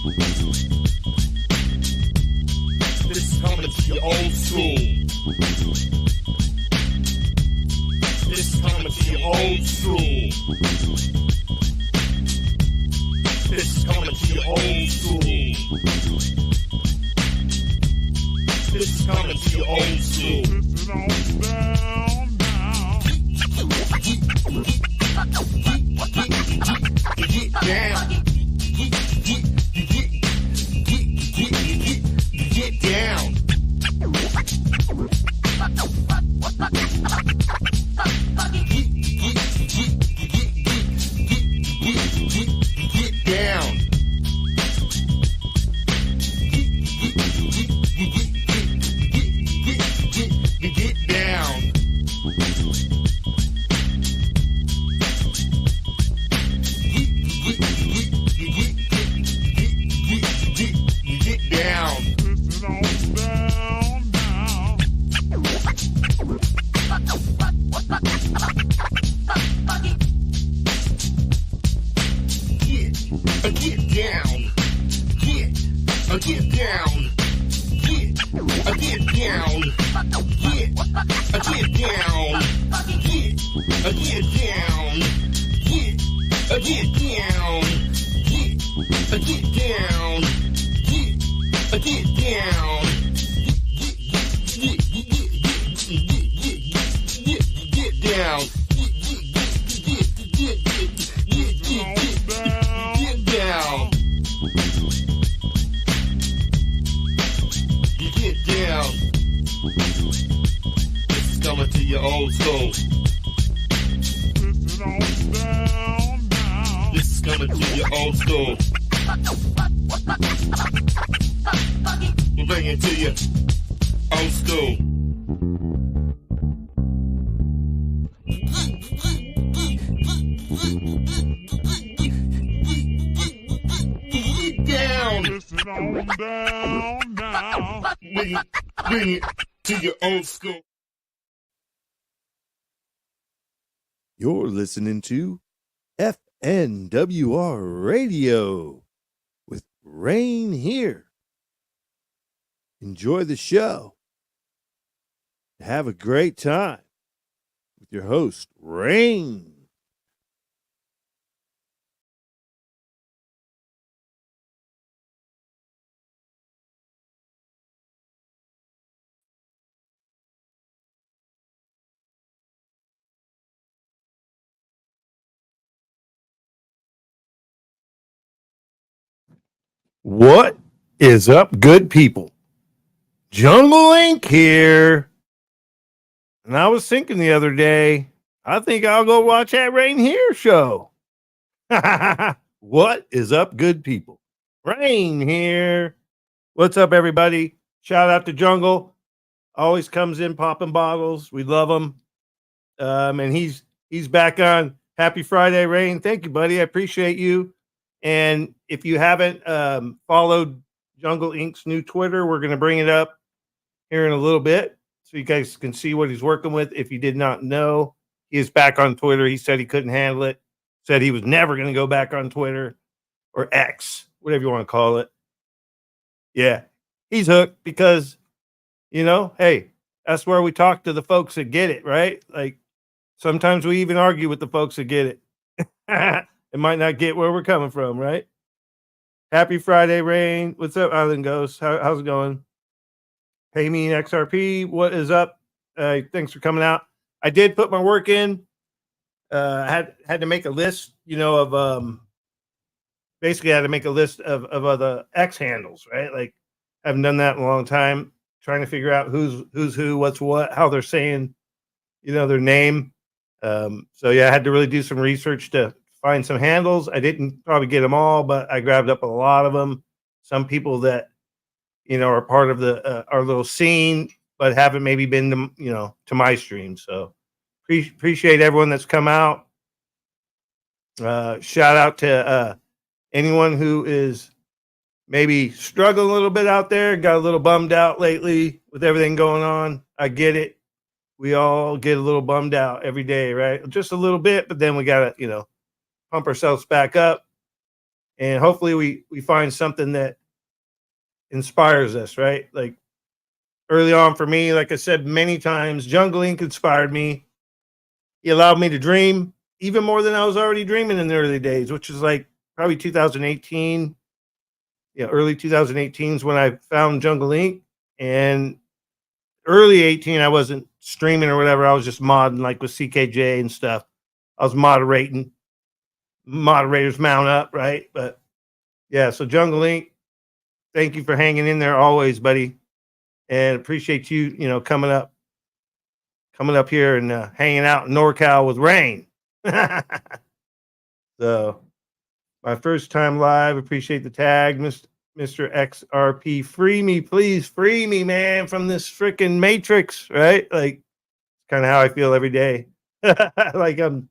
This is coming to your old school. This is coming to your old school. This is coming to your old school. This is coming to your old school. Get down. Get down. Get down. Get down. Get down. Get down. Get down. Get down. Get down. Get down. Get down. Get down. Get down. Get down. Get down. This is coming to your old school. This is coming to your old school. We'll bring it to you old school. Get down. Down now. Bring it to your old school. You're listening to F.N.W.R. Radio with Rain here. Enjoy the show. Have a great time with your host, Rain. What is up, good people? Jungle Inc. here. And I was thinking the other day, I think I'll go watch that Rain Here show. What is up, good people? Rain here. What's up, everybody? Shout out to Jungle. Always comes in popping bottles. We love him. And he's back on. Happy Friday, Rain. Thank you, buddy. I appreciate you. And if you haven't followed Jungle Inc.'s new Twitter, we're going to bring it up here in a little bit so you guys can see what he's working with. If you did not know, he is back on Twitter. He said he couldn't handle it, said he was never going to go back on Twitter or X, whatever you want to call it. Yeah, he's hooked because, hey, that's where we talk to the folks that get it, right? Like sometimes we even argue with the folks that get it. It might not get where we're coming from, right? Happy Friday, Rain. What's up, Island Ghost? How's it going? Pay me an XRP. What is up? Thanks for coming out. I did put my work in. Had to make a list, of basically I had to make a list of other X handles, right? Like I haven't done that in a long time. Trying to figure out who's who, what's what, how they're saying, their name. So yeah, I had to really do some research to find some handles. I didn't probably get them all, but I grabbed up a lot of them. Some people that, are part of the our little scene, but haven't maybe been to, to my stream. So appreciate everyone that's come out. Shout out to anyone who is maybe struggling a little bit out there, got a little bummed out lately with everything going on. I get it. We all get a little bummed out every day, right? Just a little bit, but then we got to, pump ourselves back up. and hopefully we find something that inspires us, right? Like early on for me, like I said many times, Jungle Inc. inspired me. He allowed me to dream even more than I was already dreaming in the early days, which is like probably 2018. Yeah, early 2018 is when I found Jungle Inc. And early 18, I wasn't streaming or whatever. I was just modding like with CKJ and stuff. I was moderating. Moderators mount up, right? But yeah, so Jungle Inc., thank you for hanging in there always, buddy. And appreciate you, coming up here and hanging out in NorCal with Rain. So my first time live. Appreciate the tag, Mr. XRP. Free me, please. Free me, man, from this freaking matrix, right? Like, kind of how I feel every day. Like, every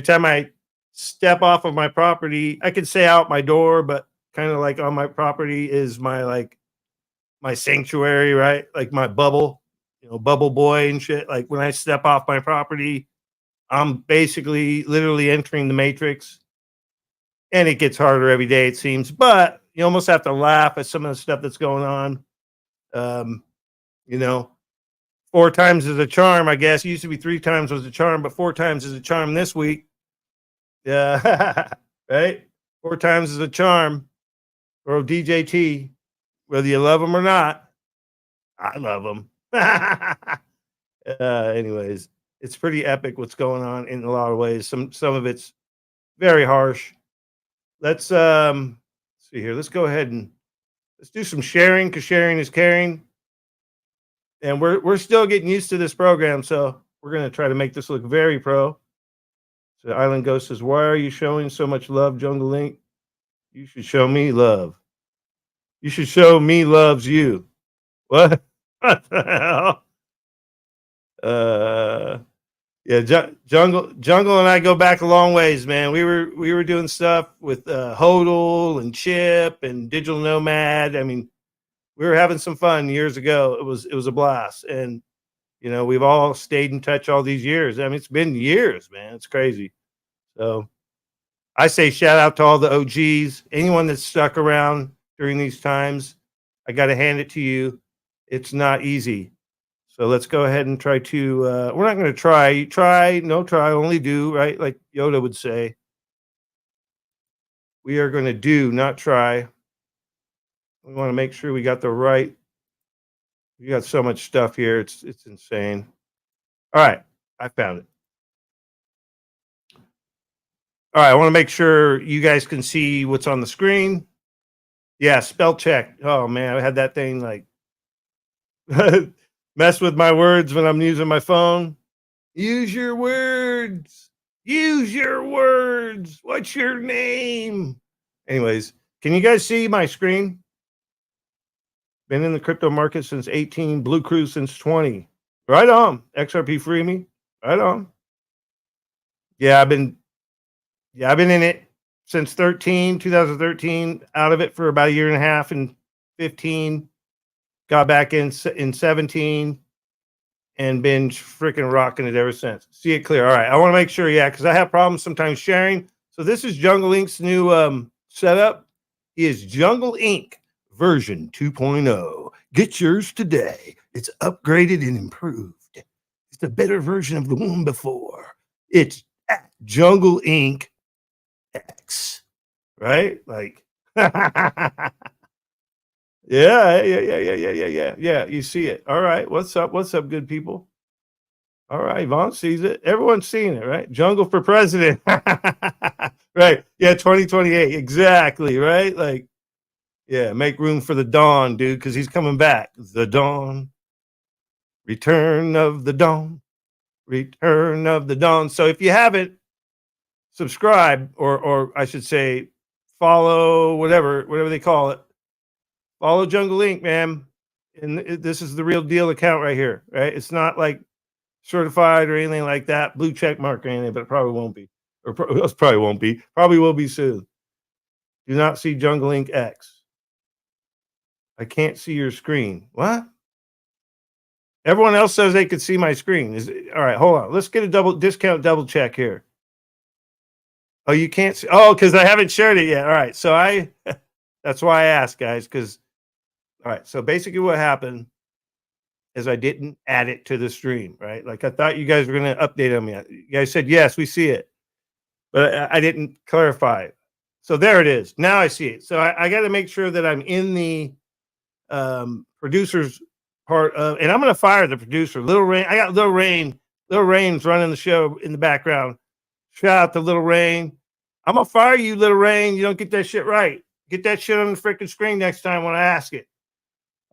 time I step off of my property, I can say out my door, but kind of like on my property is my sanctuary, right? Like my bubble, bubble boy and shit. Like when I step off my property, I'm basically literally entering the matrix. And it gets harder every day, it seems. But you almost have to laugh at some of the stuff that's going on. Um, you know, 4 times is a charm, I guess. It used to be 3 times was a charm, but 4 times is a charm this week. Yeah, right? 4 times is a charm. Or DJT, whether you love them or not. I love them. Anyways, it's pretty epic what's going on in a lot of ways. Some of it's very harsh. Let's see here. Let's go ahead and let's do some sharing because sharing is caring. And we're still getting used to this program, so we're gonna try to make this look very pro. So Island Ghost says, "Why are you showing so much love, Jungle Link? You should show me love. You should show me loves you." What? What the hell? Yeah, Jungle and I go back a long ways, man. We were doing stuff with Hodel and Chip and Digital Nomad. I mean, we were having some fun years ago. It was a blast, and we've all stayed in touch all these years. I mean, it's been years, man. It's crazy. So I say shout out to all the OGs, anyone that's stuck around during these times. I got to hand it to you. It's not easy. So let's go ahead and try to. We're not going to try, no try, only do, right? Like Yoda would say. We are going to do, not try. We want to make sure we got the right. We got so much stuff here. It's insane. All right, I found it. All right, I want to make sure you guys can see what's on the screen. Yeah, spell check. Oh man, I had that thing like mess with my words when I'm using my phone. Use your words. Use your words. What's your name? Anyways, can you guys see my screen? Been in the crypto market since 18, Blue Cruise since 20. Right on. XRP free me. Right on. Yeah, I've been in it since 2013, out of it for about a year and a half and 15. Got back in 17 and been freaking rocking it ever since. See it clear. All right. I want to make sure, yeah, because I have problems sometimes sharing. So this is Jungle Inc.'s new setup. He is Jungle Inc. version 2.0. Get yours today. It's upgraded and improved. It's a better version of the one before. It's at Jungle Inc. X. Right? Like, yeah. You see it. All right. What's up? What's up, good people? All right. Vaughn sees it. Everyone's seeing it, right? Jungle for president. Right. Yeah. 2028. Exactly. Right. Like, yeah. Make room for the dawn, dude, because he's coming back. The dawn. Return of the dawn. Return of the dawn. So if you haven't, subscribe or I should say follow, whatever they call it. Follow Jungle Inc., man. And this is the real deal account right here, right? It's not like certified or anything like that, blue check mark or anything, but it probably won't be. Or probably won't be. Probably will be soon. Do not see Jungle Inc. X. I can't see your screen. What? Everyone else says they could see my screen. All right, hold on. Let's get a double check here. Oh, you can't see. Oh, because I haven't shared it yet. All right. So that's why I asked, guys. Because, all right. So basically, what happened is I didn't add it to the stream, right? Like I thought you guys were going to update on me. You guys said, yes, we see it. But I didn't clarify it. So there it is. Now I see it. So I got to make sure that I'm in the producers part of, and I'm going to fire the producer, Little Rain. I got Little Rain. Little Rain's running the show in the background. Shout out to Little Rain. I'm going to fire you, Little Rain. You don't get that shit right. Get that shit on the freaking screen next time when I ask it.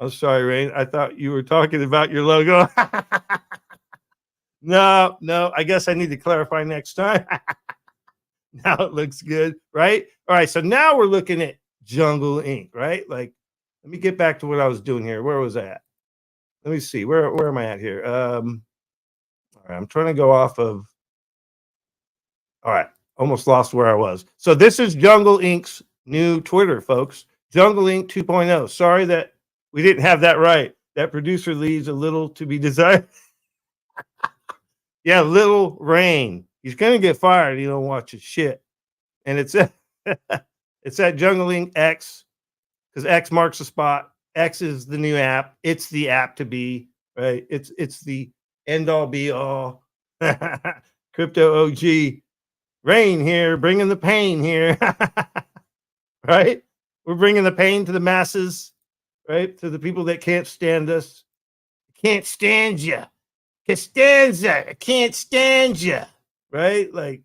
I'm sorry, Rain. I thought you were talking about your logo. No, I guess I need to clarify next time. Now it looks good, right? All right, so now we're looking at Jungle Inc., right? Like, let me get back to what I was doing here. Where was I at? Let me see. Where am I at here? All right, I'm trying to go off of. All right, almost lost where I was. So this is Jungle Inc.'s new Twitter, folks. Jungle Inc. 2.0. Sorry that we didn't have that right. That producer leaves a little to be desired. Yeah, Little Rain. He's gonna get fired. You don't watch his shit. And it's it's at Jungle Inc. X, because X marks the spot. X is the new app. It's the app to be, right? It's the end all be all. Crypto OG. Rain here, bringing the pain here. Right? We're bringing the pain to the masses, right? To the people that can't stand us. Can't stand you. Costanza, I can't stand you. Right? Like,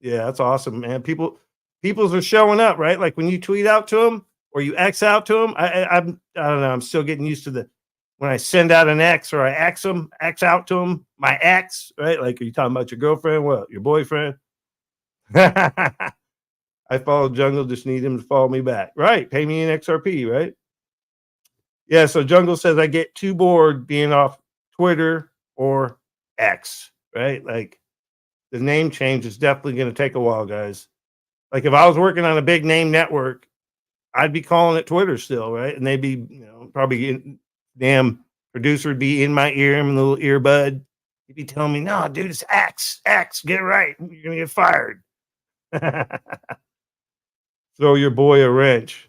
yeah, that's awesome, man. People's are showing up, right? Like when you tweet out to them or you X out to them. I don't know. I'm still getting used to when I send out an X or I X out to them, my ex, right? Like, are you talking about your girlfriend? What, your boyfriend? I follow Jungle, just need him to follow me back. Right. Pay me in XRP, right? Yeah. So Jungle says I get too bored being off Twitter or X, right? Like the name change is definitely going to take a while, guys. Like if I was working on a big name network, I'd be calling it Twitter still, right? And they'd be, probably damn producer would be in my ear, in a little earbud. He'd be telling me, no, dude, it's X, get it right. You're going to get fired. Throw your boy a wrench.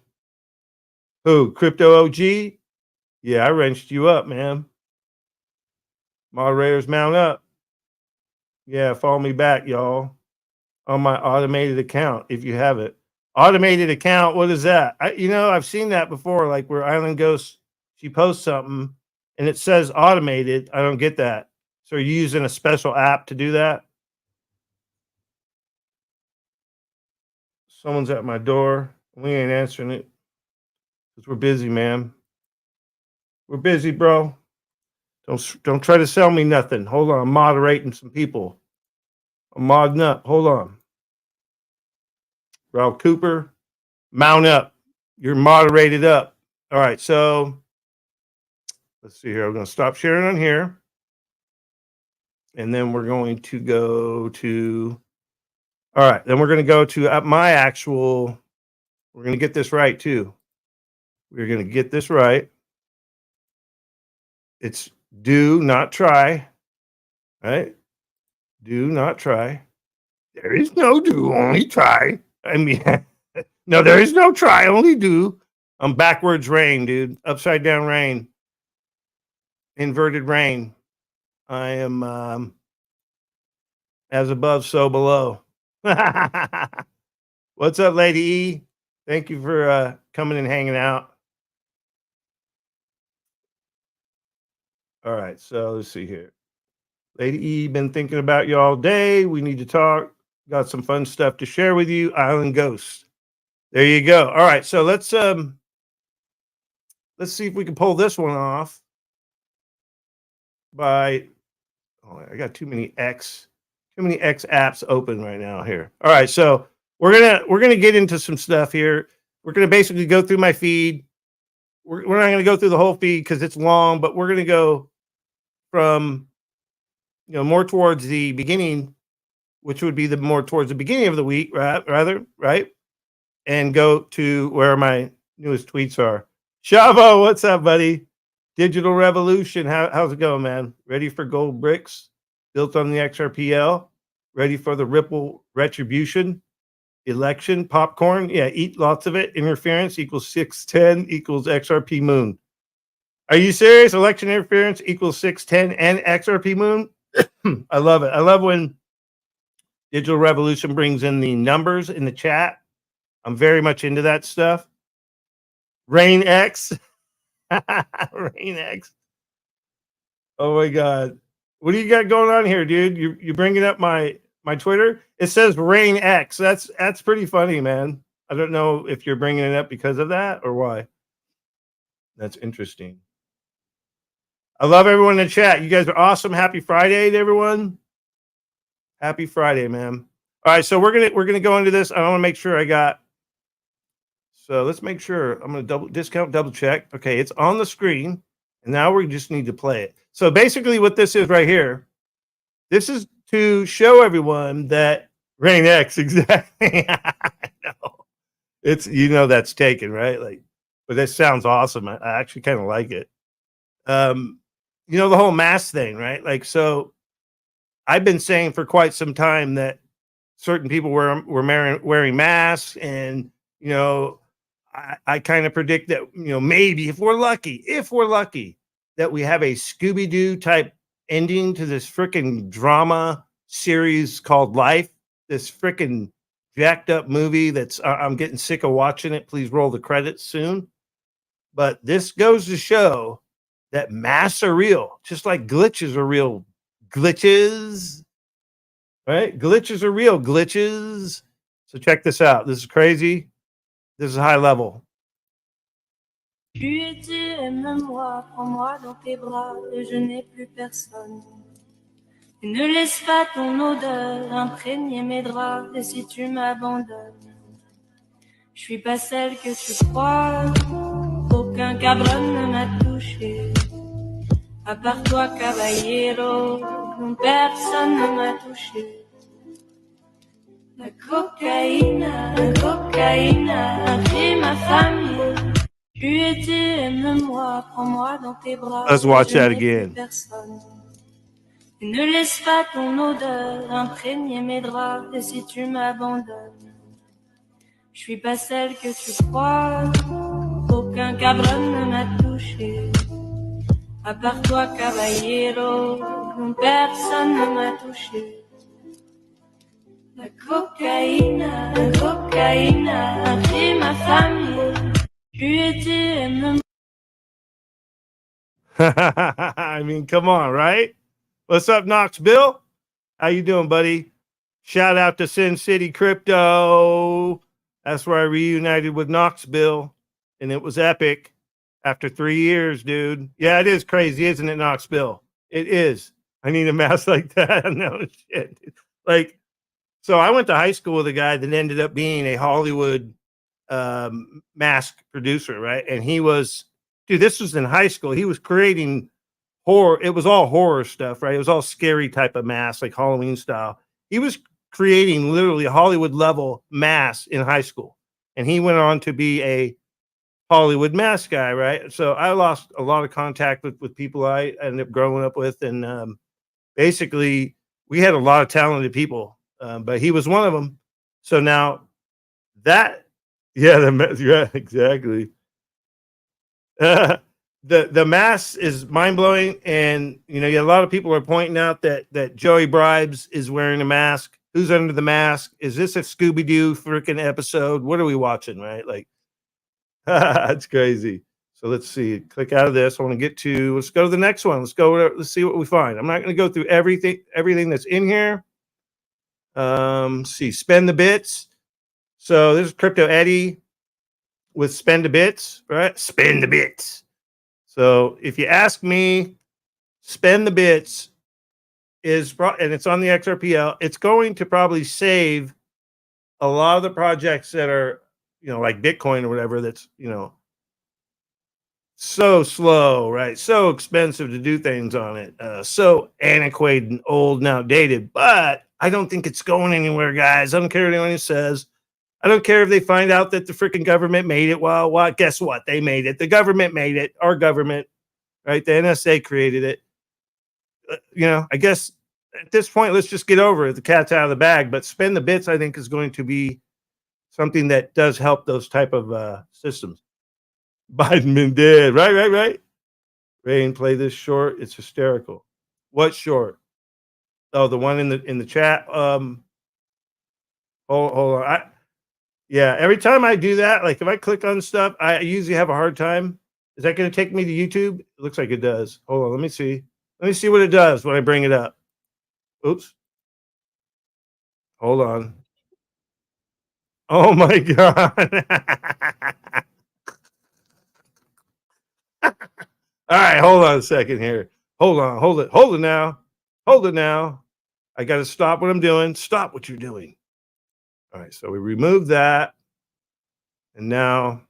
Who? Crypto OG? Yeah, I wrenched you up, man. Moderators mount up. Yeah, follow me back, y'all, on my automated account if you have it. Automated account, what is that? I've seen that before, like where Island Ghost, she posts something and it says automated. I don't get that. So are you using a special app to do that? Someone's at my door. We ain't answering it because we're busy, man. We're busy, bro. Don't try to sell me nothing. Hold on, I'm moderating some people. I'm modding up. Hold on. Ralph Cooper, mount up. You're moderated up. All right, so let's see here. I'm going to stop sharing on here. And then we're going to go to, all right, then we're going to go to my actual, we're going to get this right too. We're going to get this right. It's do not try, right? Do not try. There is no do, only try. I mean, no, there is no try, only do. I'm backwards rain, dude. Upside down rain. Inverted rain. I am as above, so below. What's up, Lady E? Thank you for coming and hanging out. All right, so let's see here. Lady E, been thinking about you all day. We need to talk. Got some fun stuff to share with you. Island Ghost. There you go. All right, so let's see if we can pull this one off by. Oh, I got too many X apps open right now here. All right, so we're gonna get into some stuff here. We're gonna basically go through my feed. We're not gonna go through the whole feed because it's long, but we're gonna go from more towards the beginning, which would be more towards the beginning of the week, right? And go to where my newest tweets are. Shavo, what's up, buddy? Digital Revolution, how's it going, man? Ready for gold bricks built on the XRPL? Ready for the Ripple retribution? Election popcorn? Yeah, eat lots of it. Interference equals 610 equals XRP moon. Are you serious? Election interference equals 610 and XRP moon? I love it. I love when Digital Revolution brings in the numbers in the chat. I'm very much into that stuff. Rain X. Rain X. Oh my God. What do you got going on here, dude? You're bringing up my Twitter? It says Rain X. That's pretty funny, man. I don't know if you're bringing it up because of that or why. That's interesting. I love everyone in the chat. You guys are awesome. Happy Friday to everyone. Happy Friday, man. All right, so we're gonna go into this. I want to make sure I got. So let's make sure. I'm gonna double check. Okay, it's on the screen, and now we just need to play it. So basically, what this is right here, this is to show everyone that Rain X exactly. No, it's that's taken right. Like, but that sounds awesome. I actually kind of like it. The whole mask thing, right? Like, so I've been saying for quite some time that certain people were wearing masks, and I kind of predict that maybe if we're lucky, that we have a Scooby-Doo type ending to this freaking drama series called Life. This freaking jacked up movie that's I'm getting sick of watching it. Please roll the credits soon. But this goes to show that masks are real, just like glitches are real. Glitches, right? Glitches are real. Glitches. So check this out. This is crazy. This is high level. Tu étais, aime-moi, prends-moi dans tes bras, et je n'ai plus personne. Et ne laisse pas ton odeur imprégner mes draps, et si tu m'abandonnes, je suis pas celle que tu crois. Aucun cabron ne m'a touché, à part toi, caballero, personne ne m'a touché. La cocaïne a pris ma famille. Tu étais, aime-moi, prends-moi dans tes bras. Let's watch that again. Et ne laisse pas ton odeur imprégner mes draps. Et si tu m'abandonnes, je suis pas celle que tu crois. Aucun cabron ne m'a touché, à part toi, caballero, personne ne m'a touché. La cocaïne a pris ma famille. Tu étais, aime-moi. I mean, come on, right? What's up, Knox Bill? How you doing, buddy? Shout out to Sin City Crypto. That's where I reunited with Knox Bill, and it was epic. After 3 years, dude. Yeah, it is crazy, isn't it, Knox Bill? It is. I need a mask like that. No shit. Like, so I went to high school with a guy that ended up being a Hollywood mask producer, right? And he was, dude, this was in high school. He was creating horror. It was all horror stuff, right? It was all scary type of masks, like Halloween style. He was creating literally a Hollywood level mask in high school. And he went on to be a Hollywood mask guy, right? So I lost a lot of contact with people I ended up growing up with. And basically, we had a lot of talented people, but he was one of them. So now that, yeah, exactly. The mask is mind blowing, and a lot of people are pointing out that Joey Bribes is wearing a mask. Who's under the mask? Is this a Scooby-Doo freaking episode? What are we watching? Right, like that's crazy. So let's see. Click out of this. I want to get to. Let's go to the next one. Let's see what we find. I'm not going to go through everything that's in here. See, spend the bits. So this is Crypto Eddie with spend the bits, right? Spend the bits. So if you ask me, spend the bits is, and it's on the XRPL, it's going to probably save a lot of the projects that are, like Bitcoin or whatever, that's, so slow, right? So expensive to do things on it. So antiquated and old and outdated. But I don't think it's going anywhere, guys. I don't care what anyone says. I don't care if they find out that the freaking government made it. Well, guess what? They made it. The government made it. Our government, right? The NSA created it. I guess at this point, let's just get over it. The cat's out of the bag. But spend the bits, I think, is going to be something that does help those type of systems. Biden been dead. Right. Rain, play this short. It's hysterical. What short? Oh, the one in the chat. Hold on. Yeah, every time I do that, like if I click on stuff, I usually have a hard time. Is that going to take me to YouTube? It looks like it does. Hold on, let me see. Let me see what it does when I bring it up. Oops. Hold on. Oh my god. All right, hold on a second here. Hold on, hold it now. Hold it now. I got to stop what I'm doing. Stop what you're doing. All right, so we removed that. And now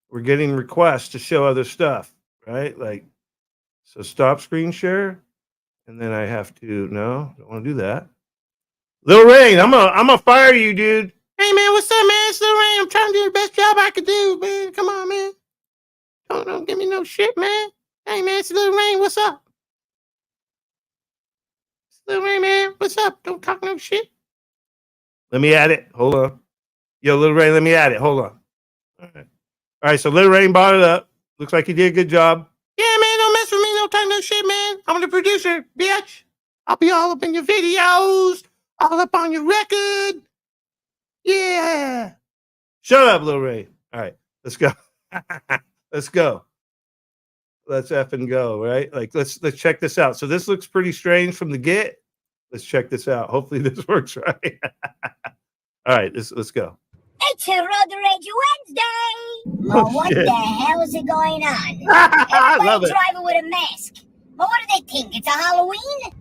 we're getting requests to show other stuff, right? Like, so stop screen share. And then I have to, no, don't want to do that. Lil Rain, I'm gonna fire you, dude. Hey man, what's up, man? It's Lil Rain. I'm trying to do the best job I could do, man. Come on, man. Don't give me no shit, man. Hey man, it's Lil Rain. What's up? It's Lil Rain, man. What's up? Don't talk no shit. Let me add it. Hold on. Yo, Lil Rain, let me add it. Hold on. All right, so Lil Rain bought it up. Looks like he did a good job. Yeah, man, don't mess with me. Don't talk no shit, man. I'm the producer, bitch. I'll be all up in your videos, all up on your record. Yeah. Shut up, Lil Ray. All right, let's go. Let's go. Let's effing go, right? Like let's check this out. So this looks pretty strange from the get. Let's check this out. Hopefully this works right. All right, let's go. It's a Road Rage Wednesday. Well, what shit. the hell is it going on? I love Everybody it. driving with a mask. But what do they think? It's a Halloween?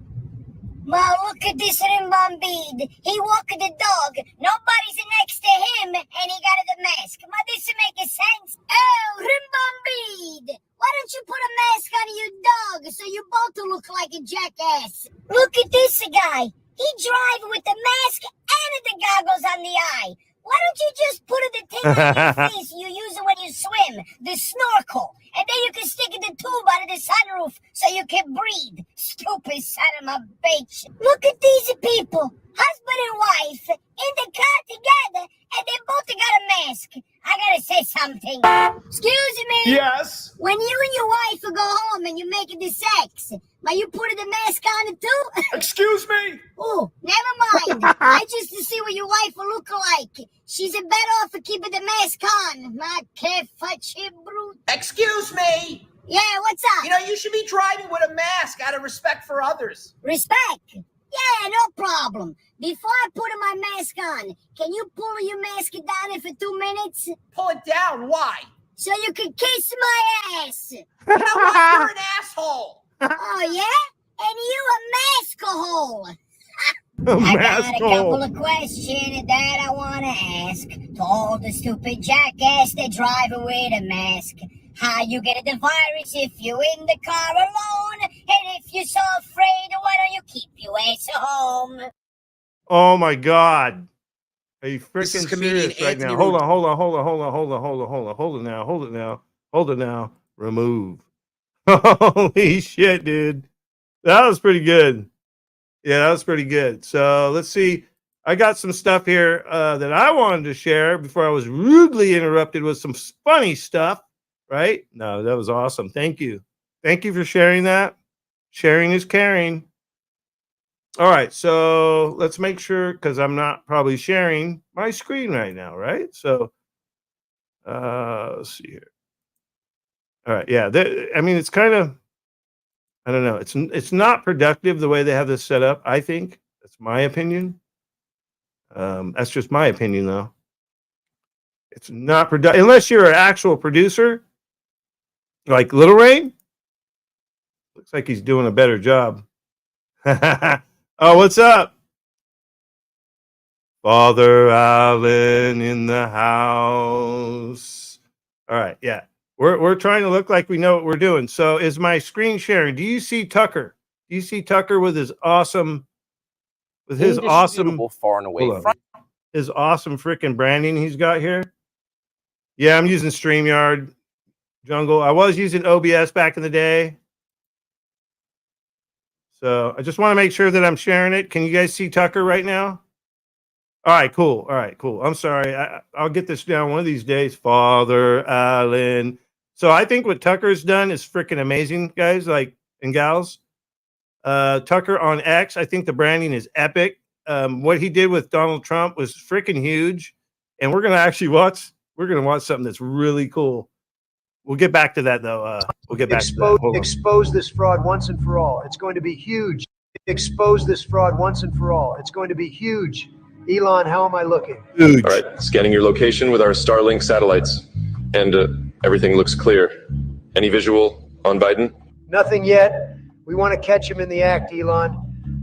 Well, look at this Rimbombid. He walking the dog. Nobody's next to him, and he got the mask. But this make sense. Oh, Rimbombid! Why don't you put a mask on your dog so you both look like a jackass? Look at this guy. He drive with the mask and the goggles on the eye. Why don't you just put the thing on your face you use it when you swim, the snorkel, and then you can stick the tube out of the sunroof so you can breathe. Stupid son of a bitch. Look at these people, husband and wife, in the car together, and they both got a mask. I gotta say something. Excuse me. Yes. When you and your wife go home and you make the sex, but you put the mask on it too? Excuse me. Oh, never mind. I just to see what your wife will look like. She's better off for keeping the mask on. Ma che facci brutta. Excuse me. Yeah, what's up? You know, you should be driving with a mask out of respect for others. Respect? Yeah, no problem. Before I put my mask on, can you pull your mask down for 2 minutes? Pull it down. Why? So you can kiss my ass. You know what? You're an asshole. Oh, yeah? And you a mask-a-hole. I got a couple of questions that I want to ask to all the stupid jackass that drive with a mask. How you get the virus if you're in the car alone? And if you're so afraid, why don't you keep your ass home? Oh my god. Are you This is freaking comedian serious right Anthony now? Hold it now. Remove. Holy shit, dude. That was pretty good. Yeah, that was pretty good. So let's see. I got some stuff here that I wanted to share before I was rudely interrupted with some funny stuff, right? No, that was awesome. Thank you. Thank you for sharing that. Sharing is caring. All right, so let's make sure, because I'm not probably sharing my screen right now, right? So let's see here. All right, yeah. I mean, it's kind of, I don't know. It's not productive the way they have this set up. I think that's my opinion. That's just my opinion, though. It's not productive unless you're an actual producer, like Little Rain. Looks like he's doing a better job. Oh, what's up? Father Allen in the house. All right, yeah. We're trying to look like we know what we're doing. So is my screen sharing? Do you see Tucker? Do you see Tucker with his awesome far and away from his awesome freaking branding he's got here? Yeah, I'm using StreamYard, Jungle. I was using OBS back in the day. So I just want to make sure that I'm sharing it. Can you guys see Tucker right now? All right, cool. All right, cool. I'm sorry. I'll get this down one of these days. Father Allen. So I think what Tucker's done is freaking amazing, guys, like and gals. Tucker on X, I think the branding is epic. What he did with Donald Trump was freaking huge. And we're gonna actually watch. We're gonna watch something that's really cool. We'll get back to that though. We'll get back to that. Hold on. Expose this fraud once and for all. It's going to be huge. Expose this fraud once and for all. It's going to be huge. Elon, how am I looking? Huge. All right, scanning your location with our Starlink satellites, and everything looks clear. Any visual on Biden? Nothing yet. We want to catch him in the act, Elon.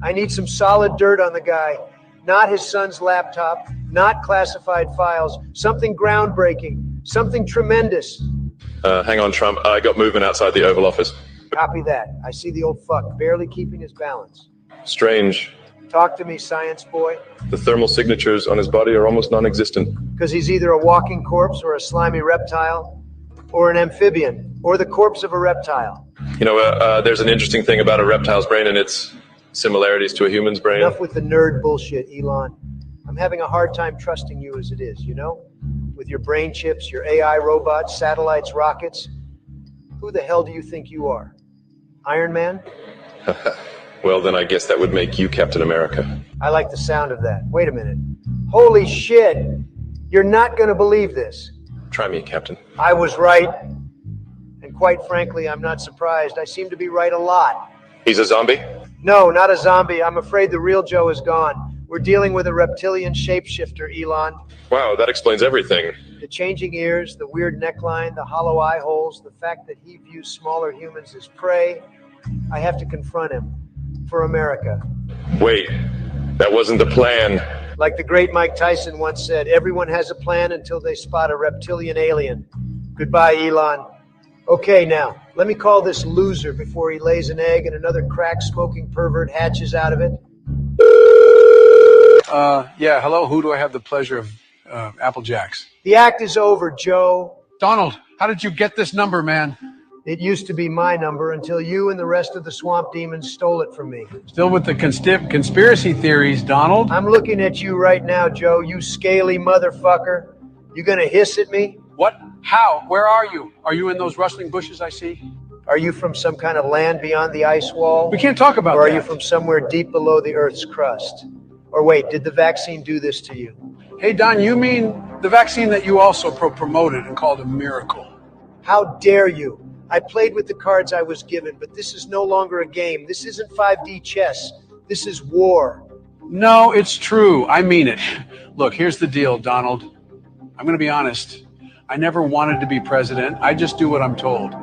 I need some solid dirt on the guy. Not his son's laptop, not classified files. Something groundbreaking, something tremendous. Hang on, Trump. I got movement outside the Oval Office. Copy that. I see the old fuck barely keeping his balance. Strange. Talk to me, science boy. The thermal signatures on his body are almost non-existent. Because he's either a walking corpse or a slimy reptile or an amphibian or the corpse of a reptile. You know, there's an interesting thing about a reptile's brain and its similarities to a human's brain. Enough with the nerd bullshit, Elon. I'm having a hard time trusting you as it is, you know? With your brain chips, your AI robots, satellites, rockets. Who the hell do you think you are? Iron Man? Well, then I guess that would make you Captain America. I like the sound of that. Wait a minute. Holy shit! You're not gonna believe this. Try me, Captain. I was right. And quite frankly, I'm not surprised. I seem to be right a lot. He's a zombie? No, not a zombie. I'm afraid the real Joe is gone. We're dealing with a reptilian shapeshifter, Elon. Wow, that explains everything. The changing ears, the weird neckline, the hollow eye holes, the fact that he views smaller humans as prey. I have to confront him. For America. Wait, that wasn't the plan. Like the great Mike Tyson once said, everyone has a plan until they spot a reptilian alien. Goodbye, Elon. Okay, now, let me call this loser before he lays an egg and another crack-smoking pervert hatches out of it. Yeah, hello, who do I have the pleasure of Apple Jacks? The act is over, Joe. Donald, how did you get this number, man? It used to be my number until you and the rest of the swamp demons stole it from me. Still with the conspiracy theories, Donald? I'm looking at you right now, Joe, you scaly motherfucker. You gonna hiss at me? What? How? Where are you? Are you in those rustling bushes I see? Are you from some kind of land beyond the ice wall? We can't talk about that. Or are you from somewhere deep below the Earth's crust? Or wait, did the vaccine do this to you? Hey, Don, you mean the vaccine that you also promoted and called a miracle? How dare you? I played with the cards I was given, but this is no longer a game. This isn't 5D chess. This is war. No, it's true. I mean it. Look, here's the deal, Donald. I'm going to be honest. I never wanted to be president. I just do what I'm told.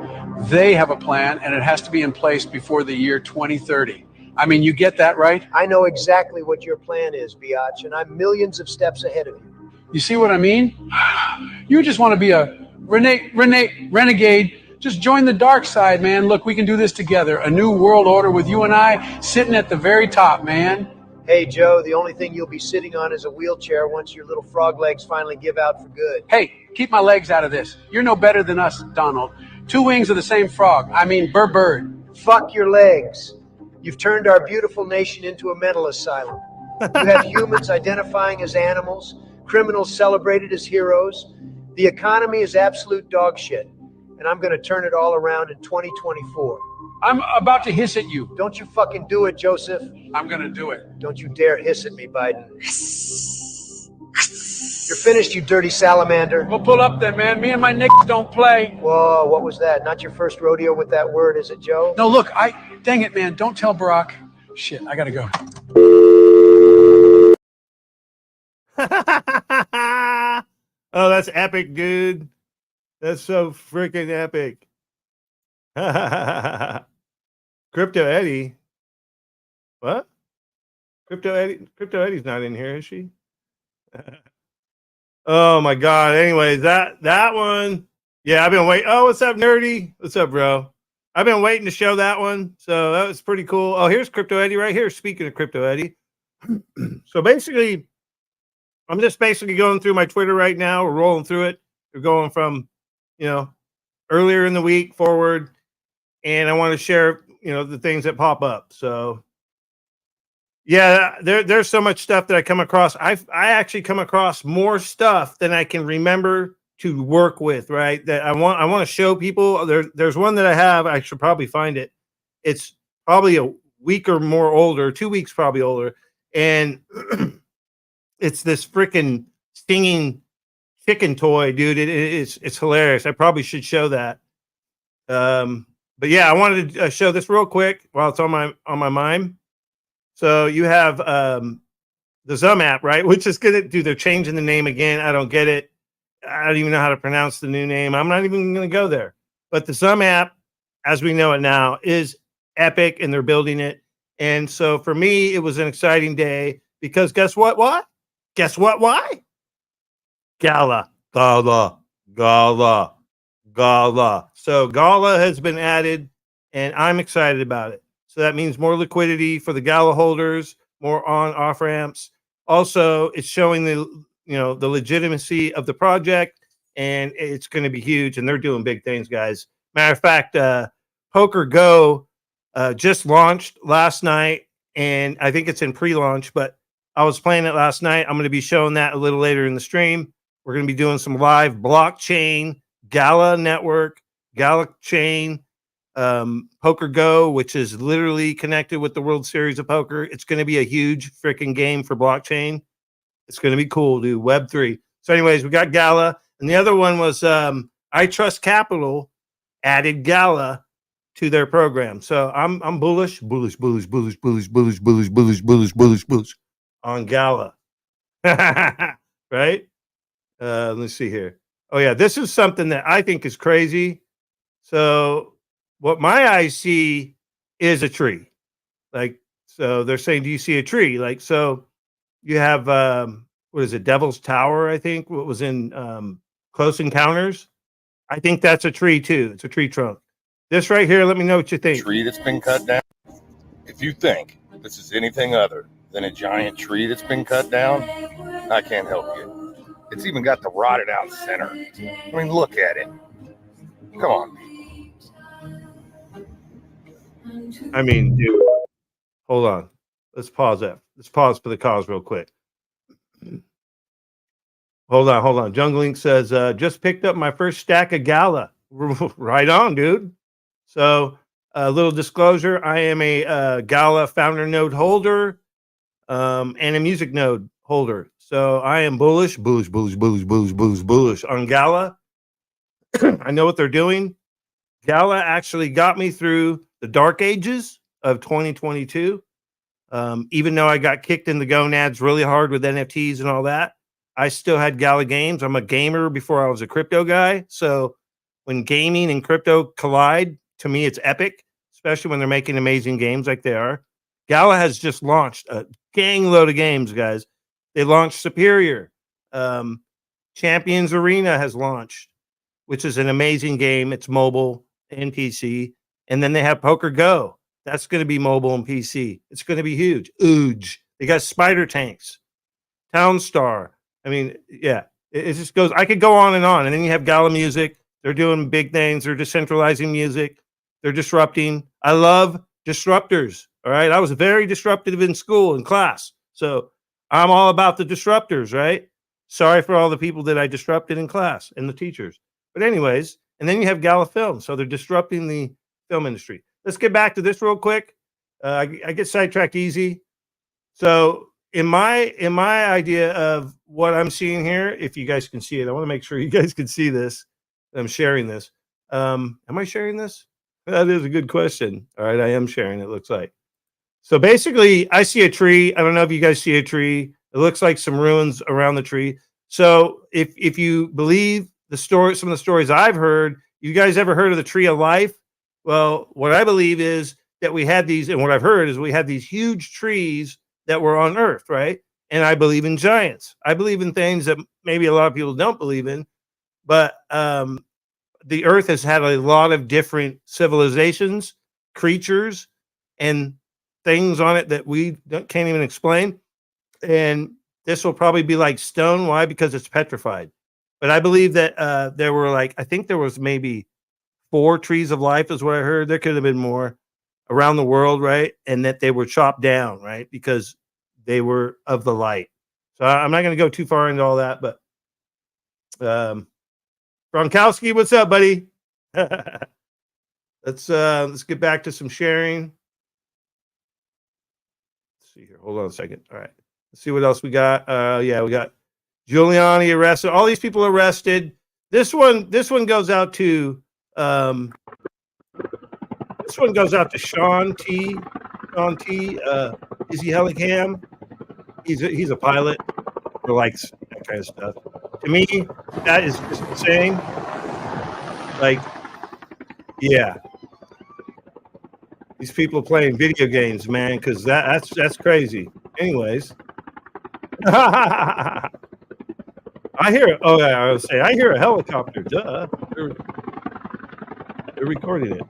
They have a plan, and it has to be in place before the year 2030. I mean, you get that, right? I know exactly what your plan is, Biatch, and I'm millions of steps ahead of you. You see what I mean? You just want to be a renegade. Just join the dark side, man. Look, we can do this together. A new world order with you and I sitting at the very top, man. Hey, Joe, the only thing you'll be sitting on is a wheelchair once your little frog legs finally give out for good. Hey, keep my legs out of this. You're no better than us, Donald. Two wings of the same frog. I mean, bird. Fuck your legs. You've turned our beautiful nation into a mental asylum. You have humans identifying as animals, criminals celebrated as heroes. The economy is absolute dog shit. And I'm going to turn it all around in 2024. I'm about to hiss at you. Don't you fucking do it, Joseph. I'm going to do it. Don't you dare hiss at me, Biden. You're finished, you dirty salamander. We'll pull up then, man. Me and my nicks don't play. Whoa, what was that? Not your first rodeo with that word, is it, Joe? No, look, dang it, man. Don't tell Barack. Shit, I got to go. Oh, that's epic, dude. That's so freaking epic. Crypto Eddie. What? Crypto Eddie's not in here, is she? Oh my God. Anyways, that one. Yeah, I've been waiting. Oh, what's up, Nerdy? What's up, bro? I've been waiting to show that one. So that was pretty cool. Oh, here's Crypto Eddie right here. Speaking of Crypto Eddie. So basically, I'm just basically going through my Twitter right now. We're rolling through it. We're going from, earlier in the week forward, and I want to share, the things that pop up. So Yeah, there's so much stuff that I come across. I actually come across more stuff than I can remember to work with, right? That I want to show people. There's one that I have. I should probably find it. It's probably a week or more older, 2 weeks probably older, and it's this freaking stinging chicken toy, dude. It's hilarious. I probably should show that. But yeah, I wanted to show this real quick while it's on my mind. So you have the Zum app, right? Which is gonna do. They're changing the name again. I don't get it. I don't even know how to pronounce the new name. I'm not even going to go there. But the Zum app, as we know it now, is epic, and they're building it. And so for me, it was an exciting day because guess what? What? Guess what? Why? Gala. So Gala has been added, and I'm excited about it. So that means more liquidity for the Gala holders, more on off ramps. Also, it's showing the legitimacy of the project, and it's going to be huge. And they're doing big things, guys. Matter of fact, Poker Go just launched last night, and I think it's in pre-launch. But I was playing it last night. I'm going to be showing that a little later in the stream. We're going to be doing some live blockchain Gala network, Gala chain, Poker Go, which is literally connected with the World Series of Poker. It's going to be a huge freaking game for blockchain. It's going to be cool, dude. Web3. So, anyways, we got Gala, and the other one was I Trust Capital added Gala to their program. So I'm bullish on Gala. Right? Let's see here. Oh yeah, this is something that I think is crazy. So what my eyes see is a tree. Like, so they're saying, do you see a tree? Like, so you have what is it, Devil's Tower, I think, what was in Close Encounters. I think that's a tree too. It's a tree trunk. This right here, let me know what you think. Tree that's been cut down. If you think this is anything other than a giant tree that's been cut down, I can't help you. It's even got the rotted out center. I mean, look at it. Come on. I mean, dude, hold on. Let's pause that. Let's pause for the cause real quick. Hold on. Jungle Link says, just picked up my first stack of Gala. Right on, dude. So a little disclosure, I am a Gala founder node holder and a music node holder. So I am bullish on Gala. I know what they're doing. Gala actually got me through the dark ages of 2022. Even though I got kicked in the gonads really hard with NFTs and all that, I still had Gala games. I'm a gamer before I was a crypto guy. So when gaming and crypto collide, to me, it's epic, especially when they're making amazing games like they are. Gala has just launched a gang load of games, guys. They launched Superior. Champions Arena has launched, which is an amazing game. It's mobile and PC. And then they have Poker Go. That's going to be mobile and PC. It's going to be huge. Ooge. They got Spider Tanks, Townstar. I mean, yeah, it just goes. I could go on. And then you have Gala Music. They're doing big things. They're decentralizing music. They're disrupting. I love disruptors. All right. I was very disruptive in school and class. So I'm all about the disruptors, right? Sorry for all the people that I disrupted in class and the teachers. But anyways, and then you have Gala Film. So they're disrupting the film industry. Let's get back to this real quick. I get sidetracked easy. So in my idea of what I'm seeing here, if you guys can see it, I want to make sure you guys can see this. I'm sharing this. Am I sharing this? That is a good question. All right, I am sharing, it looks like. So basically, I see a tree. I don't know if you guys see a tree. It looks like some ruins around the tree. So if you believe the story, some of the stories I've heard, you guys ever heard of the Tree of Life? Well, what I believe is that we had these, and what I've heard is we had these huge trees that were on Earth, right? And I believe in giants. I believe in things that maybe a lot of people don't believe in, but the Earth has had a lot of different civilizations, creatures, and things on it that we can't even explain. And this will probably be like stone. Why? Because it's petrified. But I believe that there were I think there was maybe 4 trees of life is what I heard. There could have been more. around the world, right? And that they were chopped down, right? Because they were of the light. So I'm not going to go too far into all that, but Gronkowski, what's up, buddy? Let's get back to some sharing. Let's see here. Hold on a second. All right. Let's see what else we got. Yeah, we got Giuliani arrested. All these people arrested. This one goes out to Sean T. Sean T. Izzy Hellingham. He's a pilot who likes that kind of stuff. To me, that is just insane. Like, yeah, these people playing video games, man, because that's crazy. Anyways, I hear. Oh yeah, I was saying I hear a helicopter. Duh, they're recording it.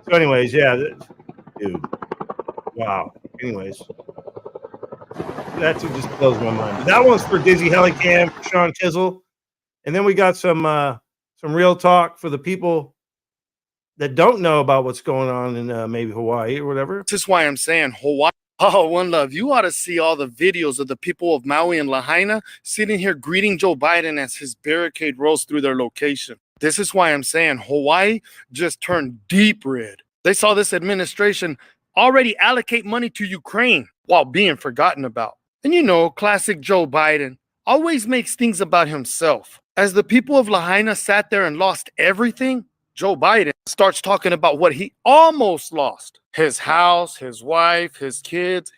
So, anyways, yeah, dude, wow. Anyways, that just blows my mind. But that one's for Dizzy Hellicam, for Sean Tizzle, and then we got some real talk for the people that don't know about what's going on in maybe Hawaii or whatever. This is why I'm saying Hawaii. Oh, One Love, you ought to see all the videos of the people of Maui and Lahaina sitting here greeting Joe Biden as his barricade rolls through their location. This is why I'm saying Hawaii just turned deep red. They saw this administration already allocate money to Ukraine while being forgotten about. And you know, classic Joe Biden always makes things about himself. As the people of Lahaina sat there and lost everything, Joe Biden starts talking about what he almost lost. His house, his wife, his kids,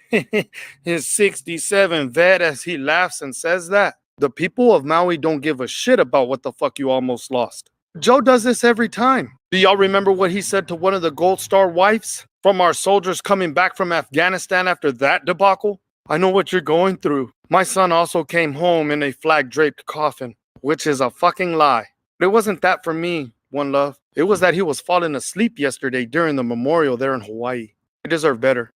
his 67 vet, as he laughs and says that. The people of Maui don't give a shit about what the fuck you almost lost. Joe does this every time. Do y'all remember what he said to one of the Gold Star wives from our soldiers coming back from Afghanistan after that debacle? I know what you're going through. My son also came home in a flag-draped coffin, which is a fucking lie. But it wasn't that for me, One Love. It was that he was falling asleep yesterday during the memorial there in Hawaii. He deserved better.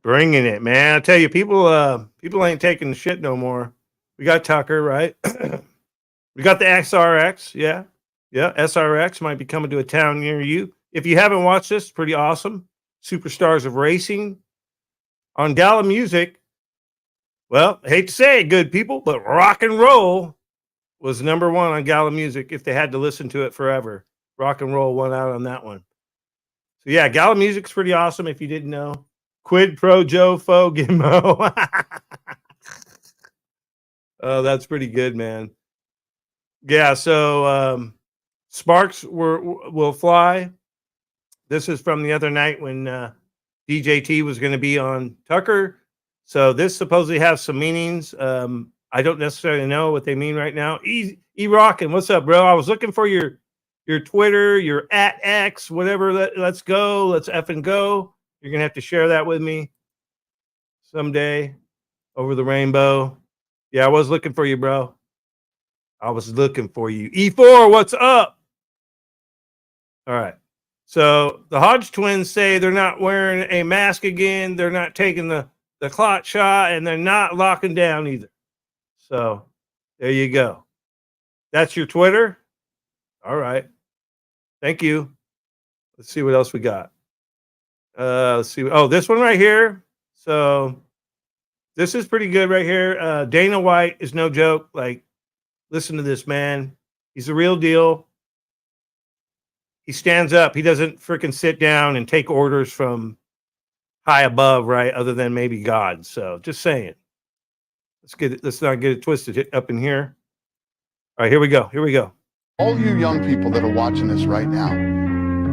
Bringing it, man. I tell you, people ain't taking the shit no more. We got Tucker, right? We got the XRX, yeah. SRX might be coming to a town near you. If you haven't watched this, it's pretty awesome. Superstars of Racing on Gala Music. Well, I hate to say it, good people, but Rock and Roll was number one on Gala Music if they had to listen to it forever. Rock and Roll won out on that one. So, yeah, Gala Music's pretty awesome if you didn't know. Quid pro Joe fo gimmo. Oh, that's pretty good, man. Yeah, so Sparks will fly. This is from the other night when DJT was going to be on Tucker. So this supposedly has some meanings. I don't necessarily know what they mean right now. E-Rockin', what's up, bro? I was looking for your Twitter, your @X, whatever. Let's go. Let's effing go. You're going to have to share that with me someday over the rainbow. Yeah, I was looking for you, bro. I was looking for you. E4, what's up? All right. So the Hodge twins say they're not wearing a mask again. They're not taking the clot shot, and they're not locking down either. So there you go. That's your Twitter. All right. Thank you. Let's see what else we got. Let's see. Oh, this one right here. So this is pretty good right here. Dana White is no joke. Like, listen to this, man. He's the real deal. He stands up. He doesn't freaking sit down and take orders from high above, right? Other than maybe God. So just saying. Let's not get it twisted up in here. All right, here we go. All you young people that are watching this right now,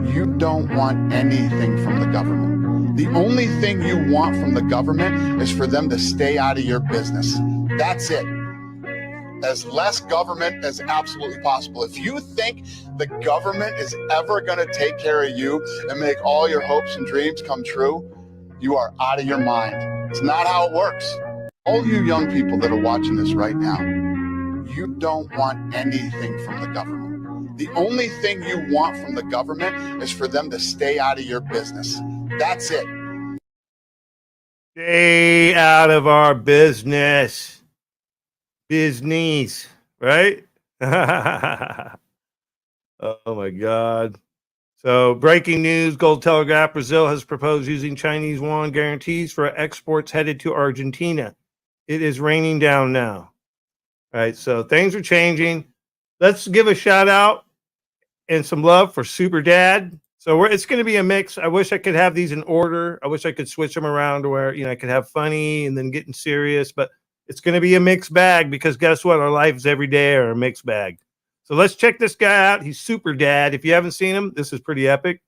you don't want anything from the government. The only thing you want from the government is for them to stay out of your business. That's it. As less government as absolutely possible. If you think the government is ever going to take care of you and make all your hopes and dreams come true, you are out of your mind. It's not how it works. All you young people that are watching this right now, you don't want anything from the government. The only thing you want from the government is for them to stay out of your business. That's it. Stay out of our business. Business, right? Oh my God. So, breaking news: Gold Telegraph: Brazil has proposed using Chinese yuan guarantees for exports headed to Argentina. It is raining down now. All right, so things are changing. Let's give a shout out and some love for Super Dad. So it's going to be a mix. I wish I could have these in order. I wish I could switch them around to where I could have funny and then getting serious. But it's going to be a mixed bag because guess what? Our lives every day are a mixed bag. So let's check this guy out. He's Super Dad. If you haven't seen him, this is pretty epic.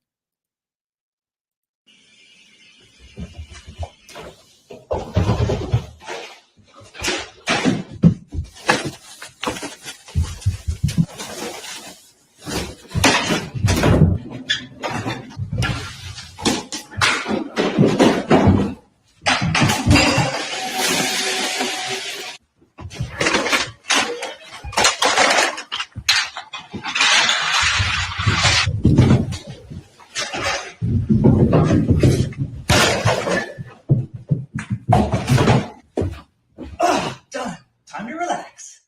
Done. Time to relax.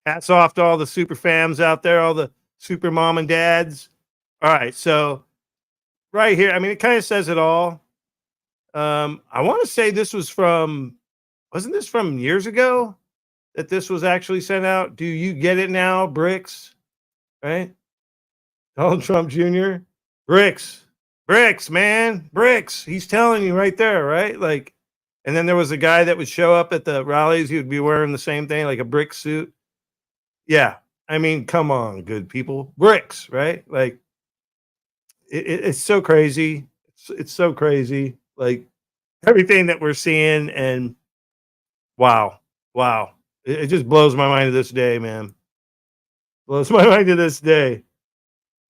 Hats off to all the super fams out there, all the super mom and dads. All right, so right here, I mean, it kind of says it all. I want to say this was wasn't this from years ago that this was actually sent out? Do you get it now, Bricks? Right? Donald Trump Jr. Bricks, man, Bricks. He's telling you right there, right? Like, and then there was a guy that would show up at the rallies. He would be wearing the same thing, like a brick suit. Yeah, I mean, come on, good people, Bricks, right? Like, it's so crazy. It's so crazy. Like everything that we're seeing, and wow, it just blows my mind to this day, man. Blows my mind to this day.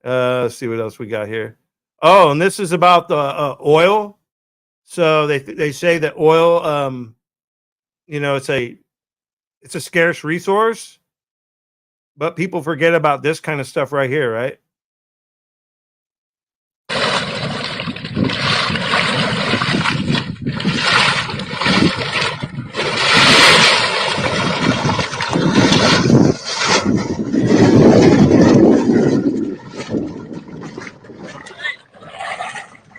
Let's see what else we got here. Oh, and this is about the oil. So they say that oil, it's a scarce resource, but people forget about this kind of stuff right here, right?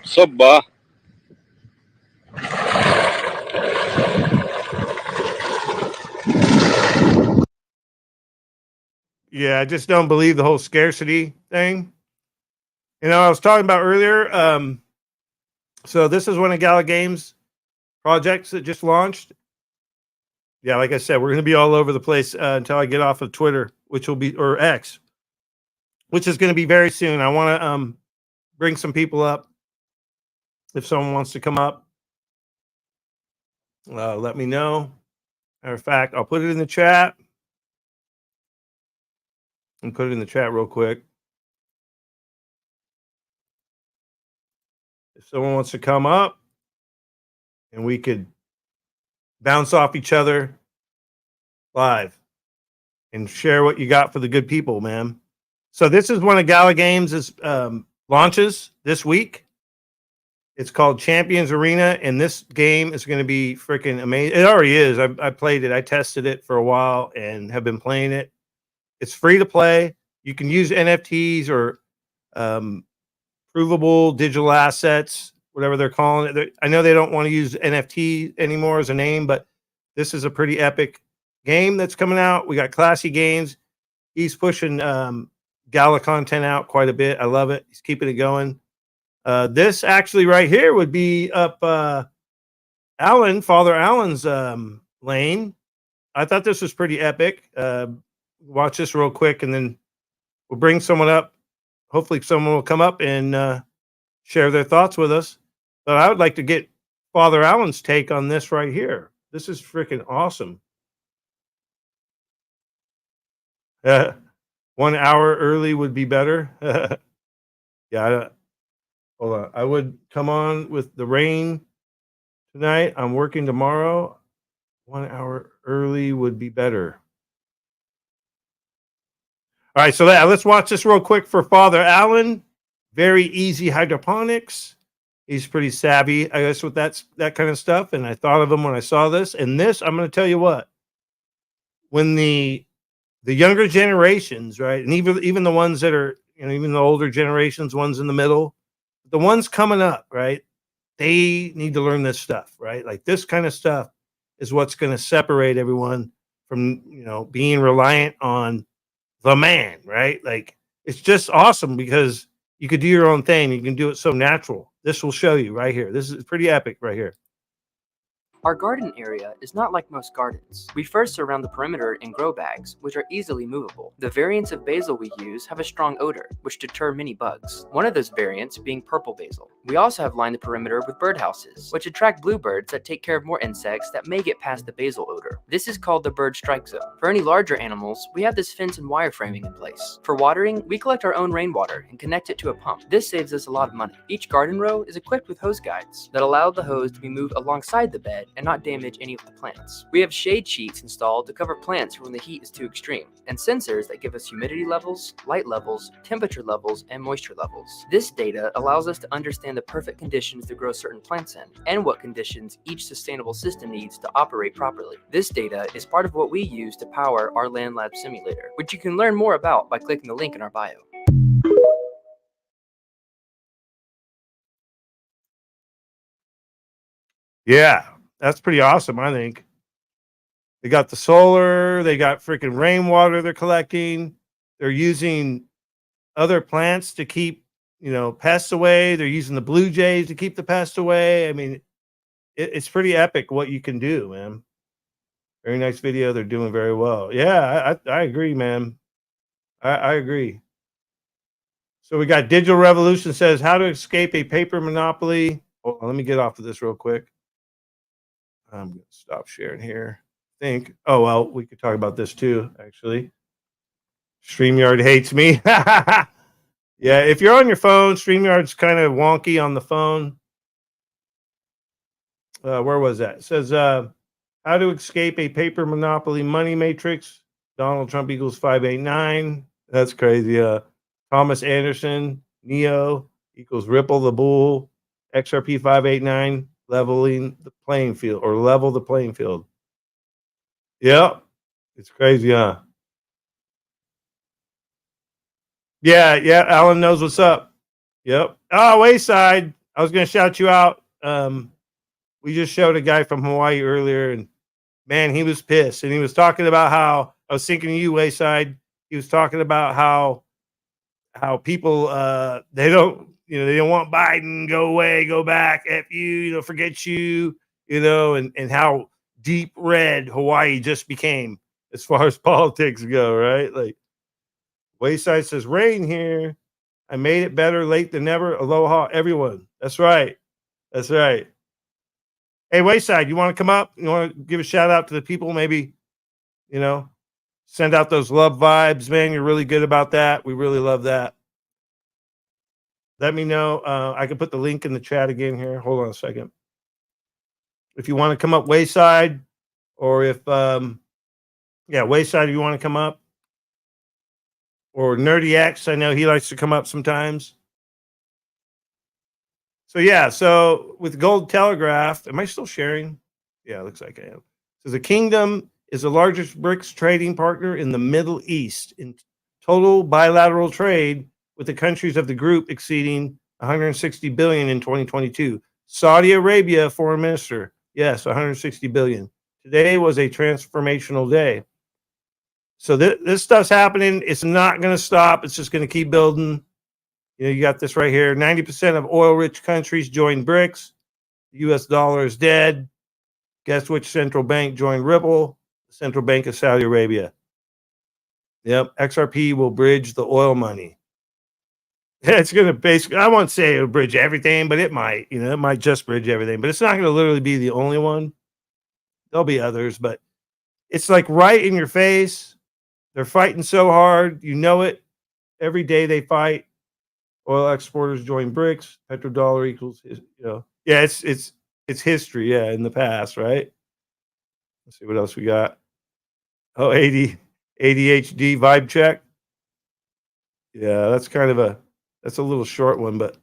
Subba. Yeah, I just don't believe the whole scarcity thing. I was talking about earlier. So this is one of Gala Games projects that just launched. Yeah, like I said, we're going to be all over the place until I get off of Twitter, which will be, or X, which is going to be very soon. I want to bring some people up. If someone wants to come up, let me know. Matter of fact, I'll put it in the chat and put it in the chat real quick. If someone wants to come up and we could bounce off each other live and share what you got for the good people, man. So this is one of Gala Games' launches this week. It's called Champions Arena, and this game is going to be freaking amazing. It already is. I played it. I tested it for a while and have been playing it. It's free to play. You can use NFTs or provable digital assets, whatever they're calling it. I know they don't want to use NFT anymore as a name, but this is a pretty epic game that's coming out. We got Classy Games. He's pushing Gala content out quite a bit. I love it. He's keeping it going. This actually right here would be up Father Allen's lane. I thought this was pretty epic. Watch this real quick, and then we'll bring someone up. Hopefully someone will come up and share their thoughts with us. But I would like to get Father Allen's take on this right here. This is freaking awesome. 1 hour early would be better. Yeah, hold on. I would come on with the rain tonight. I'm working tomorrow. 1 hour early would be better. All right, so let's watch this real quick for Father Allen. Very easy hydroponics. He's pretty savvy, I guess, with that kind of stuff. And I thought of him when I saw this. And this, I'm going to tell you what, when the younger generations, right, and even the ones that are, even the older generations, ones in the middle, the ones coming up, right, they need to learn this stuff, right? Like this kind of stuff is what's going to separate everyone from, being reliant on the man, right? Like it's just awesome because you could do your own thing. You can do it so natural. This will show you right here. This is pretty epic right here. Our garden area is not like most gardens. We first surround the perimeter in grow bags, which are easily movable. The variants of basil we use have a strong odor, which deter many bugs. One of those variants being purple basil. We also have lined the perimeter with birdhouses, which attract bluebirds that take care of more insects that may get past the basil odor. This is called the bird strike zone. For any larger animals, we have this fence and wire framing in place. For watering, we collect our own rainwater and connect it to a pump. This saves us a lot of money. Each garden row is equipped with hose guides that allow the hose to be moved alongside the bed and not damage any of the plants. We have shade sheets installed to cover plants when the heat is too extreme, and sensors that give us humidity levels, light levels, temperature levels, and moisture levels. This data allows us to understand the perfect conditions to grow certain plants in, and what conditions each sustainable system needs to operate properly. This data is part of what we use to power our Land Lab simulator, which you can learn more about by clicking the link in our bio. Yeah, that's pretty awesome, I think. They got the solar, they got freaking rainwater they're collecting. They're using other plants to keep, pests away. They're using the blue jays to keep the pests away. I mean, it's pretty epic what you can do, man. Very nice video. They're doing very well. Yeah, I agree, man. I agree. So we got Digital Revolution says how to escape a paper monopoly. Hold on, let me get off of this real quick. I'm going to stop sharing here. Oh, well, we could talk about this too, actually. StreamYard hates me. Yeah, if you're on your phone, StreamYard's kind of wonky on the phone. Where was that? It says, how to escape a paper monopoly money matrix. Donald Trump equals 589. That's crazy. Thomas Anderson, Neo equals Ripple the Bull. XRP 589, leveling the playing field or level the playing field. Yep. It's crazy, huh? Yeah, Alan knows what's up. Yep. Oh, Wayside. I was going to shout you out. We just showed a guy from Hawaii earlier, and man, he was pissed. And he was talking about how I was thinking of you, Wayside. He was talking about how people they don't want Biden, go away, go back, F you, forget you, and how deep red Hawaii just became as far as politics go, right? Like Wayside says, rain here. I made it better late than never. Aloha, everyone. That's right. That's right. Hey, Wayside, you want to come up? You want to give a shout out to the people? Maybe, send out those love vibes, man. You're really good about that. We really love that. Let me know. I can put the link in the chat again here. Hold on a second. If you want to come up, Wayside, or if, Wayside, if you want to come up, or Nerdy X, I know he likes to come up sometimes. So with Gold Telegraph, am I still sharing? Yeah, it looks like I am. So the Kingdom is the largest BRICS trading partner in the Middle East in total bilateral trade, with the countries of the group exceeding 160 billion in 2022. Saudi Arabia foreign minister, yes, 160 billion. Today was a transformational day. So this stuff's happening. It's not going to stop. It's just going to keep building. You got this right here. 90% of oil-rich countries joined BRICS. The U.S. dollar is dead. Guess which central bank joined Ripple? The Central Bank of Saudi Arabia. Yep, XRP will bridge the oil money. It's going to basically, I won't say it'll bridge everything, but it might. It might just bridge everything. But it's not going to literally be the only one. There'll be others, but it's like right in your face. They're fighting so hard. It. Every day they fight. Oil exporters join BRICS. Petrodollar equals, Yeah, it's history. Yeah, in the past, right? Let's see what else we got. Oh, ADHD vibe check. Yeah, that's a little short one, but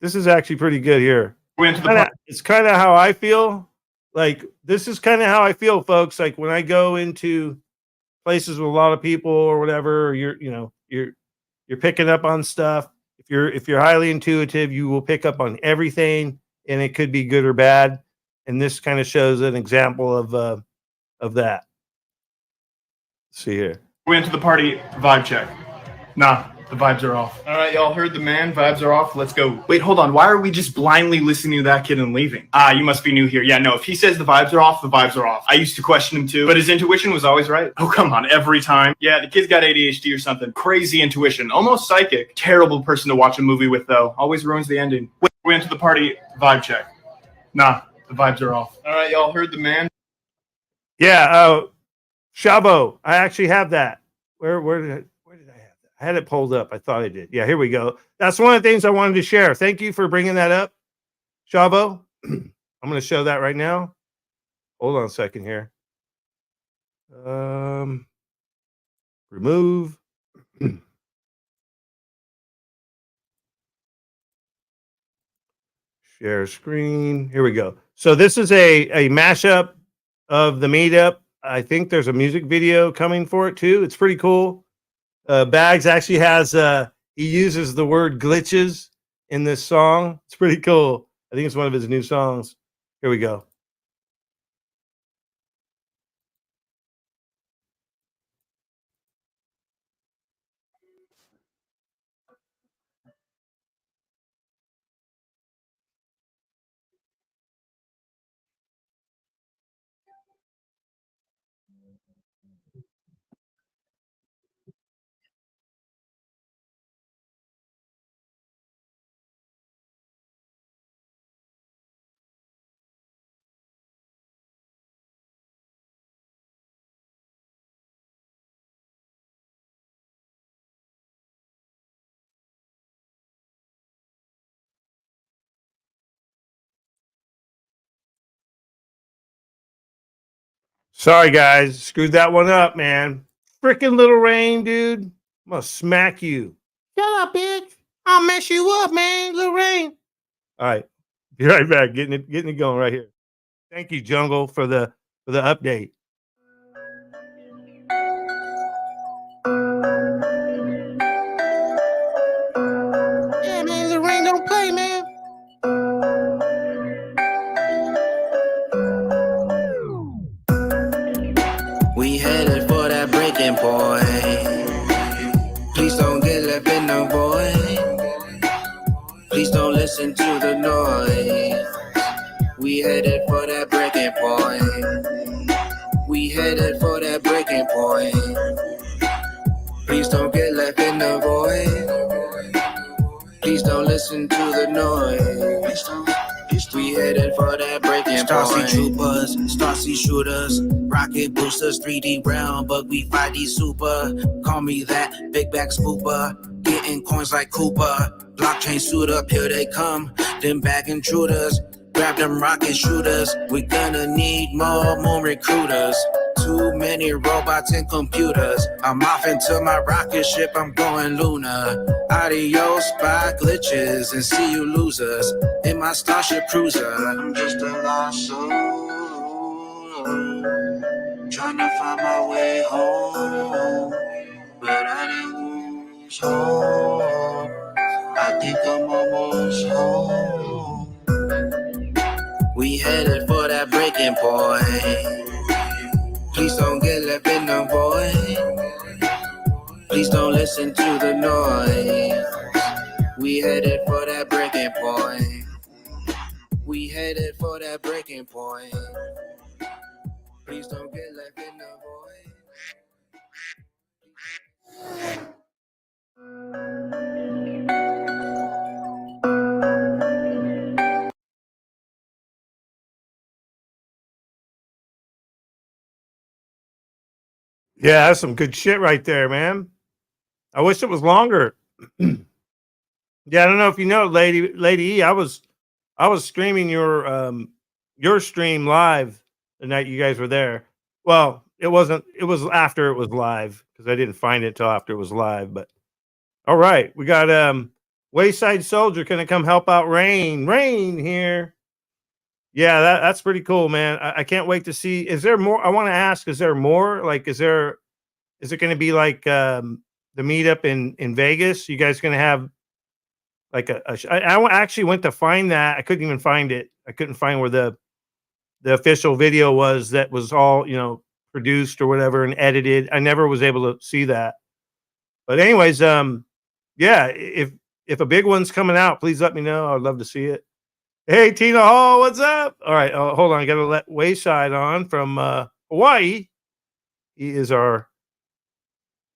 this is actually pretty good here. It's kind of how I feel. Like this is kind of how I feel, folks. Like when I go into places with a lot of people or whatever, or you're picking up on stuff. If you're highly intuitive, you will pick up on everything, and it could be good or bad. And this kind of shows an example of that. Let's see here. We into the party vibe check. Nah, the vibes are off. All right, y'all heard the man. Vibes are off. Let's go. Wait, hold on. Why are we just blindly listening to that kid and leaving? Ah, you must be new here. Yeah, no, if he says the vibes are off, the vibes are off. I used to question him too, but his intuition was always right. Oh, come on, every time. Yeah, the kid's got ADHD or something. Crazy intuition, almost psychic. Terrible person to watch a movie with, though. Always ruins the ending. Wait, we into the party vibe check. Nah, the vibes are off. All right, y'all heard the man. Yeah, Shabo, I actually have that. Where did I have that? I had it pulled up. I thought I did. Yeah, here we go. That's one of the things I wanted to share. Thank you for bringing that up, Shabo. I'm going to show that right now. Hold on a second here. Remove. Share screen. Here we go. So this is a mashup of the meetup. I think there's a music video coming for it too. It's pretty cool. Bags actually has he uses the word glitches in this song. It's pretty cool. I think it's one of his new songs. Here we go. Sorry, guys. Screwed that one up, man. Freaking Little Rain, dude. I'm going to smack you. Shut up, bitch. I'll mess you up, man. Little Rain. All right. Be right back. Getting it going right here. Thank you, Jungle, for the update. Yeah, man. Little Rain don't play, man. We headed for that breaking point. Please don't get left in the void. Please don't listen to the noise. We headed for that breaking point. We headed for that breaking point. Please don't get left in the void. Please don't listen to the noise. We headed for that breaking point. Starsea troopers, Starsea shooters, rocket boosters, 3D round, but we 5D super. Call me that big back scooper, getting coins like Cooper. Blockchain suit up, here they come. Them bag intruders, grab them rocket shooters. We gonna need more recruiters. Too many robots and computers. I'm off into my rocket ship, I'm going lunar. Adios, bye glitches, and see you losers. In my Starship Cruiser. I'm just a lost soul, trying to find my way home, but I didn't lose hope. I think I'm almost home. We headed for that breaking point. Please don't get left in the void. Please don't listen to the noise. We headed for that breaking point. We headed for that breaking point. Please don't get left in the void. Yeah, that's some good shit right there, man. I wish it was longer. Yeah, I don't know if you know, Lady E, I was streaming your stream live the night you guys were there. Well, it wasn't. It was after it was live because I didn't find it till after it was live. But All right, we got Wayside Soldier gonna come help out Rain here. Yeah, that's pretty cool, man. I can't wait to see. Is there more? I want to ask, is there more? Like, is it going to be like the meetup in Vegas? You guys going to have like I actually went to find that. I couldn't even find it. I couldn't find where the official video was that was all, produced or whatever and edited. I never was able to see that. But anyways, yeah, if a big one's coming out, please let me know. I'd love to see it. Hey, Tina Hall, what's up? All right, hold on. I got to let Wayside on from Hawaii. He is our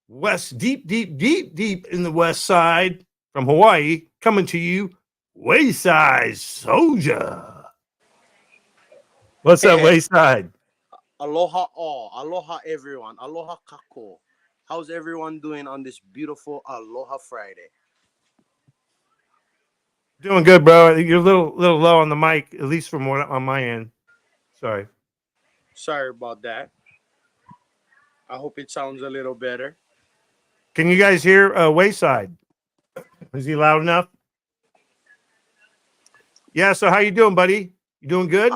deep in the west side from Hawaii, coming to you, Wayside Soldier. What's up, Wayside? Aloha all. Aloha everyone. Aloha kako. How's everyone doing on this beautiful Aloha Friday? Doing good, bro. You're a little low on the mic, at least from what on my end. Sorry. Sorry about that. I hope it sounds a little better. Can you guys hear Wayside? Is he loud enough? Yeah, so how you doing, buddy? You doing good?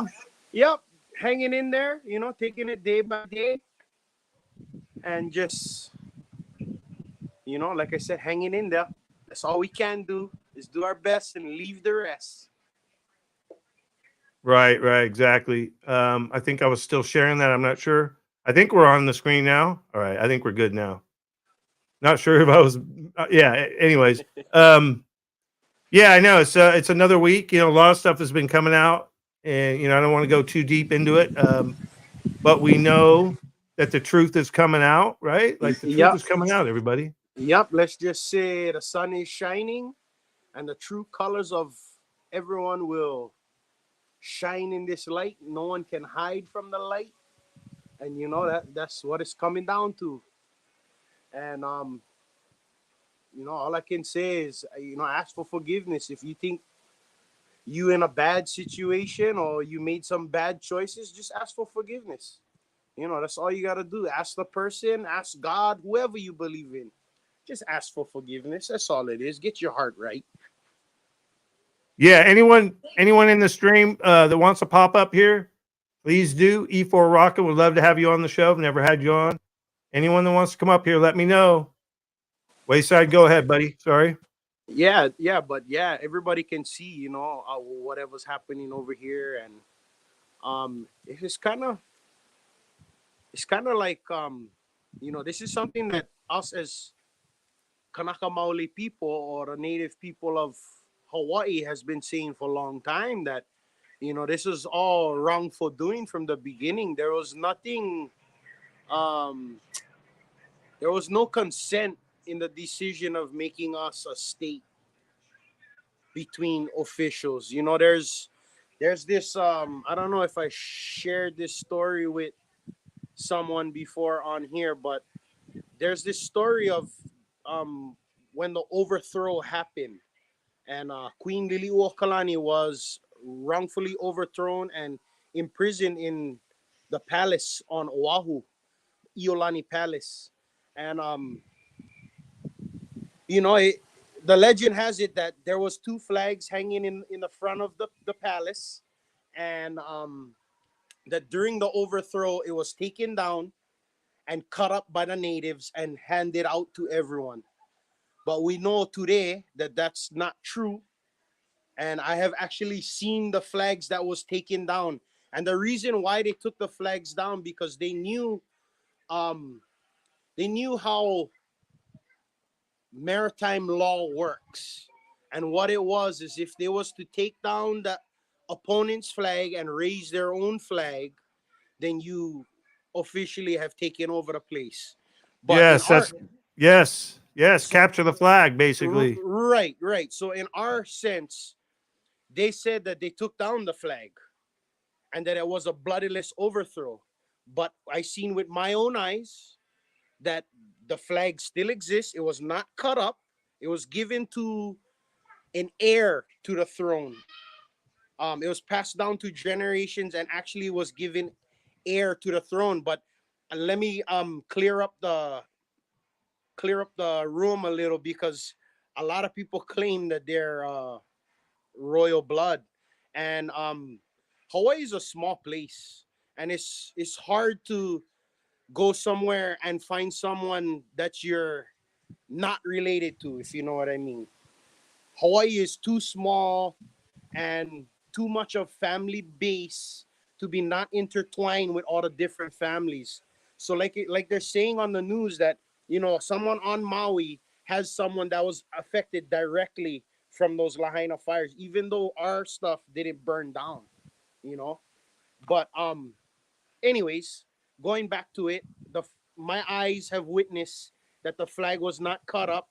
Yep, hanging in there, taking it day by day. And just, like I said, hanging in there. That's all we can do is do our best and leave the rest. Right, exactly. I think I was still sharing that. I'm not sure. I think we're on the screen now. All right, I think we're good now. Not sure if I was. Yeah. Anyways, yeah, I know it's another week. A lot of stuff has been coming out, and I don't want to go too deep into it. But we know that the truth is coming out, right? Like the truth is coming out, everybody. Yep. Let's just say the sun is shining, and the true colors of everyone will shine in this light. No one can hide from the light, and that's what it's coming down to. And all I can say is ask for forgiveness if you think you in a bad situation or you made some bad choices. Just ask for forgiveness. That's all you got to do. Ask the person, ask God, whoever you believe in. Just ask for forgiveness. That's all it is. Get your heart right. Yeah, anyone in the stream that wants to pop up here, please do. E4 Rocket would love to have you on the show. I've never had you on. Anyone that wants to come up here, let me know. Wayside, go ahead, buddy. Sorry. Yeah, everybody can see, whatever's happening over here, and it's kind of like this is something that us as Kanaka Maoli people or the native people of Hawaii has been saying for a long time, that this is all wrongful doing from the beginning. There was nothing, there was no consent in the decision of making us a state between officials. There's this I don't know if I shared this story with someone before on here, but there's this story of when the overthrow happened, and Queen Liliuokalani was wrongfully overthrown and imprisoned in the palace on Oahu, Iolani Palace. And the legend has it that there was two flags hanging in the front of the palace, and that during the overthrow it was taken down and cut up by the natives and handed out to everyone. But we know today that that's not true, and I have actually seen the flags that was taken down. And the reason why they took the flags down, because they knew how maritime law works. And what it was is, if they was to take down the opponent's flag and raise their own flag, then you officially have taken over the place. But yes, capture the flag, basically. Right. So in our sense, they said that they took down the flag and that it was a bloodiless overthrow. But I seen with my own eyes that the flag still exists. It was not cut up. It was given to an heir to the throne. It was passed down to generations and actually was given heir to the throne. But let me clear up the room a little, because a lot of people claim that they're royal blood, and Hawaii is a small place, and it's hard to go somewhere and find someone that you're not related to, if you know what I mean. Hawaii is too small and too much of family base to be not intertwined with all the different families. So like they're saying on the news that, you know, someone on Maui has someone that was affected directly from those Lahaina fires, even though our stuff didn't burn down, you know. But anyways, going back to it, my eyes have witnessed that the flag was not cut up,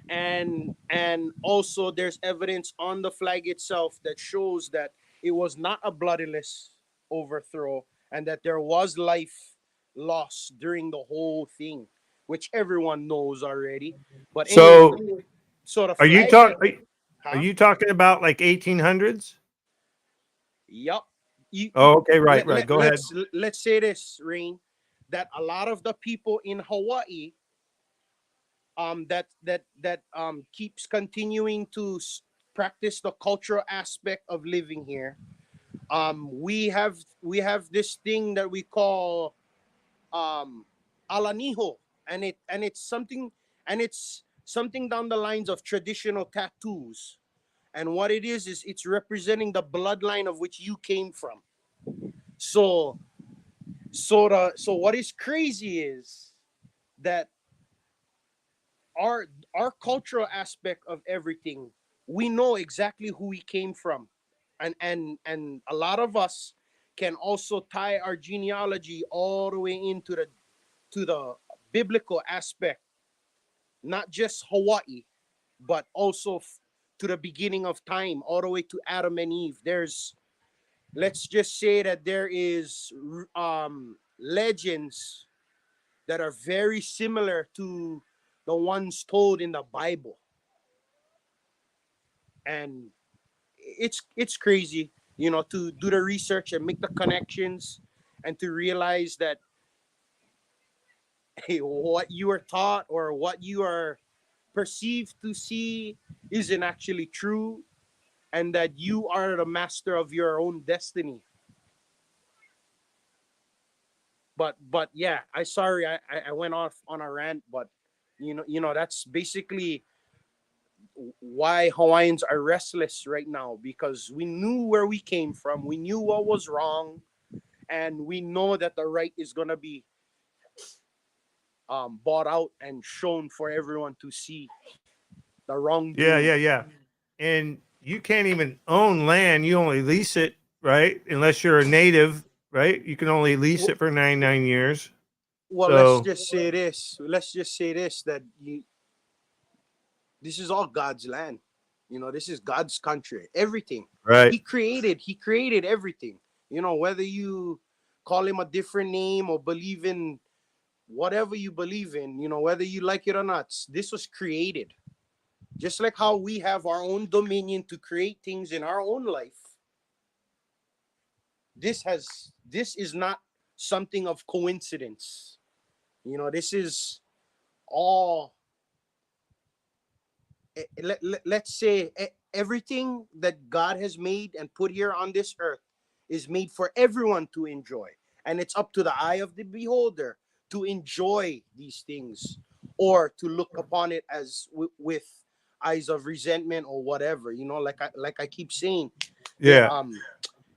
and also there's evidence on the flag itself that shows that it was not a bloodiless overthrow, and that there was life lost during the whole thing, which everyone knows already. But anyways, So so the are you flag talking? Are huh? you talking about like 1800s? Yep. Oh, okay, right, right. Go ahead. Let's say this, Rain, that a lot of the people in Hawaii that keeps continuing to practice the cultural aspect of living here. We have this thing that we call alaniho, and it's something down the lines of traditional tattoos. And what it is it's representing the bloodline of which you came from. So so what is crazy is that our cultural aspect of everything, we know exactly who we came from, and a lot of us can also tie our genealogy all the way into the biblical aspect, not just Hawaii, but also to the beginning of time, all the way to Adam and Eve. There's, let's just say that there is legends that are very similar to the ones told in the Bible. And it's crazy, you know, to do the research and make the connections, and to realize that, hey, what you are taught or what you are perceived to see isn't actually true, and that you are the master of your own destiny. But yeah, I went off on a rant, but you know that's basically why Hawaiians are restless right now, because we knew where we came from, we knew what was wrong, and we know that the right is gonna be bought out and shown for everyone to see the Yeah, wrongdoing. yeah, yeah. And you can't even own land. You only lease it, right? Unless you're a native, right? You can only lease it for 99 years. Well, let's So, just say this. Let's just say this, that this is all God's land. You know, this is God's country. Everything. right. He created everything. You know, whether you call him a different name or believe in whatever you believe in, you know, whether you like it or not, this was created. Just like how we have our own dominion to create things in our own life. This is not something of coincidence. You know, this is all let's say everything that God has made and put here on this earth is made for everyone to enjoy. And it's up to the eye of the beholder to enjoy these things, or to look upon it as with eyes of resentment or whatever. You know, like I keep saying, Yeah.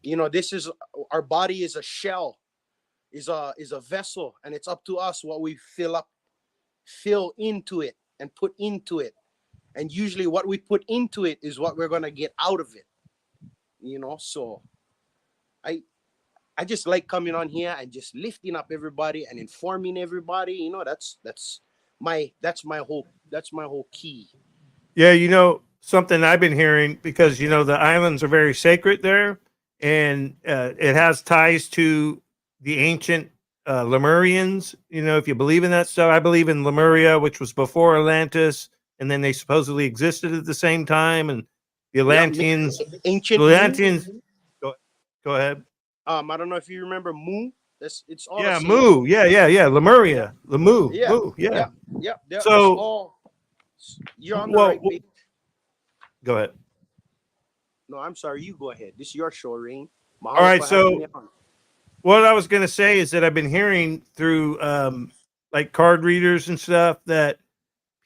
you know, this is, our body is a shell, is a vessel, and it's up to us what we fill into it and put into it. And usually what we put into it is what we're going to get out of it, you know. So I just like coming on here and just lifting up everybody and informing everybody, you know. That's my whole key. Yeah, you know, something I've been hearing, because, you know, the islands are very sacred there, and it has ties to the ancient Lemurians. You know, if you believe in that stuff, I believe in Lemuria, which was before Atlantis, and then they supposedly existed at the same time. And the Atlanteans, Ancient the Mu. Atlanteans, go ahead. I don't know if you remember Mu. It's all the Yeah, same. Mu. Yeah, yeah, yeah. Lemuria, Yeah, Mu. Yeah. yeah. It's So all You're on the Well, right page. go ahead. No, I'm sorry. You go ahead. This is your show, Rain. All right. So what I was going to say is that I've been hearing through like card readers and stuff that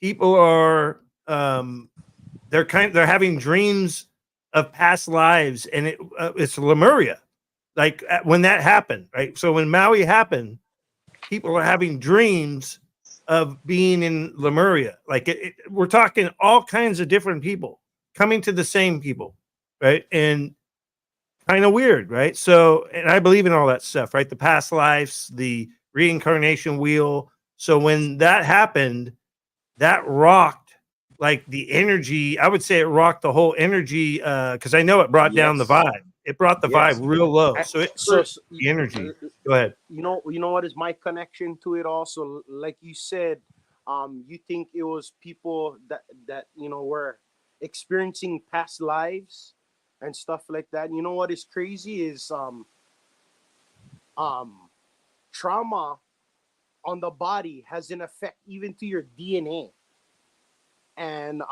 people are they're having dreams of past lives, and it's Lemuria. Like when that happened, right? So when Maui happened, people are having dreams of being in Lemuria. Like we're talking all kinds of different people coming to the same people, right? And kind of weird, right? So, and I believe in all that stuff, right? The past lives, the reincarnation wheel. So when that happened, that rocked like the energy. I would say it rocked the whole energy because I know it brought down the vibe. It brought the vibe real low. So it hurt the energy. Go ahead. You know what is my connection to it also? Like you said, you think it was people that were experiencing past lives and stuff like that. You know what is crazy is trauma on the body has an effect even to your DNA. And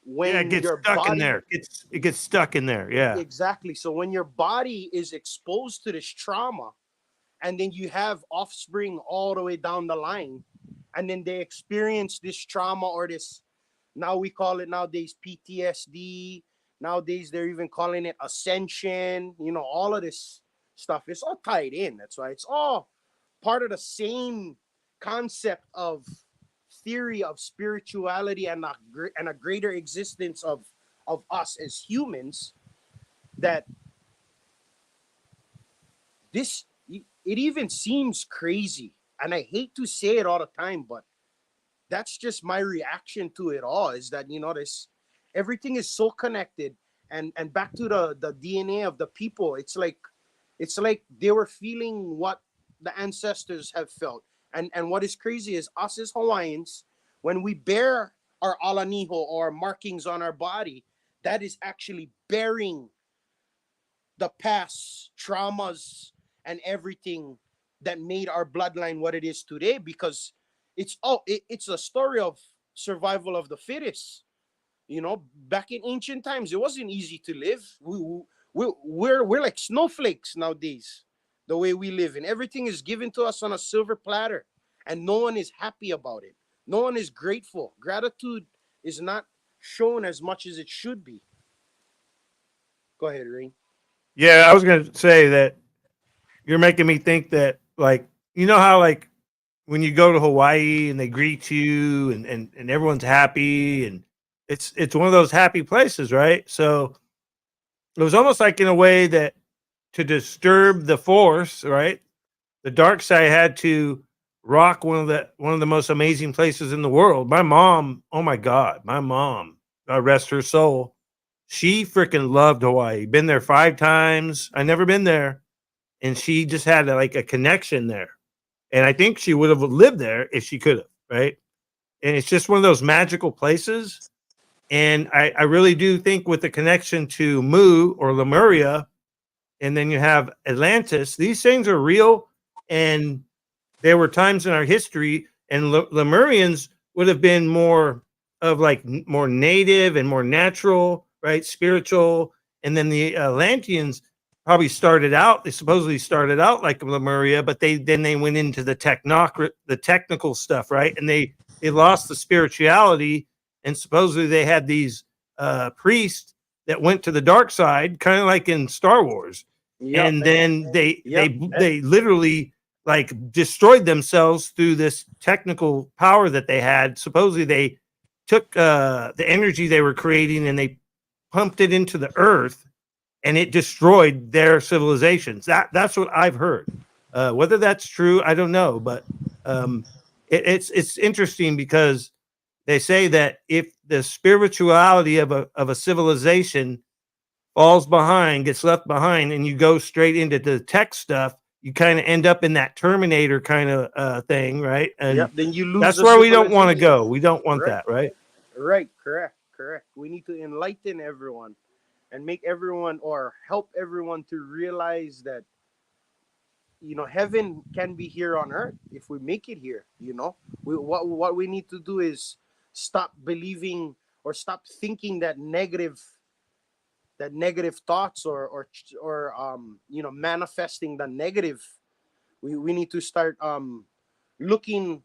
when it gets your stuck body in there, it gets stuck in there. Yeah, exactly. So when your body is exposed to this trauma, and then you have offspring all the way down the line, and then they experience this trauma or this, now we call it nowadays PTSD. Nowadays they're even calling it ascension. All of this stuff, it's all tied in. That's why it's all part of the same concept of theory of spirituality and a greater existence of us as humans. That this, it even seems crazy, and I hate to say it all the time, but that's just my reaction to it all, is that this, everything is so connected. And back to the DNA of the people, it's like they were feeling what the ancestors have felt. And what is crazy is us as Hawaiians, when we bear our alaniho or markings on our body, that is actually bearing the past traumas and everything that made our bloodline what it is today, because it's a story of survival of the fittest. Back in ancient times, it wasn't easy to live. We're like snowflakes nowadays, the way we live, and everything is given to us on a silver platter, and no one is happy about it. No one is grateful. Gratitude is not shown as much as it should be. Go ahead, Rain. yeah. I was going to say that you're making me think that, like, how like when you go to Hawaii and they greet you and everyone's happy, and it's one of those happy places, right? So it was almost like in a way that to disturb the force, right? The dark side had to rock one of the most amazing places in the world. My mom, oh my God, my mom, God rest her soul, she freaking loved Hawaii. Been there 5 times. I never been there, and she just had like a connection there. And I think she would have lived there if she could have, right? And it's just one of those magical places. And I really do think with the connection to Mu or Lemuria, and then you have Atlantis, these things are real. And there were times in our history, and Lemurians would have been more of like more native and more natural, right? Spiritual. And then the Atlanteans probably they supposedly started out like Lemuria, but they went into the technical stuff, right? And they lost the spirituality, and supposedly they had these priests that went to the dark side, kind of like in Star Wars. Yep. And then they literally like destroyed themselves through this technical power that they had. Supposedly they took the energy they were creating and they pumped it into the earth, and it destroyed their civilizations. That's what I've heard. Whether that's true, I don't know, but it's interesting because they say that if the spirituality of a civilization falls behind, gets left behind, and you go straight into the tech stuff, you kind of end up in that Terminator kind of thing, right? And Then you lose. that's where we don't want to go. We don't want that, right? Right. Correct. We need to enlighten everyone and make everyone, or help everyone to realize that heaven can be here on earth if we make it here. What we need to do is stop believing or stop thinking that negative thoughts or manifesting the negative. We need to start looking,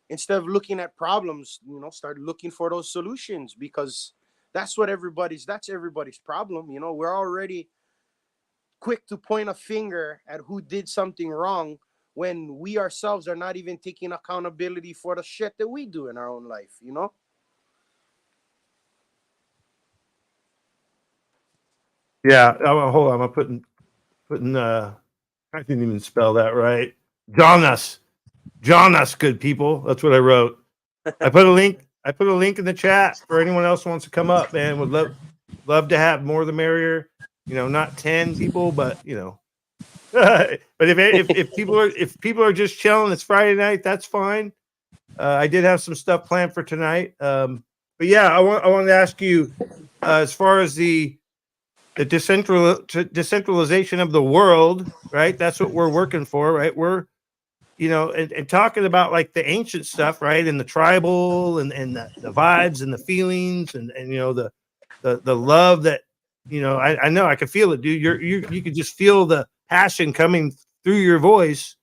instead of looking at problems, start looking for those solutions, because that's everybody's problem. We're already quick to point a finger at who did something wrong when we ourselves are not even taking accountability for the shit that we do in our own life. Yeah. Oh, hold on. I'm putting I didn't even spell that right. Jonas, good people. That's what I wrote. I put a link in the chat for anyone else who wants to come up, man. Would love to have more the merrier. Not 10 people, but but if people are just chilling, it's Friday night, that's fine. I did have some stuff planned for tonight. But yeah, I wanted to ask you, as far as the decentralization of the world, right? That's what we're working for, right? We're and talking about like the ancient stuff, right? And the tribal and the vibes and the feelings and the love that I know I can feel it, dude. You could just feel the passion coming through your voice.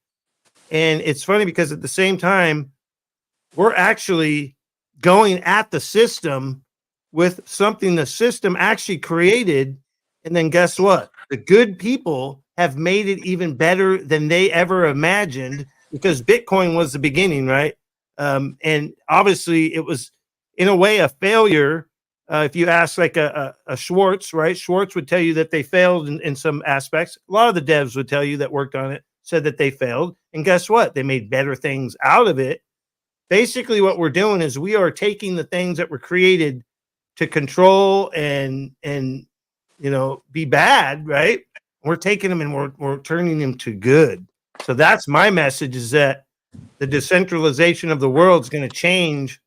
And it's funny because at the same time, we're actually going at the system with something the system actually created. And then guess what? The good people have made it even better than they ever imagined, because Bitcoin was the beginning, right? And obviously it was in a way a failure. If you ask like a Schwartz, right? Schwartz would tell you that they failed in some aspects. A lot of the devs would tell you that worked on it said that they failed. And guess what? They made better things out of it. Basically, what we're doing is we are taking the things that were created to control and be bad, right? We're taking them and we're turning them to good. So that's my message, is that the decentralization of the world is going to change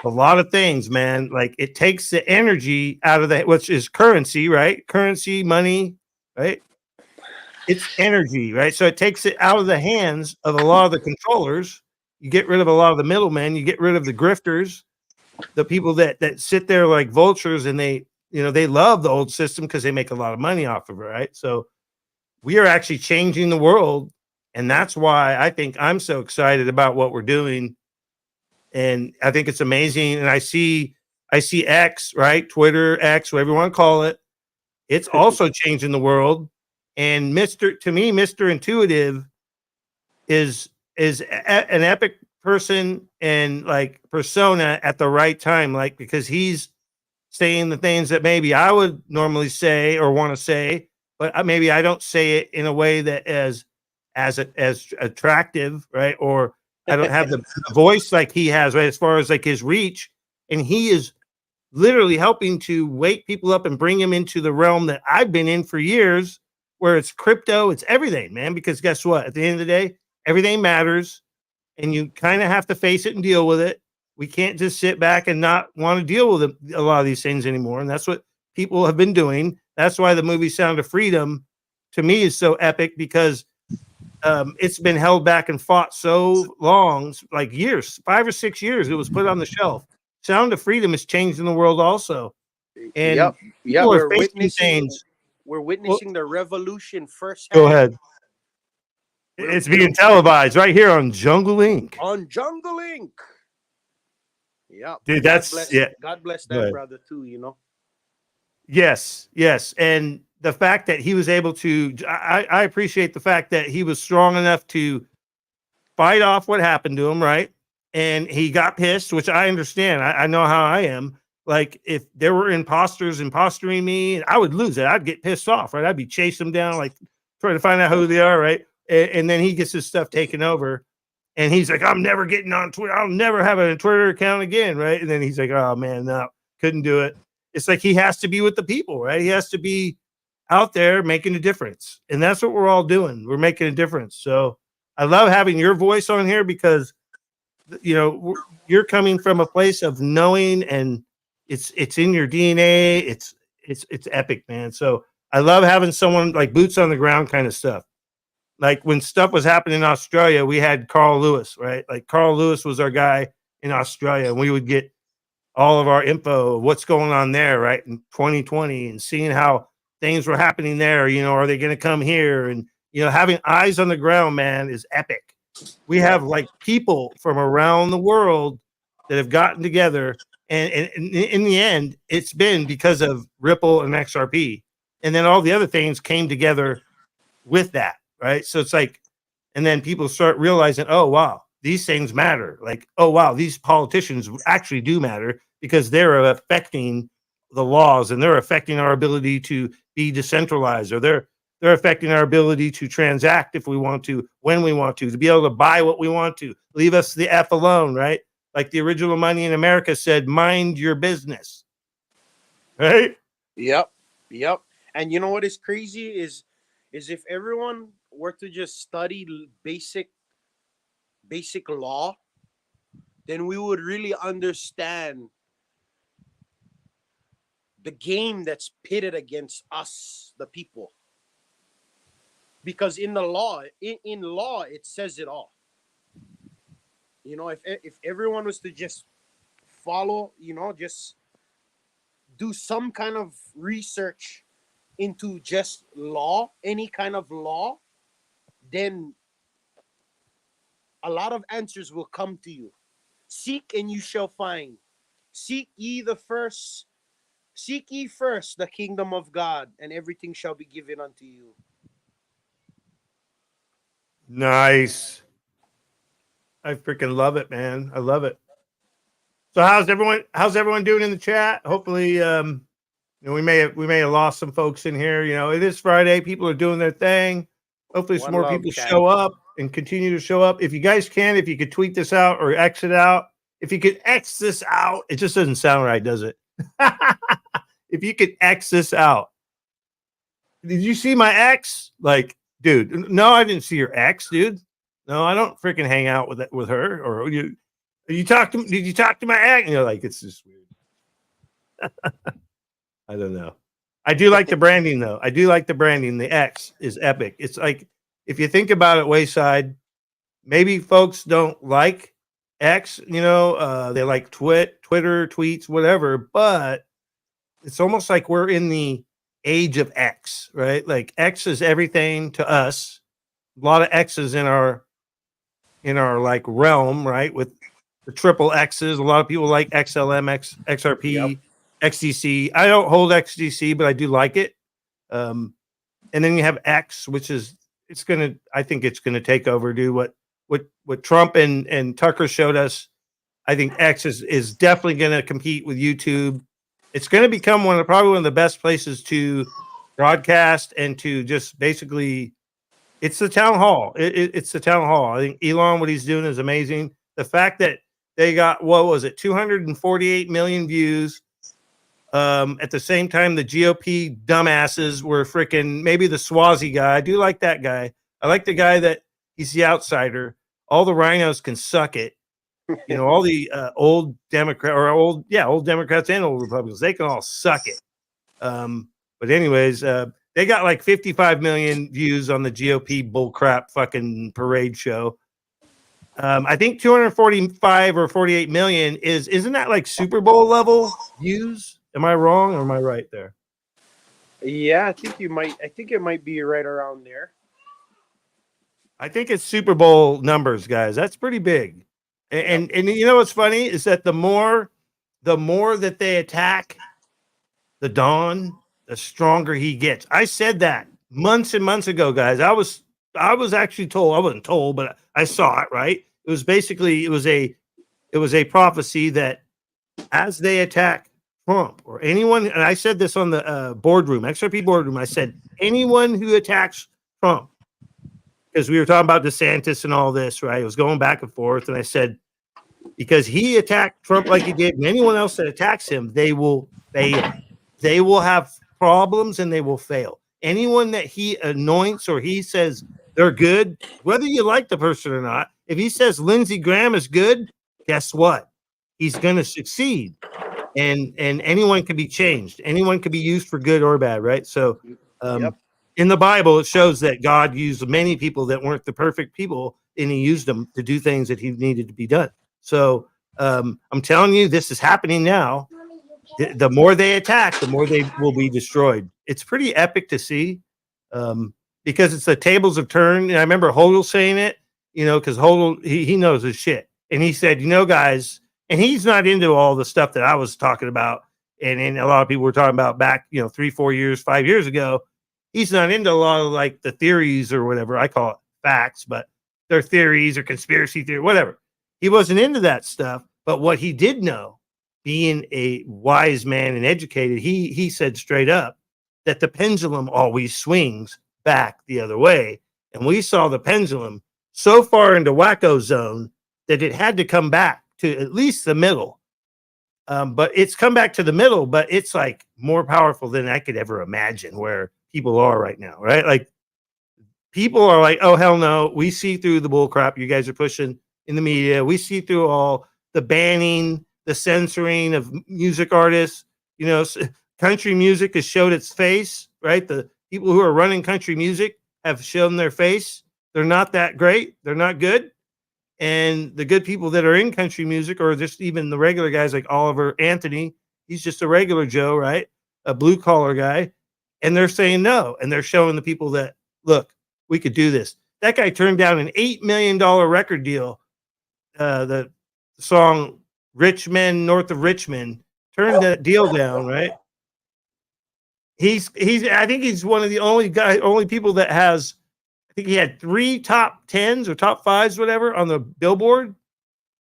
a lot of things, man. Like, it takes the energy out of which is currency, right? Currency, money, right? It's energy, right? So it takes it out of the hands of a lot of the controllers. You get rid of a lot of the middlemen. You get rid of the grifters, the people that sit there like vultures, and they love the old system because they make a lot of money off of it, right? So we are actually changing the world, and that's why I think I'm so excited about what we're doing. And I think it's amazing. And I see X, right? Twitter, X, whatever you want to call it. It's also changing the world. And Mr. Intuitive is an epic person and like persona at the right time, like, because he's saying the things that maybe I would normally say or want to say, but maybe I don't say it in a way that as attractive, right? Or I don't have the voice like he has, right? As far as like his reach, and he is literally helping to wake people up and bring them into the realm that I've been in for years, where it's crypto, it's everything, man. Because guess what? At the end of the day, everything matters, and you kind of have to face it and deal with it. We can't just sit back and not want to deal with a lot of these things anymore. And that's what people have been doing. That's why the movie Sound of Freedom, to me, is so epic, because it's been held back and fought so long, like years, 5 or 6 years. It was put on the shelf. Sound of Freedom is changing the world also. And we're witnessing the revolution firsthand. Go ahead. It's being televised right here on Jungle Inc. On Jungle Inc. Yeah, dude, God bless that brother too. Yes. And the fact that he was able to, I appreciate the fact that he was strong enough to fight off what happened to him, right? And he got pissed, which I understand. I know how I am. Like, if there were imposters impostoring me, I would lose it. I'd get pissed off, right? I'd be chasing them down, like trying to find out who they are, right? And then he gets his stuff taken over, and he's like, I'm never getting on Twitter. I'll never have a Twitter account again, right? And then he's like, oh man, no, couldn't do it. It's like he has to be with the people, right? He has to be out there making a difference. And that's what we're all doing. We're making a difference. So I love having your voice on here, because you're coming from a place of knowing, and it's in your DNA. It's epic, man. So I love having someone like boots on the ground kind of stuff. Like when stuff was happening in Australia, we had Carl Lewis, right? Like Carl Lewis was our guy in Australia, and we would get all of our info of what's going on there, right, in 2020, and seeing how things were happening there. You know, are they going to come here? And you know, having eyes on the ground, man, is epic. We have like people from around the world that have gotten together, and in the end, it's been because of Ripple and XRP, and then all the other things came together with that, right? So it's like, and then people start realizing, oh wow, these things matter. Like, oh wow, these politicians actually do matter because they're affecting the laws and they're affecting our ability to be decentralized, or they're affecting our ability to transact if we want to, when we want to be able to buy what we want to. Leave us the F alone, right? Like the original money in America said, mind your business. Right? Yep. And you know what is crazy is if everyone were to just study basic law, then we would really understand the game that's pitted against us, the people. Because in the law, in law, it says it all. You know, if everyone was to just follow, you know, just do some kind of research into just law, any kind of law, then a lot of answers will come to you. Seek and you shall find. Seek ye first the kingdom of God, and everything shall be given unto you. Nice. I freaking love it, man. I love it. So how's everyone doing in the chat? Hopefully, you know, we may have lost some folks in here. You know, it is Friday. People are doing their thing. Hopefully some more people show up and continue to show up. If you guys can, if you could tweet this out or X it out. If you could X this out, it just doesn't sound right, does it? If you could X this out. Did you see my X? Like, dude, no, I didn't see your X, dude. No, I don't freaking hang out with her. Or did you talk to my ex? And you're like, it's just weird. I don't know. I do like the branding though. I do like the branding. The X is epic. It's like, if you think about it, Wayside, maybe folks don't like X, you know, they like Twitter, tweets, whatever, but it's almost like we're in the age of X, right? Like X is everything to us. A lot of X's in our like realm, right? With the triple X's. A lot of people like XLM, XRP, XDC. I don't hold XDC, but I do like it. And then you have X, which is I think it's gonna take over, do what Trump and Tucker showed us. I think X is definitely gonna compete with YouTube. It's gonna become probably one of the best places to broadcast and to just basically, it's the town hall. It's the town hall. I think Elon, what he's doing is amazing. The fact that they got, what was it, 248 million views. At the same time, the GOP dumbasses were freaking, maybe the Swazi guy. I do like that guy. I like the guy that he's the outsider. All the rhinos can suck it. You know, all the old Democrats and old Republicans, they can all suck it. But anyways, they got like 55 million views on the GOP bullcrap fucking parade show. I think 245 or 48 million isn't that like Super Bowl level views? Am I wrong or am I right there? Yeah, I think it might be right around there. I think it's Super Bowl numbers, guys. That's pretty big. And you know what's funny is that the more that they attack the Don, the stronger he gets. I said that months and months ago, guys. I was actually told, I wasn't told, but I saw it, right? It was basically, it was a prophecy that as they attack Trump or anyone, and I said this on the boardroom, XRP boardroom, I said, anyone who attacks Trump, because we were talking about DeSantis and all this, right? It was going back and forth. And I said, because he attacked Trump like he did, and anyone else that attacks him, they will fail. They will have problems and they will fail. Anyone that he anoints or he says they're good, whether you like the person or not, if he says Lindsey Graham is good, guess what? He's going to succeed. And anyone can be changed. Anyone can be used for good or bad, right? So in the Bible, it shows that God used many people that weren't the perfect people, and he used them to do things that he needed to be done. So I'm telling you, this is happening now. The more they attack, the more they will be destroyed. It's pretty epic to see, because it's the tables have turned. And I remember Hodel saying it, because Hodel, he knows his shit. And he said, guys, and he's not into all the stuff that I was talking about. And a lot of people were talking about back, 3, 4 years, 5 years ago. He's not into a lot of like the theories or whatever. I call it facts, but they're theories or conspiracy theory, whatever. He wasn't into that stuff. But what he did know, being a wise man and educated, he said straight up that the pendulum always swings back the other way. And we saw the pendulum so far into wacko zone that it had to come back to at least the middle. But it's come back to the middle, but it's like more powerful than I could ever imagine where people are right now, right? Like people are like, oh, hell no. We see through the bull crap you guys are pushing in the media. We see through all the banning, the censoring of music artists. Country music has showed its face, right? The people who are running country music have shown their face. They're not that great. They're not good. And the good people that are in country music, or just even the regular guys like Oliver Anthony, he's just a regular Joe, right? A blue collar guy. And they're saying no. And they're showing the people that, look, we could do this. That guy turned down an $8 million record deal. The song Rich Men North of Richmond turned that deal down, right? I think he's one of the only people that has, I think he had 3 top 10s or top 5s, whatever, on the Billboard.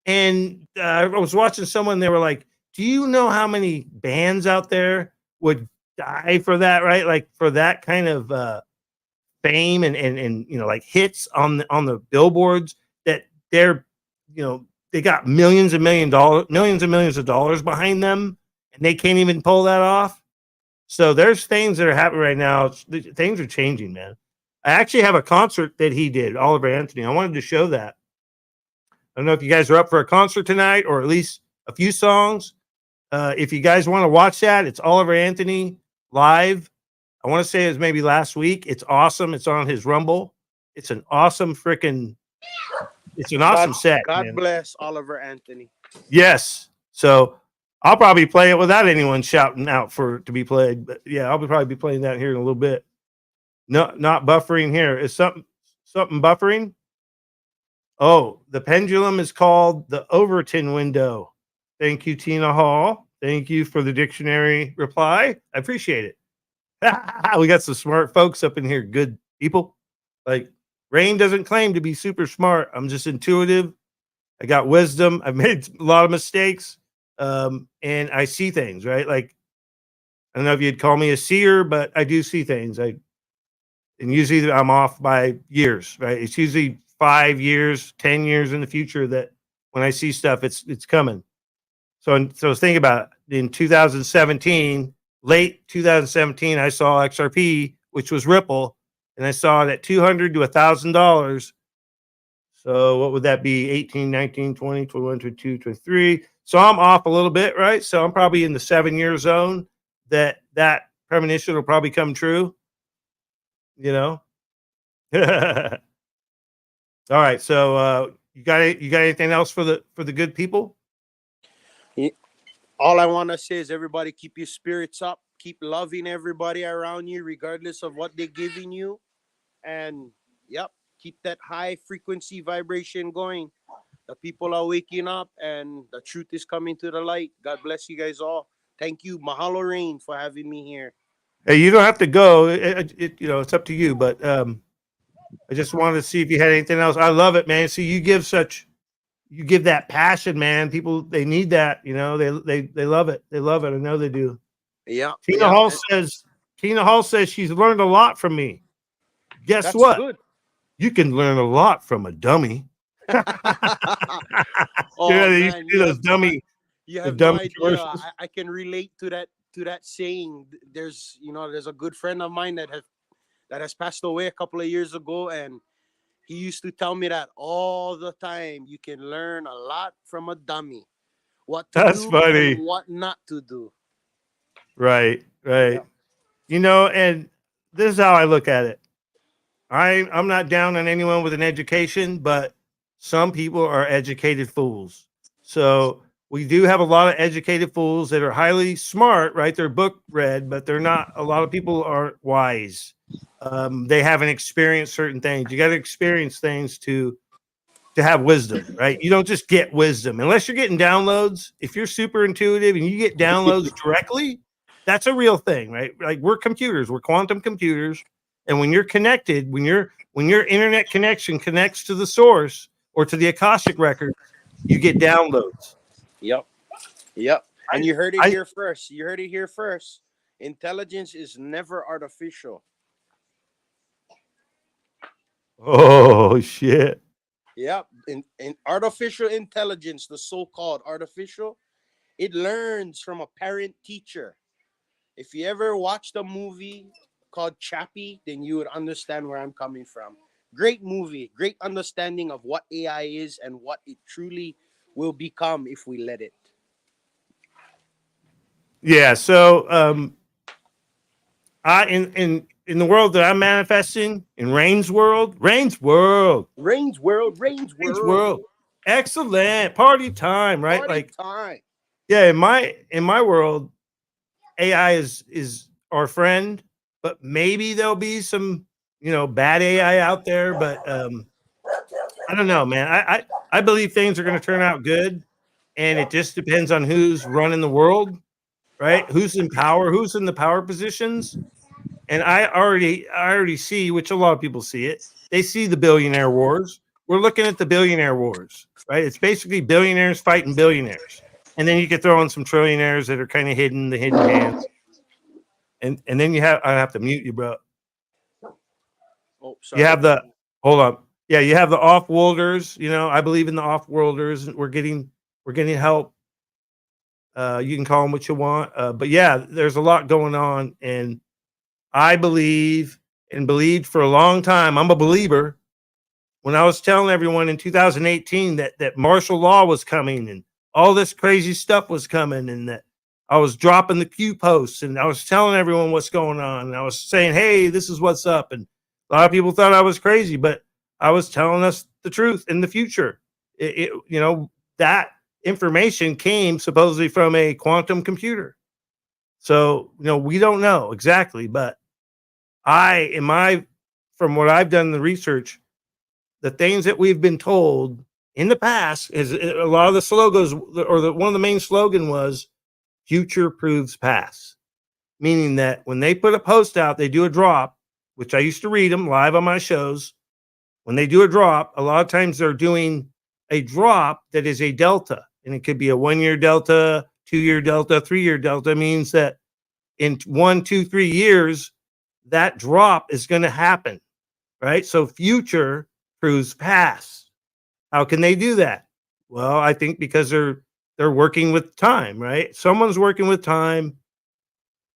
And I was watching someone, they were like, do you know how many bands out there would die for that, right? Like for that kind of fame and like hits on the billboards, that they're, they got millions and millions of dollars behind them, and they can't even pull that off. So there's things that are happening right now. Things are changing, man. I actually have a concert that he did, Oliver Anthony. I wanted to show that. I don't know if you guys are up for a concert tonight, or at least a few songs. If you guys want to watch that, it's Oliver Anthony live. I want to say it was maybe last week. It's awesome. It's on his Rumble. It's an awesome set. God man. bless Oliver Anthony. Yes. So I'll probably play it without anyone shouting out for it to be played. But yeah, I'll probably be playing that here in a little bit. No, not buffering here. Is something buffering? Oh, the pendulum is called the Overton window. Thank you, Tina Hall. Thank you for the dictionary reply. I appreciate it. We got some smart folks up in here. Good people. Like Rain doesn't claim to be super smart. I'm just intuitive. I got wisdom. I've made a lot of mistakes. And I see things, right? Like, I don't know if you'd call me a seer, but I do see things. And usually I'm off by years, right? It's usually 5 years, 10 years in the future that when I see stuff, it's coming. So think about it. In 2017, late 2017, I saw XRP, which was Ripple, and I saw it at $200 to $1,000. So what would that be? 18, 19, 20, 21, 22, 23. So I'm off a little bit, right? So I'm probably in the 7-year zone that premonition will probably come true. All right. So you got anything else for the good people? All I want to say is everybody keep your spirits up. Keep loving everybody around you, regardless of what they're giving you. And keep that high frequency vibration going. The people are waking up and the truth is coming to the light. God bless you guys all. Thank you. Mahalo Rain for having me here. Hey, you don't have to go. It's up to you. But I just wanted to see if you had anything else. I love it, man. See, you give that passion, man. People, they need that. They love it. They love it. I know they do. Yeah. Tina Hall says she's learned a lot from me. Guess what? Good. You can learn a lot from a dummy. Man, those dummy. You have no idea. I can relate to that saying. There's a good friend of mine that has passed away a couple of years ago, and he used to tell me that all the time. You can learn a lot from a dummy. What to That's do funny. and what not to do. Right. And this is how I look at it. I'm not down on anyone with an education, but some people are educated fools. So we do have a lot of educated fools that are highly smart, right? They're book read, but they're not. A lot of people aren't wise. They haven't experienced certain things. You got to experience things to have wisdom, right? You don't just get wisdom unless you're getting downloads. If you're super intuitive and you get downloads directly, that's a real thing, right? Like we're computers, we're quantum computers, and when you're connected, when your internet connection connects to the source or to the Akashic record, you get downloads. Yep. And you heard it here first. You heard it here first. Intelligence is never artificial. Oh shit. Yep. In artificial intelligence, the so-called artificial, it learns from a parent teacher. If you ever watched a movie called Chappie, then you would understand where I'm coming from. Great movie, great understanding of what AI is and what it truly will become if we let it. Yeah, so I in the world that I'm manifesting, in Rain's world. Excellent. Party time, right? Party time. Yeah, in my world, AI is our friend, but maybe there'll be some, bad AI out there, but I don't know, man. I believe things are going to turn out good, and it just depends on who's running the world, right? Who's in power, who's in the power positions. And I already see, which a lot of people see it. They see the billionaire wars. We're looking at the billionaire wars, right? It's basically billionaires fighting billionaires. And then you could throw in some trillionaires that are kind of hidden, the hidden hands. And then I have to mute you, bro. Oh, sorry. You have hold on. Yeah, you have the off-worlders. I believe in the off-worlders. We're getting help. You can call them what you want. But yeah, there's a lot going on. And I believe and believed for a long time. I'm a believer. When I was telling everyone in 2018 that martial law was coming and all this crazy stuff was coming, and that I was dropping the Q posts and I was telling everyone what's going on, and I was saying, hey, this is what's up. And a lot of people thought I was crazy, but I was telling us the truth in the future. That information came supposedly from a quantum computer. So, we don't know exactly, but from what I've done in the research, the things that we've been told in the past is a lot of the slogans, or one of the main slogan was future proves past, meaning that when they put a post out, they do a drop, which I used to read them live on my shows. When they do a drop, a lot of times they're doing a drop that is a delta, and it could be a 1 year delta, 2 year delta, 3 year delta. Means that in 1, 2, 3 years, that drop is going to happen, right? So future proves past. How can they do that? Well, I think because they're working with time, right? Someone's working with time.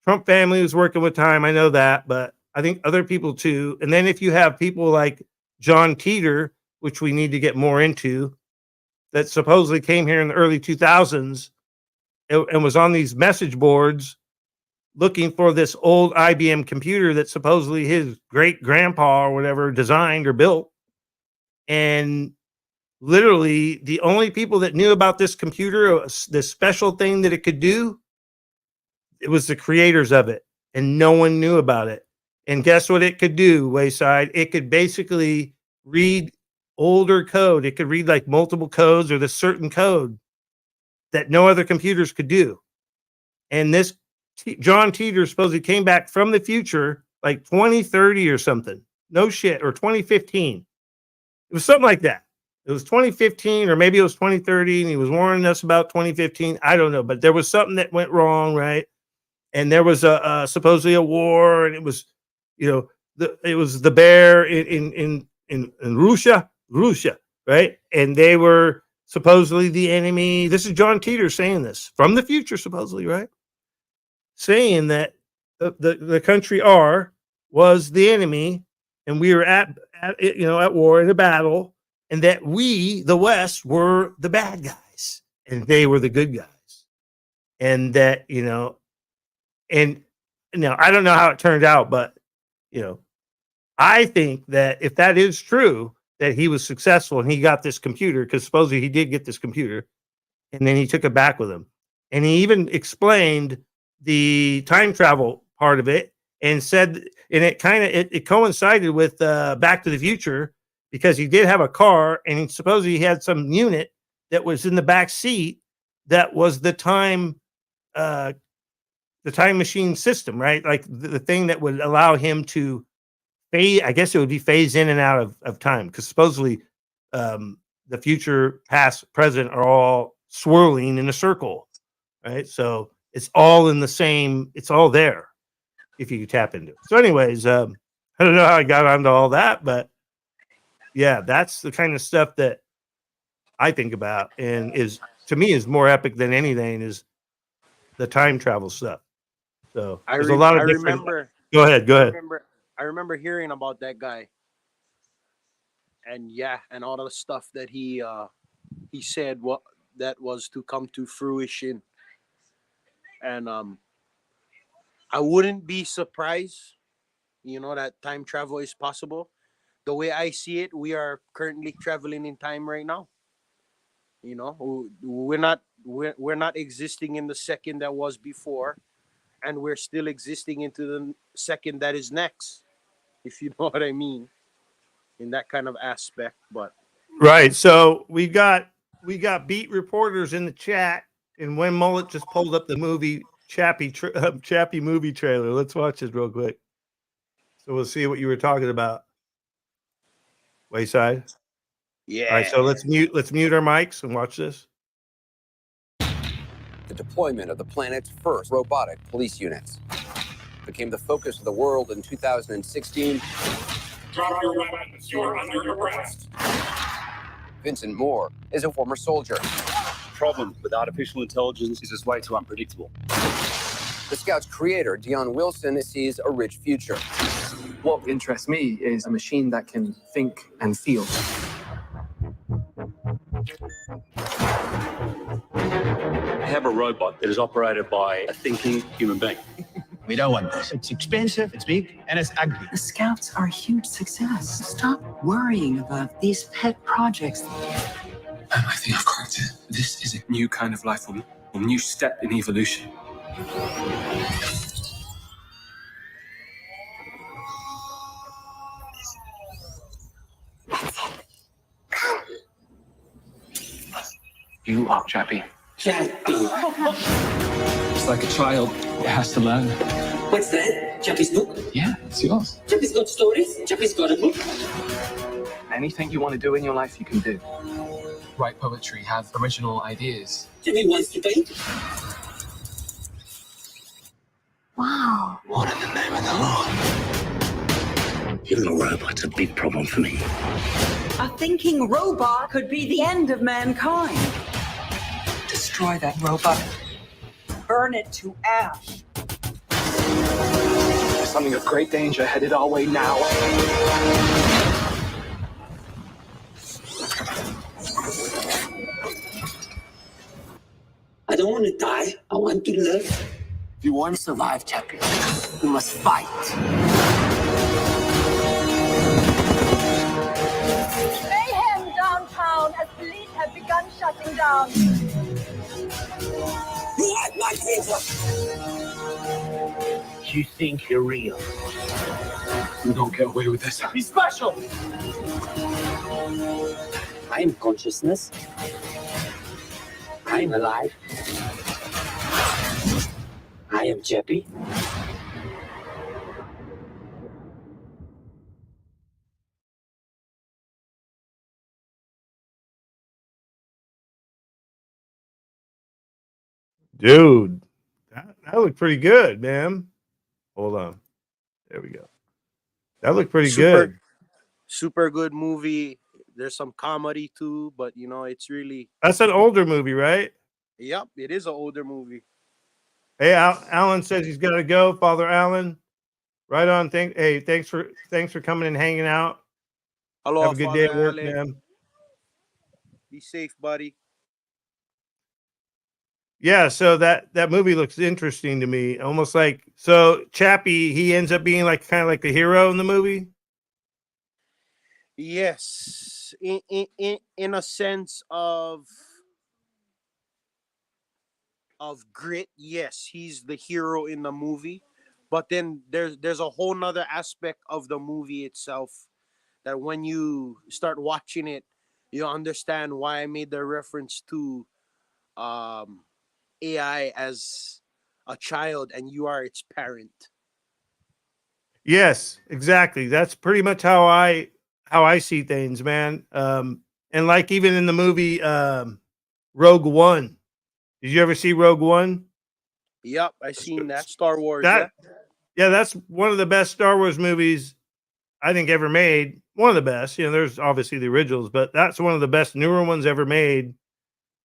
Trump family was working with time. I know that, but I think other people too. And then if you have people like John Teeter, which we need to get more into, that supposedly came here in the early 2000s and was on these message boards looking for this old IBM computer that supposedly his great grandpa or whatever designed or built. And literally the only people that knew about this computer, this special thing that it could do, it was the creators of it, and no one knew about it. And guess what it could do, Wayside? It could basically read older code. It could read like multiple codes or the certain code that no other computers could do. And this John Teeter supposedly came back from the future like 2030 or something. No shit. Or 2015. It was something like that. It was 2015 or maybe it was 2030, and he was warning us about 2015. I don't know, but there was something that went wrong, right? And there was supposedly a war, and it was, it was the bear in Russia, right? And they were supposedly the enemy. This is John Teeter saying this from the future, supposedly, right? Saying that the country R was the enemy, and we were at war in a battle, and that we, the West, were the bad guys, and they were the good guys, and that and now I don't know how it turned out, but I think that if that is true, that he was successful and he got this computer, because supposedly he did get this computer, and then he took it back with him. And he even explained the time travel part of it and said, and it kind of it coincided with Back to the Future, because he did have a car, and he supposedly he had some unit that was in the back seat that was the time machine system, right? Like the thing that would allow him to phase, I guess it would be phased in and out of time, because supposedly the future, past, present are all swirling in a circle, right? So it's all in the same, it's all there if you tap into it. So anyways, I don't know how I got onto all that, but yeah, that's the kind of stuff that I think about, and is, to me, is more epic than anything, is the time travel stuff. So there's a lot of different. Go ahead. I remember hearing about that guy, and and all the stuff that he said what that was to come to fruition, and I wouldn't be surprised, that time travel is possible. The way I see it, we are currently traveling in time right now. We're not existing in the second that was before, and we're still existing into the second that is next, if you know what I mean, in that kind of aspect. But right, so we got beat reporters in the chat, and when Mullet just pulled up the movie Chappie movie trailer. Let's watch this real quick, so we'll see what you were talking about. Wayside. Yeah. All right, so let's mute our mics and watch this. The deployment of the planet's first robotic police units became the focus of the world in 2016. Drop your weapons. You're under arrest. Vincent Moore is a former soldier. The problem with artificial intelligence is it's way too unpredictable. The Scout's creator, Dion Wilson, sees a rich future. What interests me is a machine that can think and feel. I have a robot that is operated by a thinking human being. We don't want this. It's expensive, it's big, and it's ugly. The Scouts are a huge success. Stop worrying about these pet projects. I think I've cracked it. This is a new kind of life form, a new step in evolution. You are Chappie. Chappie. It's like a child. It has to learn. What's that? Chappie's book? Yeah, it's yours. Chappie's got stories? Chappie's got a book? Anything you want to do in your life, you can do. Write poetry, have original ideas. Chappie wants to paint. Wow. What in the name of the Lord? Even a robot's a big problem for me. A thinking robot could be the end of mankind. Destroy that robot. Burn it to ash. There's something of great danger headed our way now. I don't want to die. I want to live. If you want to survive, Chappie, you must fight. Mayhem downtown as police have begun shutting down. You like my people? You think you're real? You don't get away with this. Be special. I am consciousness. I am alive. I am Chappie. Dude, that looked pretty good, man. Hold on. There we go. That looked pretty good. Super good movie. There's some comedy too, but it's really. That's an older movie, right? Yep, it is an older movie. Hey, Alan says he's got to go. Father Alan, right on. Thanks for coming and hanging out. Hello, have a good Father day at work, Alan. man. Be safe, buddy. Yeah, so that movie looks interesting to me. Almost like, so Chappie, he ends up being like kind of like the hero in the movie. Yes, in a sense of of grit, yes, he's the hero in the movie. But then there's a whole nother aspect of the movie itself that when you start watching it, you understand why I made the reference to um, AI as a child and you are its parent. Yes, exactly. That's pretty much how I see things, man. And like even in the movie Rogue One. Did you ever see Rogue One? Yep, I seen that. Star Wars, yeah. That's one of the best Star Wars movies I think ever made. One of the best. You know, there's obviously the originals, but that's one of the best newer ones ever made.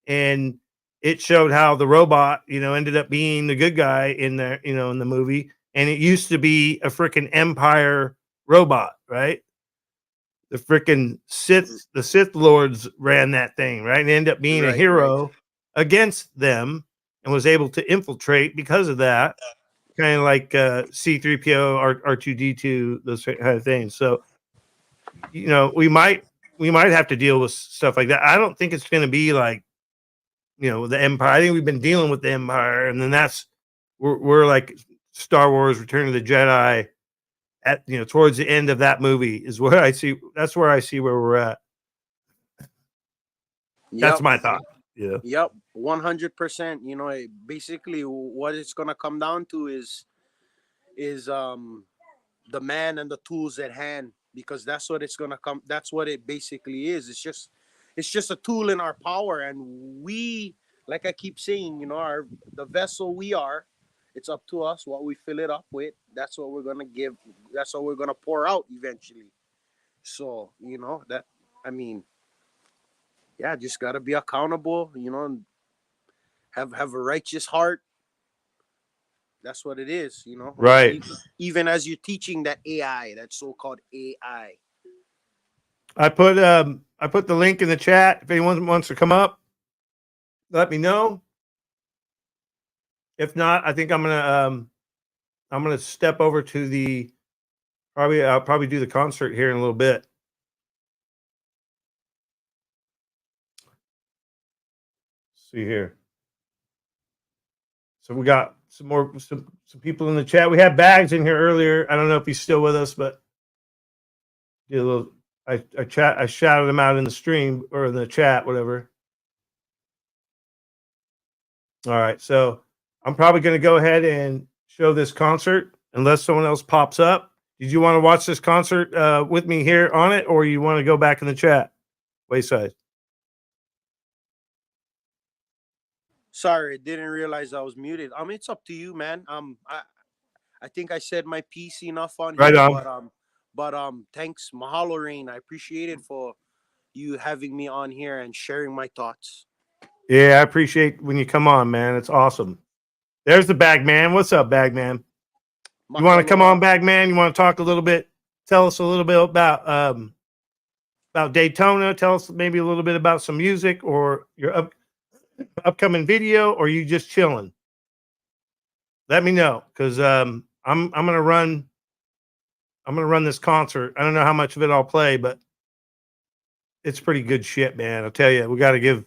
And it showed how the robot, you know, ended up being the good guy in the, you know, in the movie. And it used to be a freaking Empire robot, right? The freaking Sith Lords ran that thing, right? And ended up being a hero against them and was able to infiltrate because of that. Kind of like C-3PO, R2D2, those kind of things. So, you know, we might have to deal with stuff like that. I don't think it's going to be like, you know, the Empire. I think we've been dealing with the Empire, and then we're like Star Wars: Return of the Jedi. At, you know, towards the end of that movie is where I see. That's where I see where we're at. That's my thought. Yeah. Yep, 100%. You know, basically what it's gonna come down to is the man and the tools at hand, because that's what it's gonna come. That's what it basically is. It's just a tool in our power, and we, like I keep saying, you know, the vessel we are. It's up to us what we fill it up with. That's what we're gonna give. That's what we're gonna pour out eventually. So you know that. I mean, yeah, just gotta be accountable. You know, have a righteous heart. That's what it is. You know, Right. Even as you're teaching that AI, that so-called AI. I put the link in the chat. If anyone wants to come up, let me know. If not, I think I'm gonna step over to I'll probably do the concert here in a little bit. See here. So we got some people in the chat. We had Bags in here earlier. I don't know if he's still with us, but did a little. I shouted him out in the stream or in the chat, whatever. All right, so I'm probably going to go ahead and show this concert unless someone else pops up. Did you want to watch this concert with me here on it, or you want to go back in the chat? Wayside. Sorry, didn't realize I was muted. It's up to you, man. I think I said my piece enough on Right here, on. but thanks, mahalo, Rain. I appreciate it for you having me on here and sharing my thoughts. Yeah, I appreciate when you come on, man. It's awesome. There's the Bagman. What's up, Bagman? You want to come on, Bagman? You want to talk a little bit? Tell us a little bit about Daytona. Tell us maybe a little bit about some music or your upcoming video, or you just chilling. Let me know, because I'm gonna run this concert. I don't know how much of it I'll play, but it's pretty good shit, man. I'll tell you, we got to give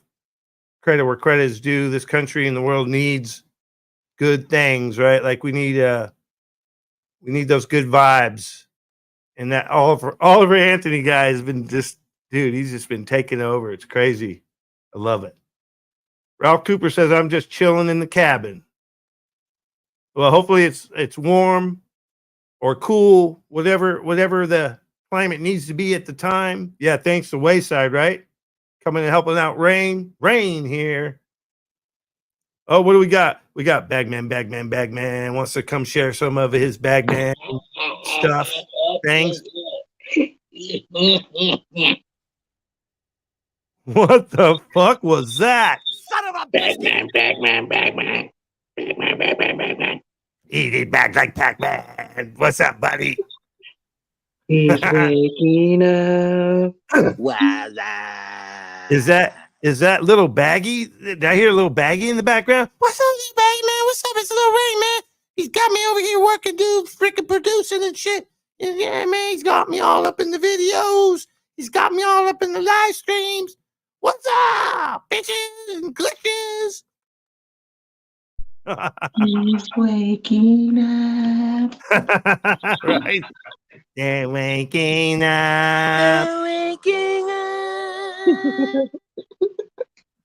credit where credit is due. This country and the world needs good things, right? Like we need those good vibes. And that Oliver Anthony guy has been he's just been taking over. It's crazy. I love it. Ralph Cooper says, I'm just chilling in the cabin. Well, hopefully it's warm or cool, whatever the climate needs to be at the time. Yeah, thanks to Wayside, right? Coming and helping out Rain here. Oh, what do we got? We got Bagman wants to come share some of his Bagman stuff. Things. What the fuck was that? Son of a Bagman. Eat it back like Pac-Man. What's up, buddy? He's waking up. Is that little Baggy? Did I hear a little Baggy in the background? What's up, little Baggy, man? What's up? It's Little Ray, man. He's got me over here working, dude, freaking producing and shit. Yeah, man, he's got me all up in the videos. He's got me all up in the live streams. What's up, bitches and glitches? He's waking up. Right? They're waking up.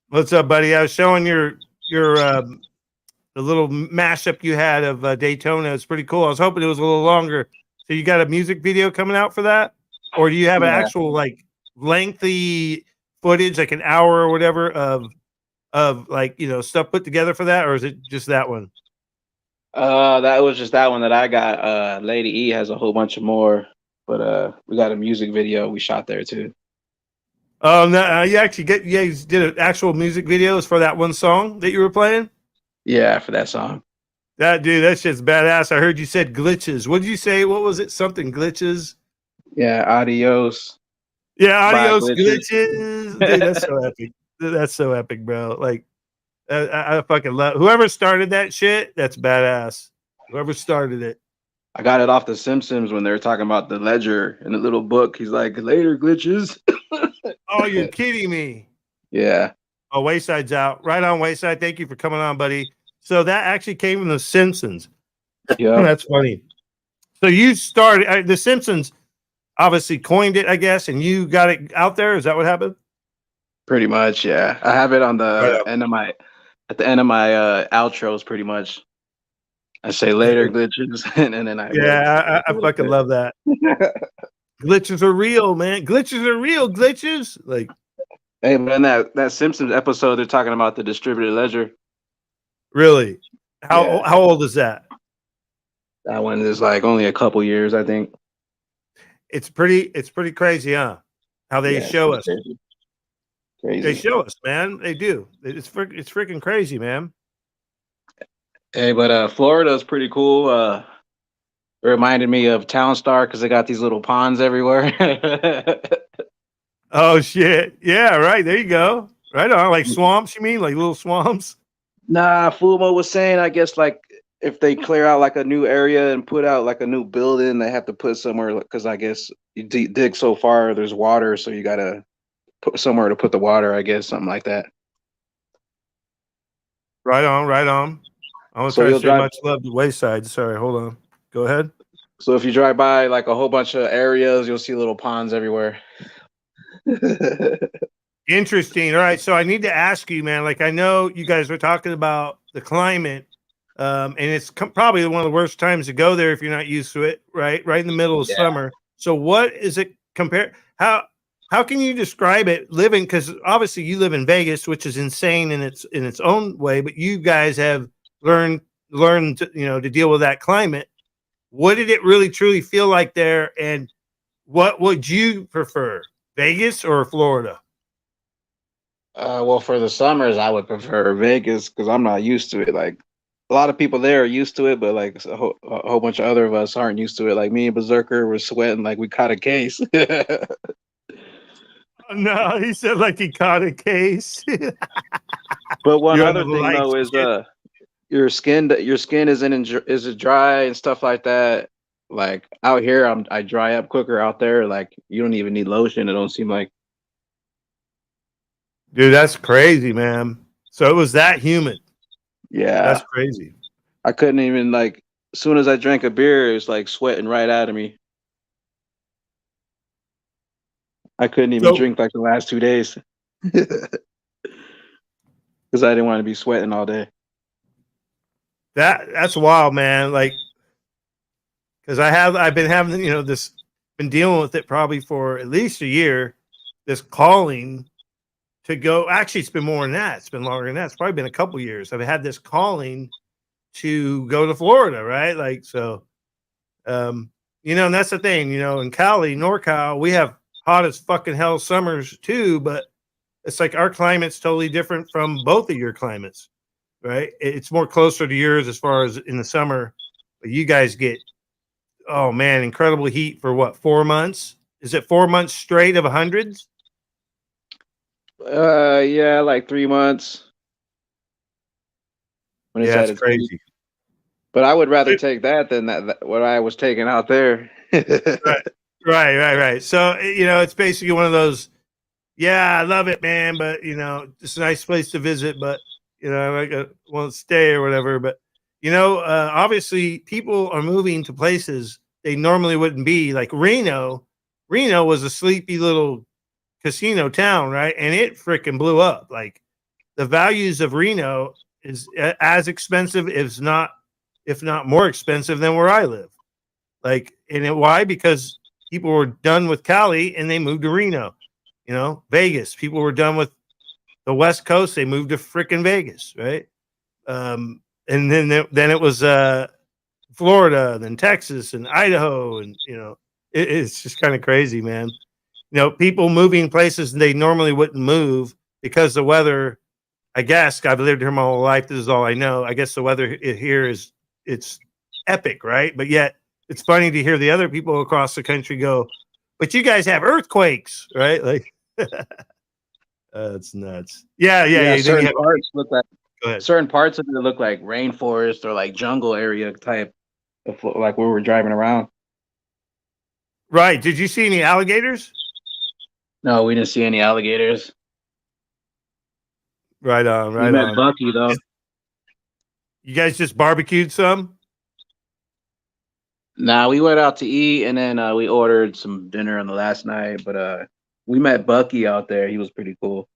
What's up, buddy? I was showing your the little mashup you had of Daytona. It's pretty cool. I was hoping it was a little longer. So you got a music video coming out for that, or do you have an Yeah. actual like lengthy footage, like an hour or whatever of like stuff put together for that, or is it just that one? That was just that one that I got. Lady E has a whole bunch of more, but we got a music video we shot there too. Oh no, you actually you guys did an actual music videos for that one song that you were playing? Yeah, for that song. That shit's badass. I heard you said glitches. What did you say? What was it? Something glitches? Yeah, adios. Yeah, Bye, adios glitches. glitches. Dude, that's so epic. That's so epic, bro. Like I fucking love whoever started that shit. That's badass. Whoever started it. I got it off The Simpsons when they were talking about the ledger in the little book. He's like, later, glitches. Oh, you're kidding me. Yeah. Oh, Wayside's out. Right on, Wayside. Thank you for coming on, buddy. So that actually came from The Simpsons. Yeah. That's funny. So you started The Simpsons obviously coined it, I guess, and you got it out there. Is that what happened? Pretty much, yeah. I have it on the end of my outros pretty much. I say later glitches and then I I fucking love that. Glitches are real, man. Glitches are real. Glitches. Like, hey, man, that Simpsons episode, they're talking about the distributed ledger. Really? How old is that? That one is like only a couple years, I think. It's pretty crazy, huh? How they show us. Crazy. They show us, man. They do. It's freaking crazy, man. Hey, but Florida's pretty cool. It reminded me of Town Star because they got these little ponds everywhere. Oh shit! Yeah, right. There you go. Right on. Like swamps, you mean? Like little swamps? Nah, Fumo was saying, I guess, like if they clear out like a new area and put out like a new building, they have to put somewhere because I guess you dig so far, there's water, so you gotta put somewhere to put the water. I guess something like that. Right on, right on. I want to try to say much love to Wayside. Sorry, hold on. Go ahead. So if you drive by like a whole bunch of areas, you'll see little ponds everywhere. Interesting. All right. So I need to ask you, man, like I know you guys were talking about the climate, and it's probably one of the worst times to go there if you're not used to it, right? Right in the middle of summer. So what is it compared? How can you describe it living? Because obviously you live in Vegas, which is insane in its own way, but you guys have learned to, to deal with that climate. What did it really truly feel like there, and what would you prefer, Vegas or Florida? Well, for the summers, I would prefer Vegas because I'm not used to it. Like a lot of people there are used to it, but like a whole bunch of other of us aren't used to it. Like me and Berserker were sweating like we caught a case. No, he said like he caught a case. But one other thing though is your skin is dry and stuff like that. Like out here, I dry up quicker. Out there, like you don't even need lotion. It don't seem like. Dude, that's crazy, man. So it was that humid. Yeah, that's crazy. I couldn't even like. As soon as I drank a beer, it was like sweating right out of me. I couldn't even drink like the last 2 days because I didn't want to be sweating all day. That's wild, man. Like, because I've been having been dealing with it probably for at least a year. This calling to go. Actually, it's been more than that. It's been longer than that. It's probably been a couple years. I've had this calling to go to Florida, right? Like, so, and that's the thing. In Cali, NorCal, we have hot as fucking hell summers too, but it's like our climate's totally different from both of your climates, right? It's more closer to yours as far as in the summer, but you guys get, oh man, incredible heat for what, 4 months? Is it 4 months straight of hundreds? Yeah, like 3 months. When yeah, it's crazy. Heat. But I would rather take that than what I was taking out there. Right. So, it's basically one of those, yeah, I love it, man, but, it's a nice place to visit, but, You know, like won't stay or whatever. But obviously, people are moving to places they normally wouldn't be. Like Reno. Reno was a sleepy little casino town, right? And it freaking blew up. Like the values of Reno is as expensive, if not more expensive than where I live. Like, why? Because people were done with Cali and they moved to Reno. Vegas. People were done with the West Coast. They moved to freaking Vegas, right? And then it was Florida, then Texas and Idaho, and it's just kind of crazy, man. People moving places they normally wouldn't move because the weather. I guess I've lived here my whole life. This is all I know. I guess the weather here it's epic, right? But yet it's funny to hear the other people across the country go, "But you guys have earthquakes, right?" Like, it's nuts. Yeah. Certain parts look like Go ahead. certain parts of it look like rainforest or like jungle area type of like where we're driving around. Right. Did you see any alligators? No, we didn't see any alligators. Right on. We Right met on. Bucky though. You guys just barbecued some? Nah, we went out to eat and then we ordered some dinner on the last night. But we met Bucky out there. He was pretty cool.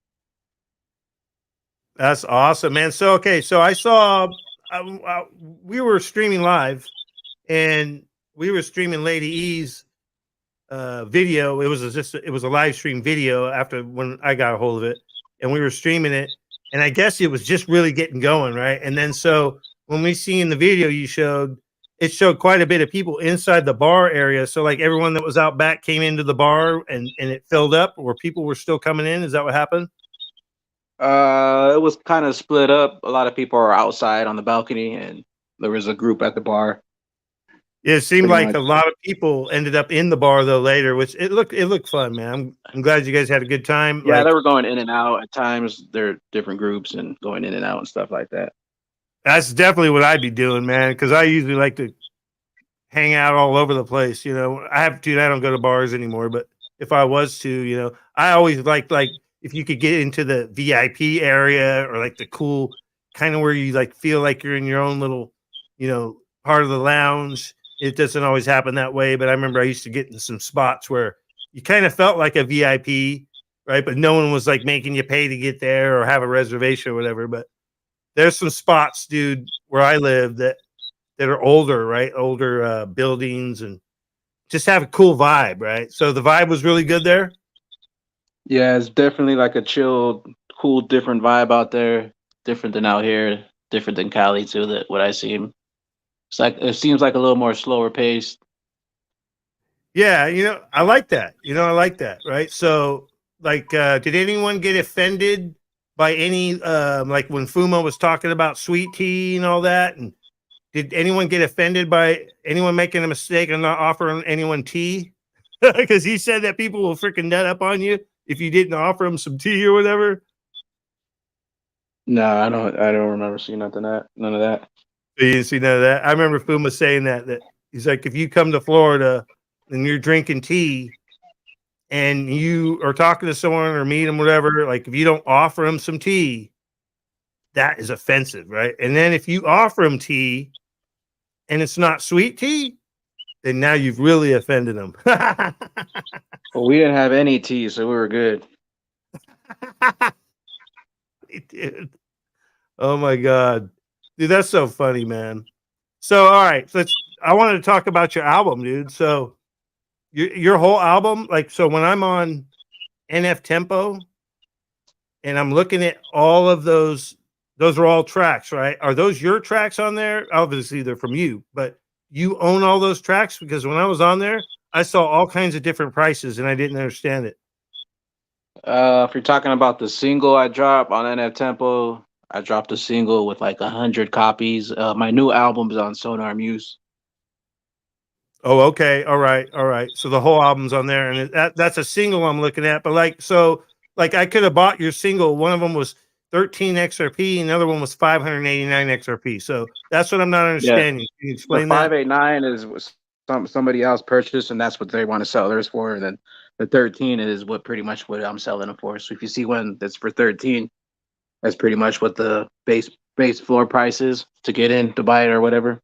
That's awesome, man. So I saw we were streaming live, and we were streaming Lady E's video. It was a live stream video after when I got a hold of it, and we were streaming it, and I guess it was just really getting going, right? And then so when we see in the video you showed, it showed quite a bit of people inside the bar area. So like everyone that was out back came into the bar and it filled up, or people were still coming in. Is that what happened? It was kind of split up. A lot of people are outside on the balcony, and there was a group at the bar. It seemed Pretty like a much. lot of people ended up in the bar though later, which it looked fun, man. I'm glad you guys had a good time. Yeah, Like, they were going in and out at times. They're different groups and going in and out and stuff like that. that's definitely what I'd be doing, man, because I usually like to hang out all over the place. I don't go to bars anymore, but if I was to, I always like if you could get into the VIP area or like the cool kind of where you like feel like you're in your own little, part of the lounge. It doesn't always happen that way, but I remember I used to get in some spots where you kind of felt like a VIP, right? But no one was like making you pay to get there or have a reservation or whatever. But there's some spots, dude, where I live that are older, right? Older buildings and just have a cool vibe, right? So the vibe was really good there. Yeah, it's definitely like a chilled, cool, different vibe out there. Different than out here. Different than Cali too. That what I see. It seems like a little more slower paced. Yeah, I like that. I like that, right? So, like, did anyone get offended by any, like when Fuma was talking about sweet tea and all that? And did anyone get offended by anyone making a mistake and not offering anyone tea? Because he said that people will freaking nut up on you if you didn't offer them some tea or whatever. No, I don't remember seeing none of that. You didn't see none of that. I remember Fuma saying that he's like, if you come to Florida and you're drinking tea and you are talking to someone or meet them, whatever, like if you don't offer them some tea, that is offensive, right? And then if you offer them tea and it's not sweet tea, then now you've really offended them. Well, we didn't have any tea, so we were good. Dude. Oh my God. Dude, that's so funny, man. So, all right, I wanted to talk about your album, dude. So your whole album, like, so when I'm on NF Tempo and I'm looking at all of those are all tracks, right? Are those your tracks on there? Obviously they're from you, but you own all those tracks? Because when I was on there, I saw all kinds of different prices and I didn't understand it. If you're talking about the single I dropped on NF Tempo, I dropped a single with like 100 copies. My new album's on Sonar Muse. Oh, okay. All right. So the whole album's on there, and that's a single I'm looking at. But I could have bought your single. One of them was 13 XRP, and the other one was 589 XRP. So that's what I'm not understanding. Yeah. Can you explain the that? 589 is somebody else purchased, and that's what they want to sell theirs for. And then the 13 is pretty much what I'm selling it for. So if you see one that's for 13, That's pretty much what the base floor price is to get in to buy it or whatever.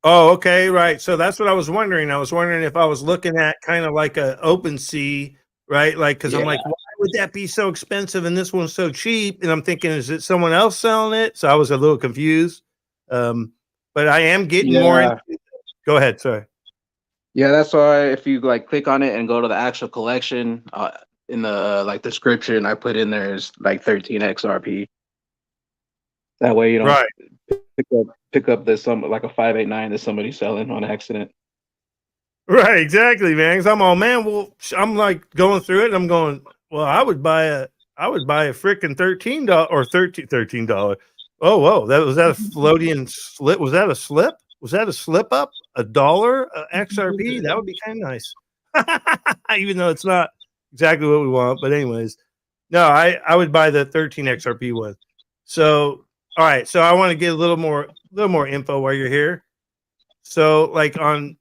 Oh, okay, right. So that's what I was wondering. I was wondering if I was looking at kind of like a open sea, right? Like, because I'm Yeah. like, why would that be so expensive and this one's so cheap? And I'm thinking, is it someone else selling it? So I was a little confused. But I am getting more Yeah. into. Go ahead, sorry. Yeah, that's why if you like click on it and go to the actual collection, in the like description, I put in there is like 13 XRP. That way you don't Right. pick up this some like a 589 that somebody's selling on accident. Right, exactly, man. Because I'm all, man. Well, I'm like going through it, and I'm going, well, I would buy a freaking $13 or $13. Oh, whoa, was that a floating slip? Was that a slip? Was that a slip up? $1 XRP? That would be kind of nice. Even though it's not exactly what we want, but anyways, no, I would buy the 13 XRP one. So, all right, so I want to get a little more info while you're here. So, like on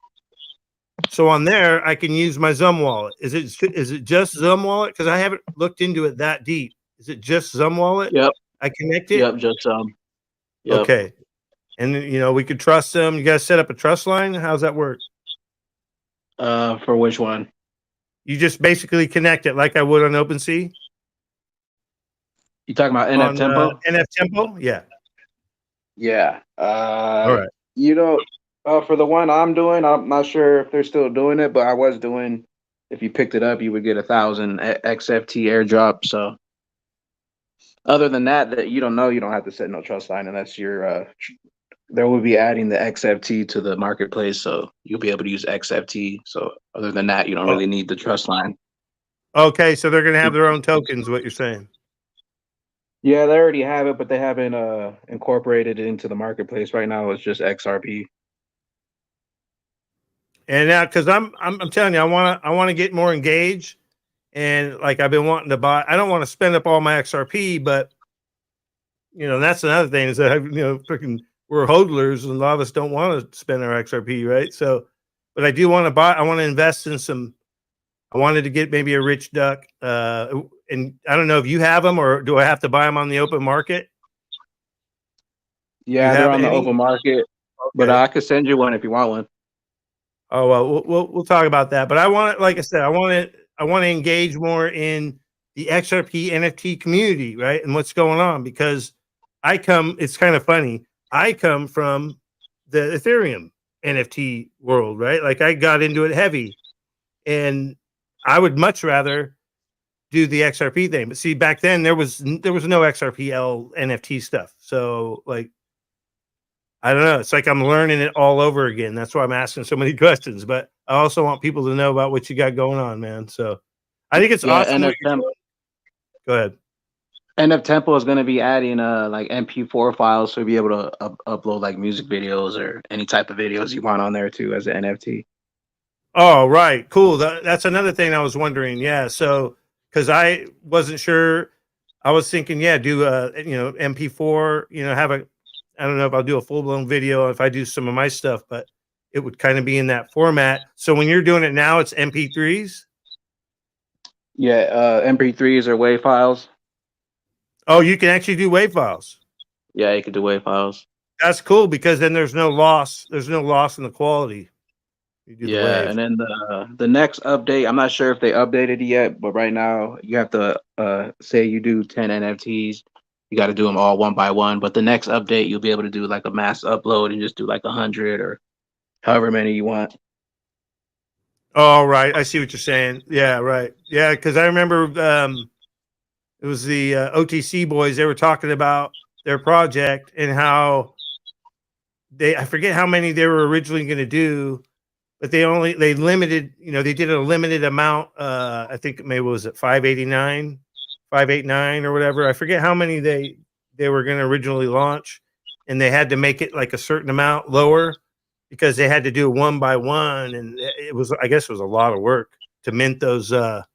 there, I can use my Zum wallet. Is it just Zum wallet? Because I haven't looked into it that deep. Is it just Zum wallet? Yep. I connect it. Yep, just Yep. Okay. And we could trust them. You guys set up a trust line. How's that work? For which one? You just basically connect it like I would on OpenSea. You talking about NF Tempo? NF Tempo, yeah. Yeah. All right. For the one I'm doing, I'm not sure if they're still doing it, but I was doing. If you picked it up, you would get 1,000 XFT airdrop. So, other than that, you don't have to set no trust line unless you're. There will be adding the XFT to the marketplace, so you'll be able to use XFT. So, other than that, you don't really need the trust line. Okay, so they're gonna have their own tokens. What you're saying? Yeah, they already have it, but they haven't incorporated it into the marketplace right now. It's just XRP. And now, because I'm telling you, I want to get more engaged, and like I've been wanting to buy. I don't want to spend up all my XRP, but that's another thing is that freaking we're hodlers, and a lot of us don't want to spend our XRP, right? So, but I do want to buy. I want to invest in some. I wanted to get maybe a rich duck, and I don't know if you have them or do I have to buy them on the open market? Yeah, they're on the open market, but I could send you one if you want one. Oh well, we'll talk about that. But I want, like I said, I want to engage more in the XRP NFT community, right? And what's going on, because it's kind of funny. I come from the Ethereum NFT world, right? Like I got into it heavy, and I would much rather do the XRP thing. But see, back then there was no XRPL NFT stuff. So like, I don't know. It's like I'm learning it all over again. That's why I'm asking so many questions. But I also want people to know about what you got going on, man. So I think it's awesome. What you're doing. Go ahead. NF Tempo is going to be adding like MP4 files, so you'll be able to upload like music videos or any type of videos you want on there too as an NFT. Oh, right. Cool. That's another thing I was wondering. Yeah. So, because I wasn't sure, I was thinking, yeah, do MP4, I don't know if I'll do a full blown video if I do some of my stuff, but it would kind of be in that format. So when you're doing it now, it's MP3s. Yeah. MP3s or WAV files. Oh, you can actually do WAV files. Yeah, you can do WAV files. That's cool because then there's no loss. There's no loss in the quality. Yeah, and then the next update, I'm not sure if they updated it yet, but right now you have to say you do 10 NFTs, you got to do them all one by one. But the next update, you'll be able to do like a mass upload and just do like 100 or however many you want. Oh, right. I see what you're saying. Yeah, right. Yeah, because I remember it was the OTC boys. They were talking about their project and how I forget how many they were originally going to do. But they limited, they did a limited amount. I think maybe was it 589 or whatever. I forget how many they were going to originally launch, and they had to make it like a certain amount lower because they had to do it one by one, and I guess it was a lot of work to mint those badass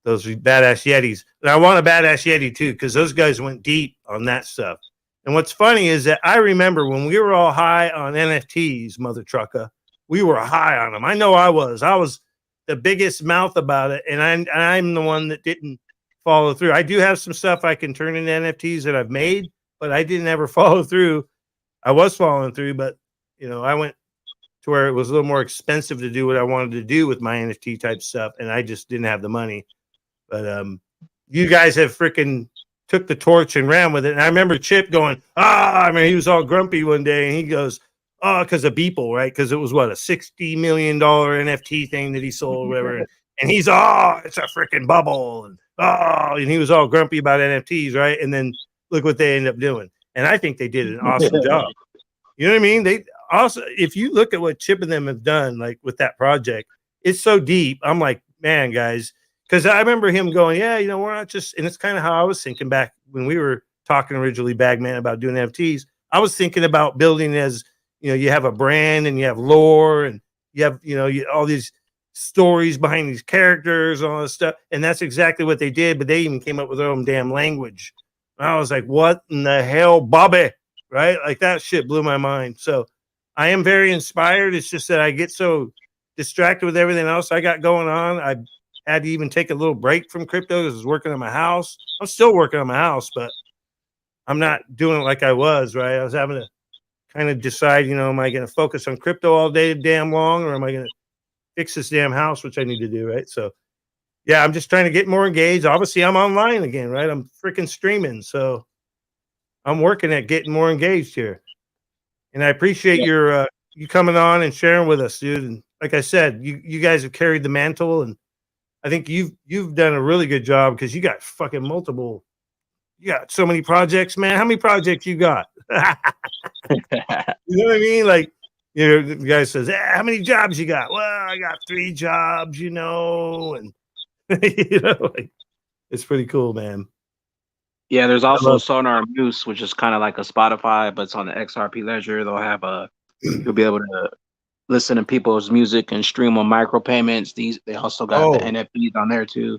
Yetis. And I want a badass Yeti too because those guys went deep on that stuff. And what's funny is that I remember when we were all high on NFTs, mother trucker. We were high on them. I know I was the biggest mouth about it. And I'm the one that didn't follow through. I do have some stuff I can turn into NFTs that I've made, but I didn't ever follow through. I was following through, but I went to where it was a little more expensive to do what I wanted to do with my NFT type stuff, and I just didn't have the money. But you guys have freaking took the torch and ran with it. And I remember Chip going, I mean, he was all grumpy one day, and he goes, because of Beeple, right? Because it was what, a $60 million NFT thing that he sold, whatever. And he's it's a freaking bubble, and he was all grumpy about NFTs, right? And then look what they ended up doing. And I think they did an awesome job. You know what I mean? They also, if you look at what Chip and them have done, like with that project, it's so deep. I'm like, man, guys, because I remember him going, yeah, we're not just, and it's kind of how I was thinking back when we were talking originally, Bagman, about doing NFTs. I was thinking about building as, you have a brand and you have lore and you have, all these stories behind these characters and all this stuff. And that's exactly what they did. But they even came up with their own damn language. And I was like, what in the hell, Bobby? Right? Like that shit blew my mind. So I am very inspired. It's just that I get so distracted with everything else I got going on. I had to even take a little break from crypto because I was working on my house. I'm still working on my house, but I'm not doing it like I was, right? I was having to kind of decide, am I going to focus on crypto all day damn long, or am I going to fix this damn house, which I need to do, right? So, yeah, I'm just trying to get more engaged. Obviously, I'm online again, right? I'm freaking streaming, so I'm working at getting more engaged here. And I appreciate your you coming on and sharing with us, dude. And like I said, you guys have carried the mantle, and I think you've done a really good job because you got fucking multiple. You got so many projects, man. How many projects you got? You know what I mean? Like, the guy says, how many jobs you got? Well, I got 3 jobs, and like, it's pretty cool, man. Yeah, there's also Sonar Muse, which is kind of like a Spotify, but it's on the XRP ledger. They'll have you'll be able to listen to people's music and stream on micropayments. They also got the NFTs on there too.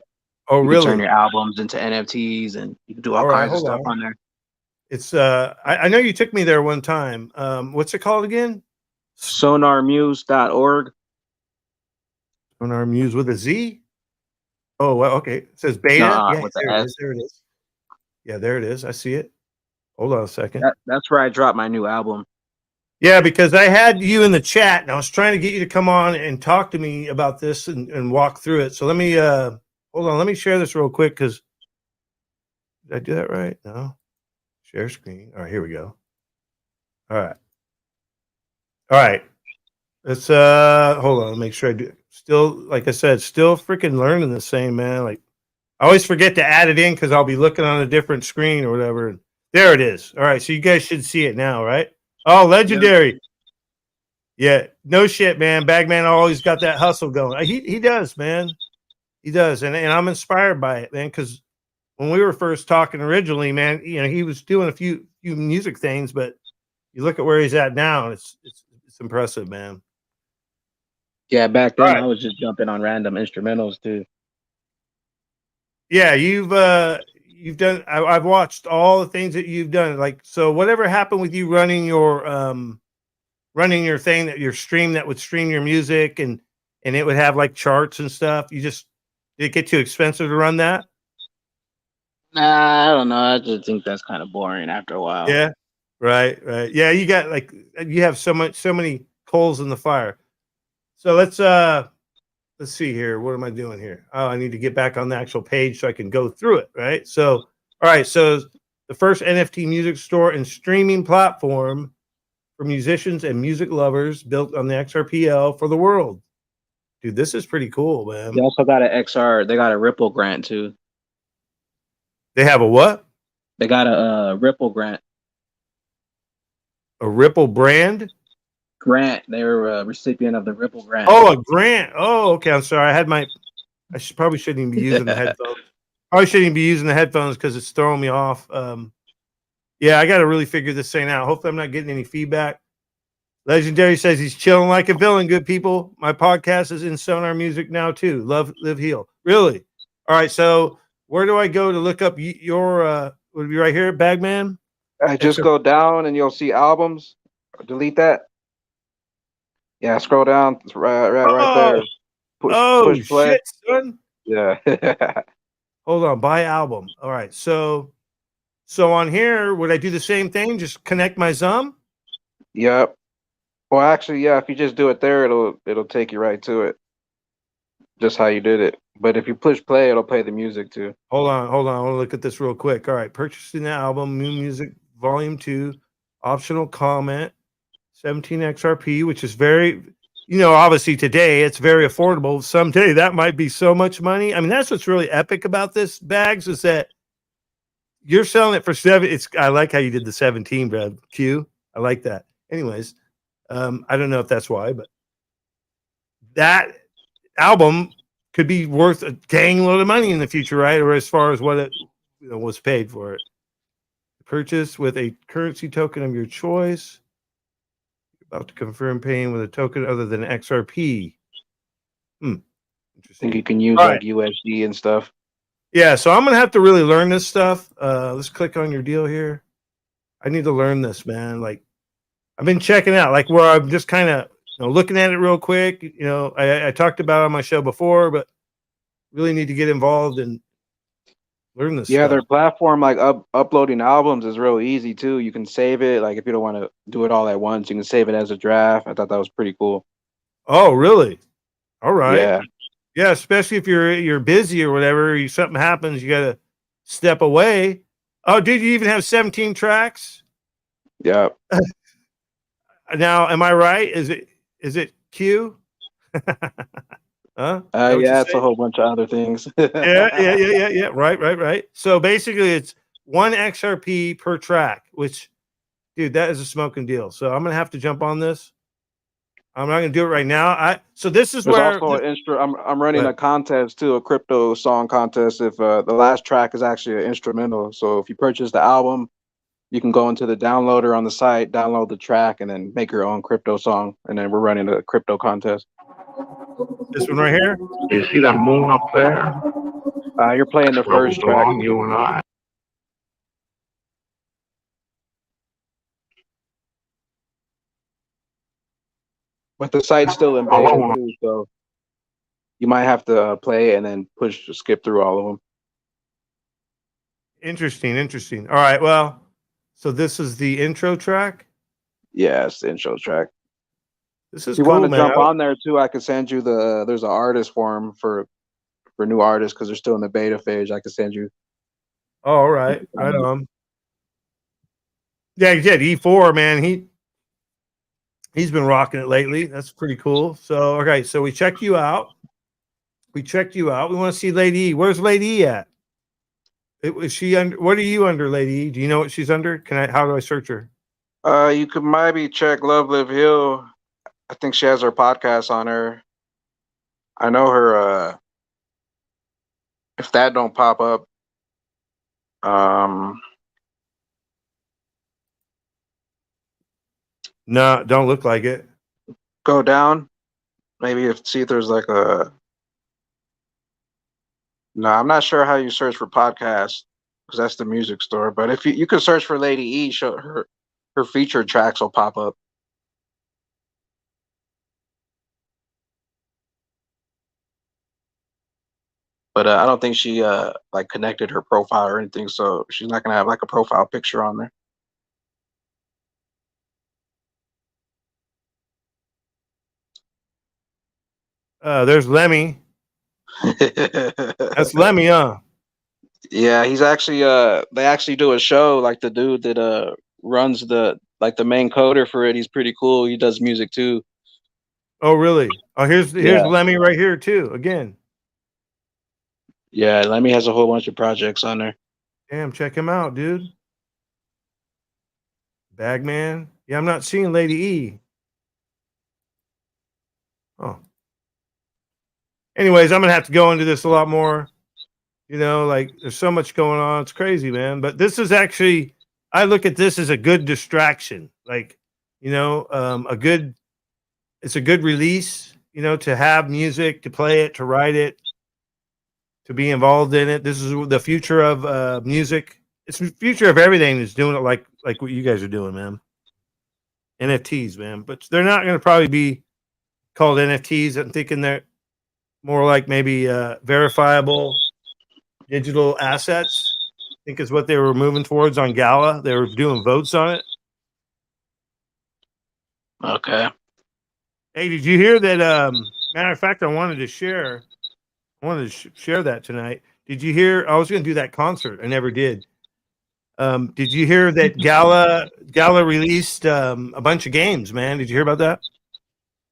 Oh, you really? can turn your albums into NFTs, and you can do all kinds of stuff on there. It's I know you took me there one time. What's it called again? Sonarmuse.org. Sonar Muse with a Z? Oh, well, okay. It says beta. Yeah, with there the it S. is. There it is. Yeah, there it is. I see it. Hold on a second. That's where I dropped my new album. Yeah, because I had you in the chat, and I was trying to get you to come on and talk to me about this and walk through it. So let me hold on. Let me share this real quick because did I do that right? No. Share screen. All right, here we go. All right. Let's hold on. Let me make sure I do. Still, like I said, still freaking learning this thing, man. Like I always forget to add it in because I'll be looking on a different screen or whatever. And there it is. All right, so you guys should see it now, right? Oh, legendary. Yeah, no shit, man. Bagman always got that hustle going. He does, man. He does, and I'm inspired by it, man. Because when we were first talking originally, man, he was doing a few music things, but you look at where he's at now, and it's impressive, man. Yeah, back then I was just jumping on random instrumentals too. Yeah, you've done. I've watched all the things that you've done. Like, so whatever happened with you running your thing, that your stream that would stream your music and it would have like charts and stuff. Did it get too expensive to run that? Nah, I don't know. I just think that's kind of boring after a while. Yeah, right. Yeah, you got you have so many coals in the fire. So let's see here. What am I doing here? Oh, I need to get back on the actual page so I can go through it. Right. So, all right. So the first NFT music store and streaming platform for musicians and music lovers built on the XRPL for the world. Dude, this is pretty cool, man. They also got they got a Ripple grant too. They have a what? They got a Ripple grant. A Ripple brand? Grant. They were a recipient of the Ripple grant. Oh, a grant. Oh, okay. I'm sorry. Probably shouldn't even be using the headphones. Probably shouldn't even be using the headphones because it's throwing me off. Yeah, I got to really figure this thing out. Hopefully I'm not getting any feedback. Legendary says he's chilling like a villain. Good people. My podcast is in Sonar Music now too. Love, live, heal. Really? All right. So where do I go to look up your, would it be right here, Bagman? Just go down and you'll see albums. Delete that. Yeah, scroll down. It's right there. Push play. Shit, son. Yeah. Hold on, buy album. All right, so on here, would I do the same thing? Just connect my Zum? Yep. Well, actually, yeah. If you just do it there, it'll take you right to it, just how you did it. But if you push play, it'll play the music too. Hold on. I want to look at this real quick. All right, purchasing the album, New Music Volume 2, optional comment, 17 XRP, which is very, obviously today it's very affordable. Someday that might be so much money. I mean, that's what's really epic about this, Bags, is that you're selling it for 7. I like how you did the 17, Brad. Q. I like that. Anyways, I don't know if that's why, but that album could be worth a dang load of money in the future, right? Or as far as what it was paid for it. Purchase with a currency token of your choice. About to confirm paying with a token other than XRP. I think you can use All like right. USD and stuff. Yeah, so I'm gonna have to really learn this stuff. Let's click on your deal here. I need to learn this, man. Like, I've been checking out, like where I'm just kind of looking at it real quick. I talked about it on my show before, but really need to get involved and learn this Yeah, stuff. their platform, like uploading albums, is real easy too. You can save it, like if you don't want to do it all at once, you can save it as a draft. I thought that was pretty cool. Oh, really? All right. Yeah. Yeah, especially if you're busy or whatever, something happens, you got to step away. Oh, dude, you even have 17 tracks? Yeah. Now, am I right? Is it Q? Huh? Yeah, it's a whole bunch of other things. Yeah. Right. So basically, it's 1 XRP per track, which, dude, that is a smoking deal. So I'm gonna have to jump on this. I'm not gonna do it right now. So this is There's where also I'm running a contest too, a crypto song contest. If the last track is actually an instrumental, so if you purchase the album, you can go into the downloader on the site, download the track, and then make your own crypto song. And then we're running a crypto contest. This one right here. You see that moon up there? You're playing the first track. Belong, you and I. But the site's still in beta too, so you might have to play and then skip through all of them. Interesting. All right. Well, so this is the intro track. Yeah, it's the intro track. This is if you cool, want to man. jump on there too, I could send you there's an artist forum for new artists because they're still in the beta phase. I could send you. Oh, all right. Right on. Yeah, he did. E4, man. He's been rocking it lately. That's pretty cool. So, okay, so we checked you out. We want to see Lady E. Where's Lady E at? Is she under? What are you under, Lady E? Do you know what she's under? How do I search her? You could maybe check Love Live Hill. I think she has her podcast on her. I know her. If that don't pop up, no, don't look like it. Go down. Maybe see if there's like a. No, I'm not sure how you search for podcasts because that's the music store. But if you could search for Lady E, show her featured tracks will pop up. But I don't think she like connected her profile or anything, so she's not gonna have like a profile picture on there. There's Lemmy. That's Lemmy, huh? Yeah, he's actually they actually do a show, like the dude that runs the main coder for it. He's pretty cool. He does music too. Oh, really? Oh, here's Yeah. Lemmy right here too. Again. Yeah, Lemmy has a whole bunch of projects on there. Damn, check him out, dude. Bagman. Yeah, I'm not seeing Lady E. Oh. Anyways, I'm gonna have to go into this a lot more. Like there's so much going on. It's crazy, man. But this is actually, I look at this as a good distraction. Like, it's a good release, to have music, to play it, to write it, to be involved in it. This is the future of music. It's the future of everything that's doing it like what you guys are doing, man. NFTs, man. But they're not going to probably be called NFTs. I'm thinking they're more like maybe verifiable digital assets. I think is what they were moving towards on Gala. They were doing votes on it. Okay. Hey, did you hear that? Matter of fact, I wanted to share share that tonight. Did you hear? I was going to do that concert. I never did. Did you hear that Gala released a bunch of games, man? Did you hear about that?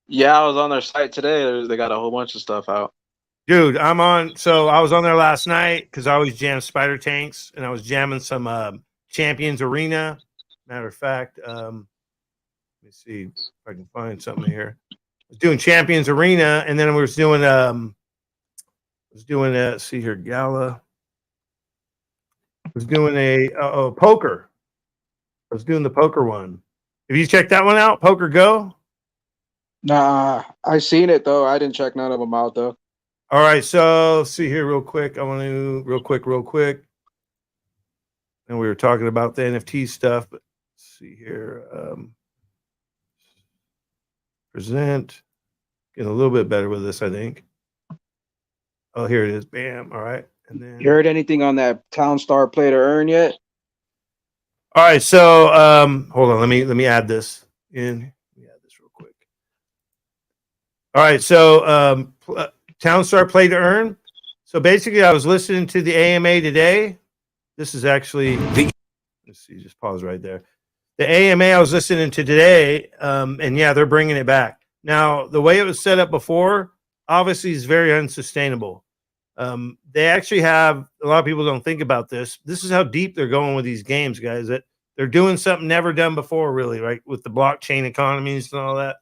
Yeah, I was on their site today. They got a whole bunch of stuff out. Dude, so I was on there last night because I always jam Spider Tanks, and I was jamming some Champions Arena. Matter of fact, let me see if I can find something here. I was doing Champions Arena, and then we was doing see here, Gala. I was doing a poker. I was doing the poker one. Have you checked that one out? Poker Go? Nah, I seen it though. I didn't check none of them out though. All right, so see here real quick. I want to real quick. And we were talking about the NFT stuff, but let's see here. Present. Getting a little bit better with this, I think. Oh, here it is. Bam. All right. And then You heard anything on that Town Star Play to Earn yet? all right, so hold on, let me add this in. Let me add this real quick. All right, so Town Star Play to Earn. So basically, I was listening to the AMA today. This is actually let's see, just pause right there. The AMA I was listening to today, and yeah, they're bringing it back. Now, the way it was set up before, obviously, is very unsustainable. They actually have a lot of people don't think about this. This is how deep they're going with these games, guys. That they're doing something never done before, really, right? With the blockchain economies and all that.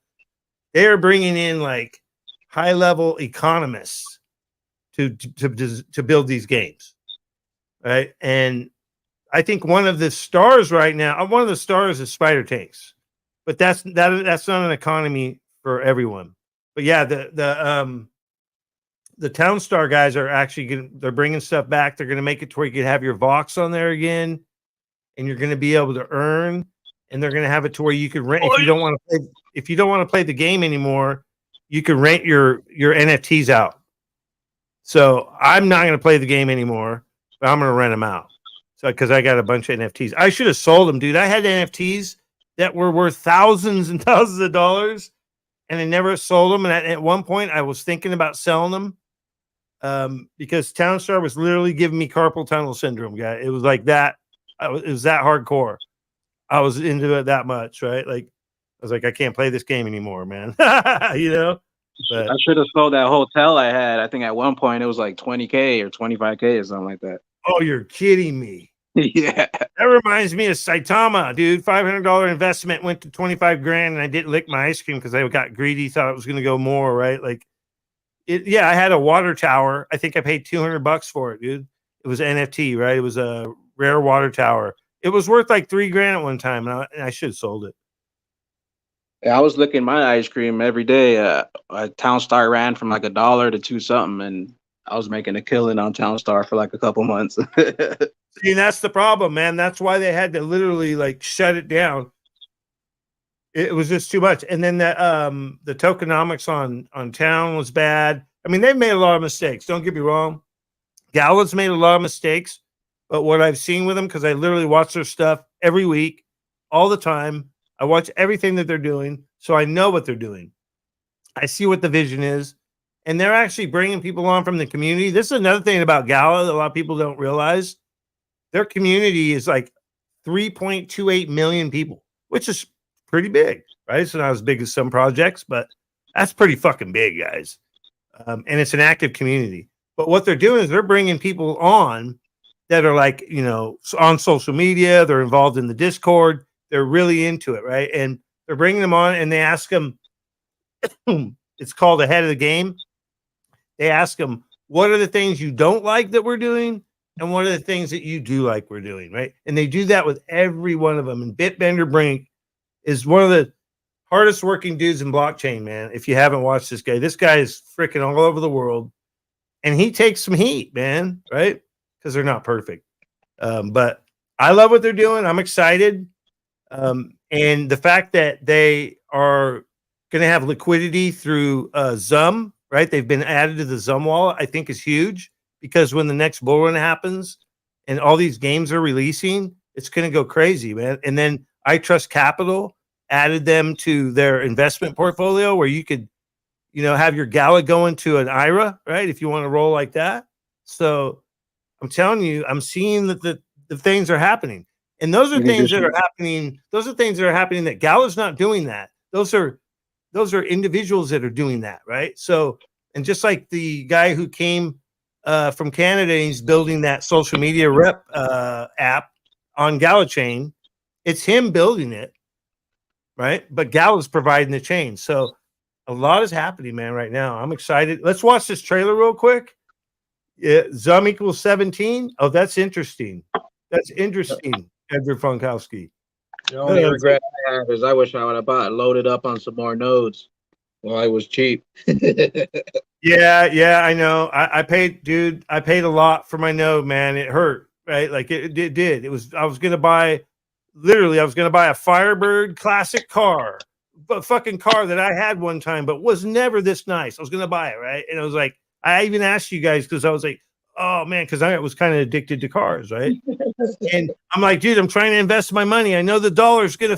They are bringing in like high level economists to build these games, right? And I think one of the stars right now, one of the stars is Spider Tanks, but that's not an economy for everyone. But yeah, the Town Star guys are actually they're bringing stuff back. They're going to make it to where you can have your Vox on there again, and you're going to be able to earn. And they're going to have it to where you can rent if you don't want to play the game anymore. You can rent your NFTs out. So I'm not going to play the game anymore, but I'm going to rent them out. So because I got a bunch of NFTs, I should have sold them, dude. I had NFTs that were worth thousands and thousands of dollars, and I never sold them. And at one point, I was thinking about selling them because Town Star was literally giving me carpal tunnel syndrome, guy. It was like that. It was that hardcore. I was into it that much, right? Like I was like, I can't play this game anymore, man. You know. But I should have sold that hotel I had. I think at one point it was like 20K or 25K or something like that. Oh, you're kidding me. Yeah. That reminds me of Saitama, dude. $500 investment went to 25 grand, and I didn't lick my ice cream because I got greedy, thought it was going to go more, right? Like yeah, I had a water tower. I think I paid $200 for it, dude. It was NFT, right? It was a rare water tower. It was worth like $3 grand at one time, and I should have sold it. Yeah, I was licking my ice cream every day. Town Star ran from like $1 to $2 something, and I was making a killing on Town Star for like a couple months. See, and that's the problem, man. That's why they had to literally like shut it down. It was just too much. And then the tokenomics on Town was bad. I mean, they've made a lot of mistakes. Don't get me wrong. Gala's made a lot of mistakes. But what I've seen with them, because I literally watch their stuff every week, all the time. I watch everything that they're doing, so I know what they're doing. I see what the vision is, and they're actually bringing people on from the community. This is another thing about Gala that a lot of people don't realize. Their community is like 3.28 million people, which is pretty big, right? It's not as big as some projects, but that's pretty fucking big, guys. And it's an active community. But what they're doing is they're bringing people on that are like, you know, on social media. They're involved in the Discord. They're really into it, right? And they're bringing them on, and they ask them, it's called Ahead of the Game. They ask them, what are the things you don't like that we're doing? And what are the things that you do like we're doing, right? And they do that with every one of them. And Bitbender Brink is one of the hardest working dudes in blockchain, man. If you haven't watched this guy is freaking all over the world. And he takes some heat, man, right? Because they're not perfect. But I love what they're doing. I'm excited. And the fact that they are going to have liquidity through Zum, right? They've been added to the Zum wallet, I think is huge. because when the next bull run happens and all these games are releasing, it's going to go crazy, man. And then I Trust Capital added them to their investment portfolio where you could, have your Gala go into an IRA, right? If you want to roll like that. So I'm telling you, I'm seeing that the things are happening. And those are things that are happening. Those are things that are happening that Gala's not doing that. Those are individuals that are doing that, right? So, and just like the guy who came from Canada, he's building that social media rep app on Gala Chain. It's him building it, right? But Gala's providing the chain. So a lot is happening, man, right now. I'm excited. Let's watch this trailer real quick. Yeah, Zum equals 17. Oh, that's interesting. That's interesting, Edward Funkowski. The only regret I have is I wish I would have loaded up on some more nodes while it was cheap. Yeah, I know. I paid a lot for my node, man. It hurt, right? Like it did. I was gonna buy a Firebird classic car, a fucking car that I had one time, but was never this nice. I was gonna buy it, right? And I was like, I even asked you guys because I was like, oh man, because I was kind of addicted to cars, right? And I'm like, dude, I'm trying to invest my money. I know the dollar's gonna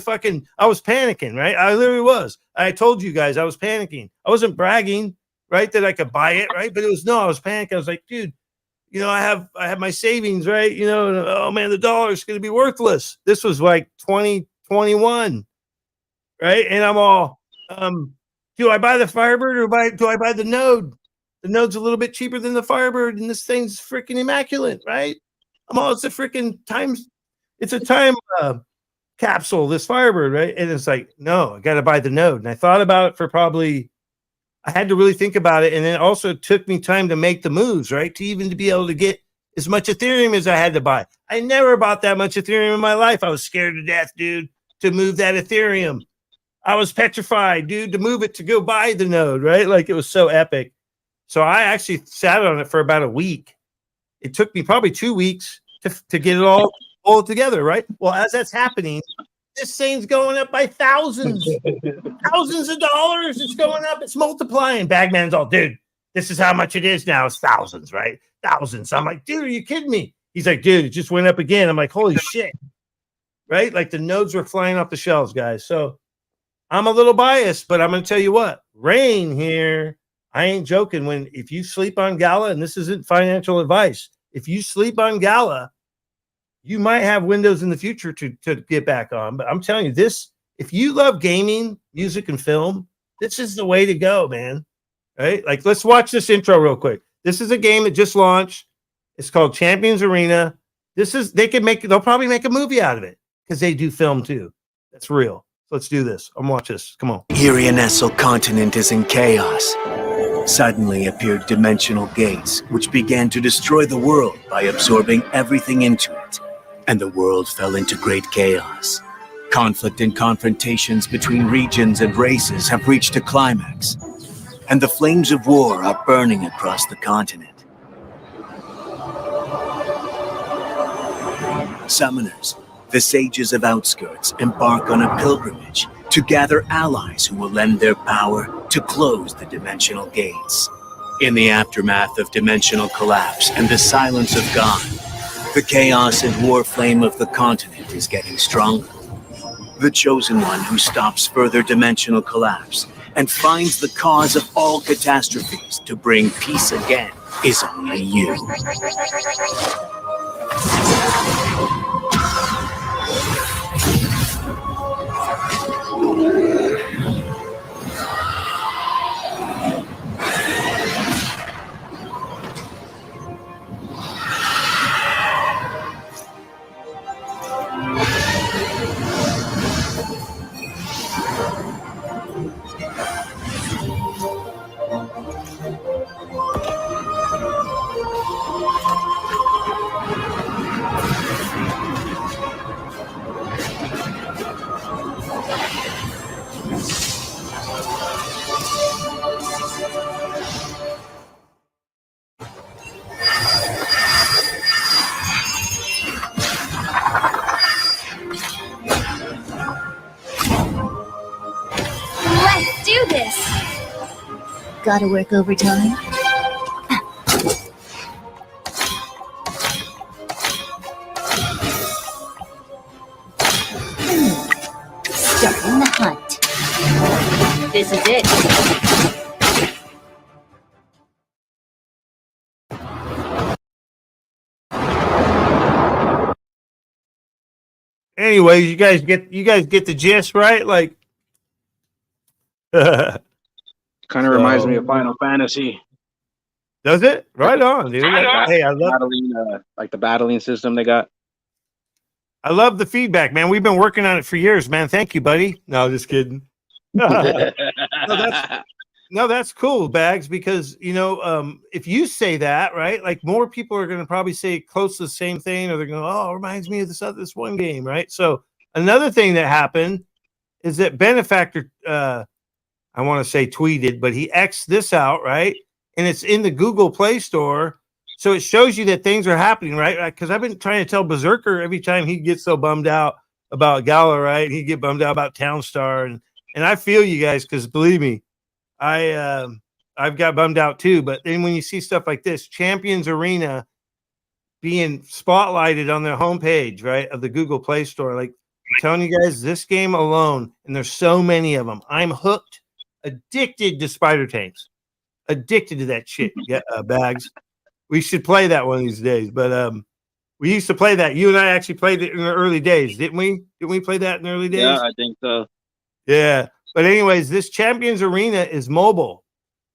I was panicking, right? I literally was. I told you guys I was panicking. I wasn't bragging, right, that I could buy it, right? But I was panicking. I was like, dude, I have my savings, right? And, oh man, the dollar's gonna be worthless. This was like 2021, right? And I'm all, do I buy the Firebird or do I buy the Node? The Node's a little bit cheaper than the Firebird, and this thing's freaking immaculate, right? It's a freaking it's a time capsule, this Firebird, right? And it's like, no, I got to buy the Node. And I thought about it for I had to really think about it. And then it also took me time to make the moves, right? To be able to get as much Ethereum as I had to buy. I never bought that much Ethereum in my life. I was scared to death, dude, to move that Ethereum. I was petrified, dude, to move it to go buy the Node, right? Like it was so epic. So I actually sat on it for about a week. It took me probably 2 weeks to get it all together, right? Well, as that's happening, this thing's going up by thousands of dollars. It's going up. It's multiplying. Bagman's all, dude, this is how much it is now. It's thousands, right? Thousands. I'm like, dude, are you kidding me? He's like, dude, it just went up again. I'm like, holy shit, right? Like the nodes were flying off the shelves, guys. So I'm a little biased, but I'm going to tell you what, Rain here. I ain't joking. If you sleep on Gala, and this isn't financial advice, if you sleep on Gala, you might have windows in the future to get back on. But I'm telling you this, if you love gaming, music, and film, this is the way to go, man. Right? Like, let's watch this intro real quick. This is a game that just launched. It's called Champions Arena. They'll probably make a movie out of it because they do film too. That's real. So let's do this. I'm watch this. Come on. Irionesel continent is in chaos. Suddenly appeared dimensional gates, which began to destroy the world by absorbing everything into it. And the world fell into great chaos. Conflict and confrontations between regions and races have reached a climax. And the flames of war are burning across the continent. Summoners, the sages of outskirts, embark on a pilgrimage to gather allies who will lend their power to close the dimensional gates. In the aftermath of dimensional collapse and the silence of God, the chaos and war flame of the continent is getting stronger. The chosen one who stops further dimensional collapse and finds the cause of all catastrophes to bring peace again is only you. Let's do this! Gotta work overtime? This is it. Anyways, you guys get the gist, right? Like, Kind of reminds me so of Final Fantasy. does it? Right on, dude. Hey, I love battling, like the battling system they got. I love the feedback, man. We've been working on it for years, man. Thank you, buddy. No, just kidding. no, that's cool, Bags, because if you say that, right, like more people are going to probably say close to the same thing, or they're going, "Oh, it reminds me of this one game," right? So another thing that happened is that Benefactor, I want to say tweeted, but he X'd this out, right, and it's in the Google Play Store. So it shows you that things are happening, right? Because I've been trying to tell Berserker every time he gets so bummed out about Gala, right? He'd get bummed out about Townstar, and I feel you guys, because believe me, I've got bummed out too. But then when you see stuff like this, Champions Arena being spotlighted on their homepage, right, of the Google Play Store, like I'm telling you guys, this game alone, and there's so many of them. I'm hooked, addicted to spider tanks, addicted to that shit. Yeah, Bags. We should play that one of these days. But we used to play that. You and I actually played it in the early days, didn't we? Didn't we play that in the early days? Yeah, I think so. Yeah. But anyways, this Champions Arena is mobile.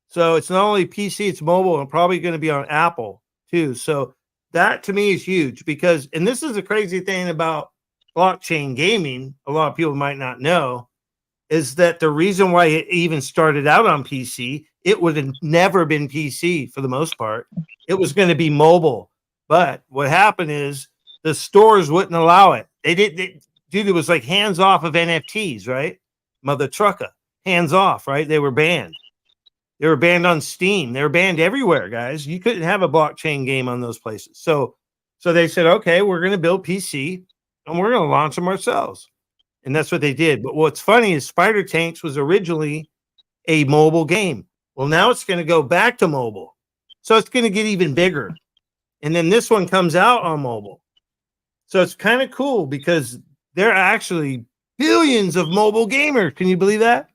So it's not only PC, it's mobile, and probably going to be on Apple too. So that to me is huge because, and this is the crazy thing about blockchain gaming, a lot of people might not know, is that the reason why it even started out on PC, it would have never been PC for the most part. It was going to be mobile. But what happened is the stores wouldn't allow it. Dude, it was like hands off of NFTs, right? Mother trucker, hands off, right? They were banned. They were banned on Steam. They were banned everywhere, guys. You couldn't have a blockchain game on those places. So they said, okay, we're going to build PC and we're going to launch them ourselves. And that's what they did. But what's funny is Spider Tanks was originally a mobile game. Well, now it's going to go back to mobile. So it's going to get even bigger. And then this one comes out on mobile. So it's kind of cool because there are actually billions of mobile gamers. Can you believe that?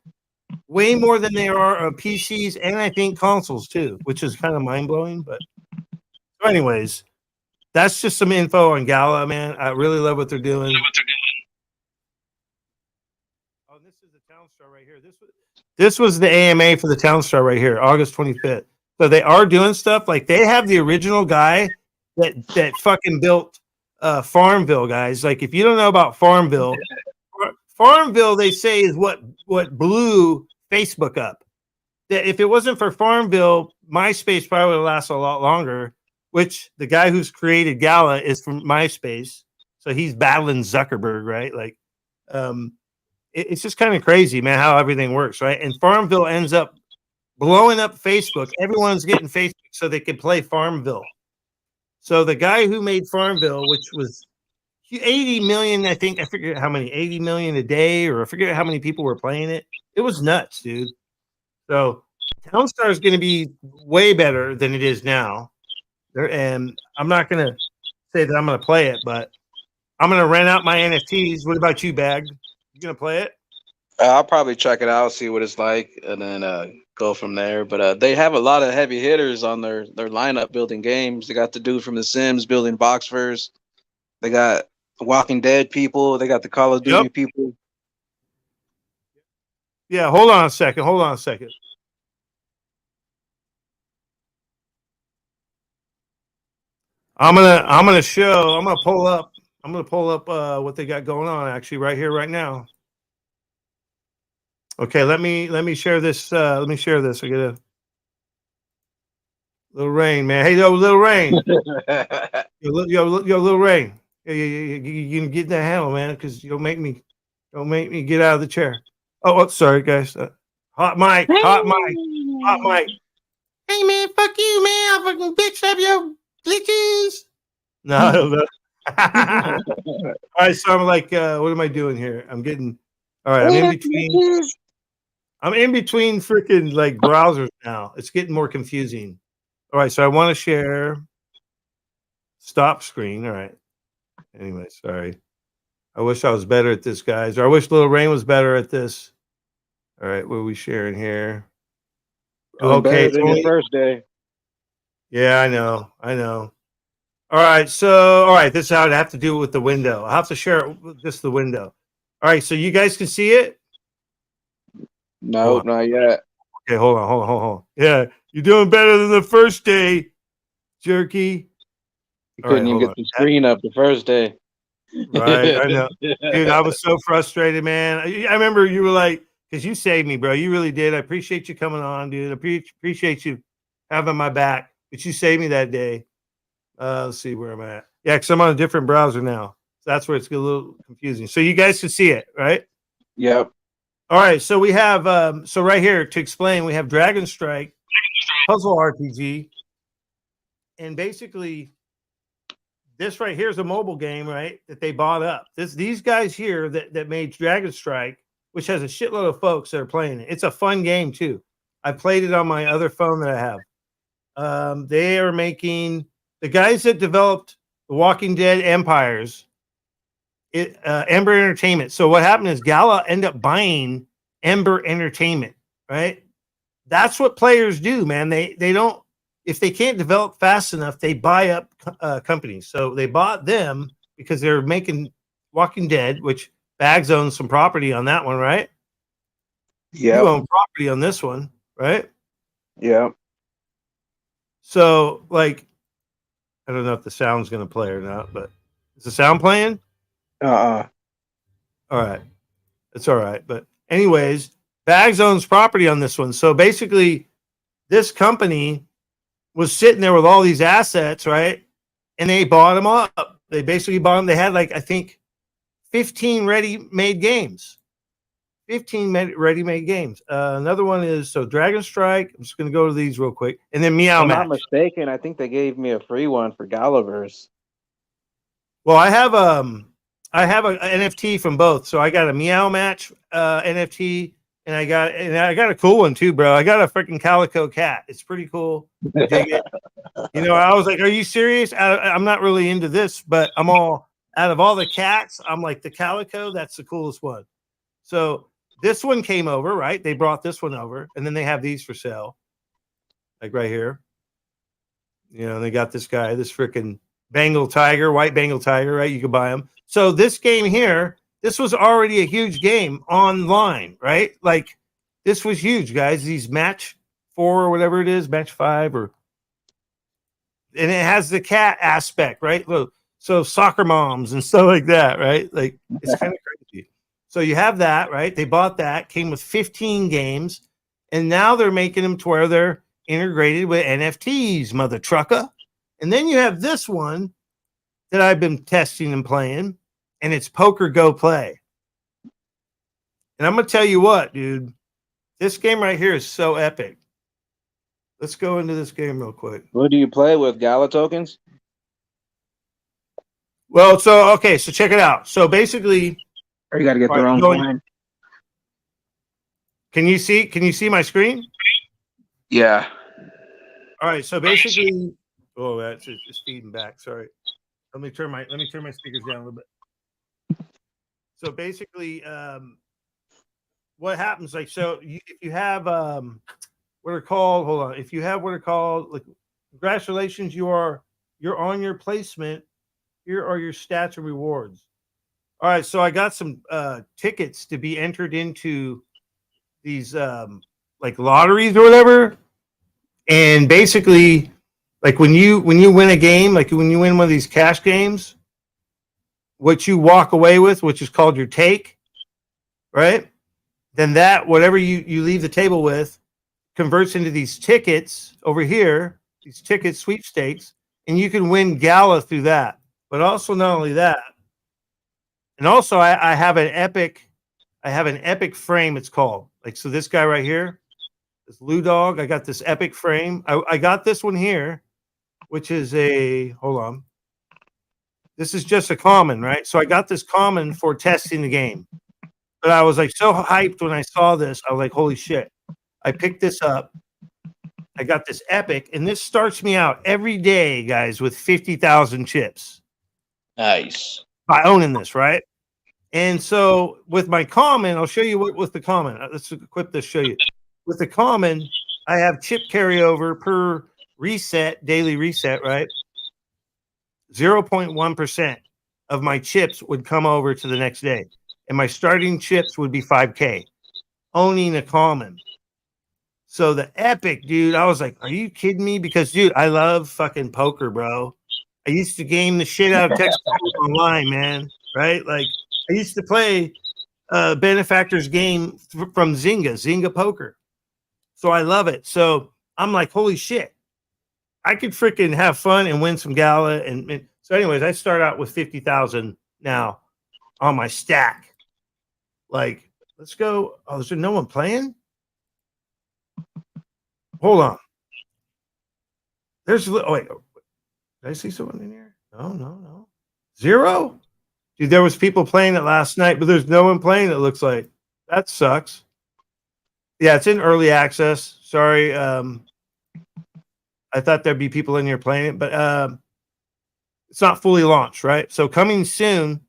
Way more than there are of PCs and I think consoles too, which is kind of mind-blowing. But so anyways, that's just some info on Gala, man. I really love what they're doing. Oh, this is the Townstar right here. This was the AMA for the Townstar right here, August 25th. So they are doing stuff like they have the original guy that fucking built Farmville, guys. Like if you don't know about Farmville, they say is what blew Facebook up. That if it wasn't for Farmville, MySpace probably would last a lot longer. Which the guy who's created Gala is from MySpace, so he's battling Zuckerberg, right? Like, it's just kind of crazy, man, how everything works, right? And Farmville ends up blowing up Facebook. Everyone's getting Facebook so they can play Farmville. So the guy who made Farmville, which was 80 million, I think, I forget how many, 80 million a day, or I forget how many people were playing it. It was nuts, dude. So Townstar is going to be way better than it is now. And I'm not going to say that I'm going to play it, but I'm going to rent out my NFTs. What about you, Bag? You going to play it? I'll probably check it out, see what it's like, and then go from there. But they have a lot of heavy hitters on their lineup building games. They got the dude from The Sims building Boxverse. They got Walking Dead people. They got the Call of Duty people. Yeah, hold on a second. I'm gonna pull up what they got going on actually right here, right now. Okay, let me share this. Let me share this. I get a Little Rain, man. Hey, yo, Little Rain. yo, Little Rain. You can get that handle, man, because you'll make me get out of the chair. Oh, sorry, guys. Hot mic. Hey, man, fuck you, man. I'll fucking bitch up your glitches. No, I don't know. All right, so I'm like, what am I doing here? I'm getting all right. I'm in between freaking like browsers now. It's getting more confusing. All right, so I want to share stop screen. All right. Anyway, sorry. I wish I was better at this, guys. Or I wish Little Rain was better at this. All right, what are we sharing here? Doing Okay, better it's than only, your first day. yeah, I know. All right, so this is how I'd have to do it with the window. I'll have to share it with just the window. All right, so you guys can see it? Nope, not yet. Okay, hold on. Yeah, you're doing better than the first day, jerky. You All right, couldn't even hold get on. the screen up the first day. Right, I know. Dude, I was so frustrated, man. I remember you were like, because you saved me, bro. You really did. I appreciate you coming on, dude. I appreciate you having my back. But you saved me that day. Let's see where I'm at. Yeah, because I'm on a different browser now. So that's where it's a little confusing. So you guys can see it, right? Yep. All right. So we have, so right here to explain, we have Dragon Strike, Puzzle RPG. And basically, this right here is a mobile game, right? That they bought up. These guys here that made Dragon Strike, which has a shitload of folks that are playing it. It's a fun game too. I played it on my other phone that I have. They are making the guys that developed The Walking Dead Empires, Ember Entertainment. So what happened is Gala ended up buying Ember Entertainment, right? That's what players do, man. They don't, if they can't develop fast enough, they buy up companies. So they bought them because they're making Walking Dead, which Bags owns some property on that one, right? Yeah. You own property on this one, right? Yeah. So, like, I don't know if the sound's going to play or not, but is the sound playing? All right. It's all right. But, anyways, Bags owns property on this one. So, basically, this company was sitting there with all these assets, right? And they bought them up. They basically bought them. They had, like, I think 15 ready-made games. 15 ready-made games. Another one is, so Dragon Strike. I'm just going to go to these real quick. And then Meow If I'm Match. not mistaken, I think they gave me a free one for Galaverse. Well, I have an NFT from both. So I got a Meow Match NFT, and I got a cool one too, bro. I got a freaking calico cat. It's pretty cool. I dig it. You know, I was like, "Are you serious?" I'm not really into this, but I'm all out of all the cats. I'm like the calico. That's the coolest one. So this one came over, right? They brought this one over, and then they have these for sale, like right here. You know, they got this guy, this freaking Bengal tiger, white Bengal tiger, right? You could buy them. So this game here, this was already a huge game online, right? Like this was huge, guys. These match 4 or whatever it is, match 5 or, and it has the cat aspect, right? Look, so soccer moms and stuff like that, right? Like it's kind of crazy. So you have that, right? They bought that, came with 15 games, and now they're making them to where they're integrated with NFTs, mother trucker. And then you have this one that I've been testing and playing, and it's Poker Go Play. And I'm going to tell you what, dude, this game right here is so epic. Let's go into this game real quick. What do you play with? Gala tokens? Well, so, okay, so check it out. So basically, or you got to get their own coin. Can you see my screen? Yeah. All right, so basically, oh, that's it's feeding back. Sorry. Let me turn my speakers down a little bit. So basically, what happens, like, so if you have what are called, hold on, if you have what are called, like, congratulations, you're on your placement. Here are your stats and rewards. All right, so I got some tickets to be entered into these like lotteries or whatever. And basically, like when you win a game, like when you win one of these cash games, what you walk away with, which is called your take, right? Then that, whatever you leave the table with, converts into these tickets over here, these ticket sweepstakes, and you can win Gala through that. But also not only that, and also I have an epic frame, it's called. Like, so this guy right here, this Lou Dog, I got this epic frame. I got this one here, which is a, hold on. This is just a common, right? So I got this common for testing the game. But I was like so hyped when I saw this. I was like, holy shit. I picked this up. I got this epic, and this starts me out every day, guys, with 50,000 chips. Nice. By owning this, right? And so with my common, I'll show you what with the common. Let's equip this, show you. With the common, I have chip carryover per reset, daily reset, right? 0.1% of my chips would come over to the next day. And my starting chips would be 5K. Owning a common. So the epic, dude, I was like, are you kidding me? Because, dude, I love fucking poker, bro. I used to game the shit out of Texas online, man. Right? Like, I used to play Benefactor's game from Zynga Poker. So I love it. So I'm like, holy shit. I could freaking have fun and win some gala. And so anyways, I start out with 50,000 now on my stack. Like, let's go. Oh, is there no one playing? Hold on. There's, oh, wait. Did I see someone in here? No. 0? Dude, there was people playing it last night, but there's no one playing it, looks like. That sucks. Yeah, it's in early access. Sorry. I thought there'd be people in here playing it, but it's not fully launched, right? So coming soon,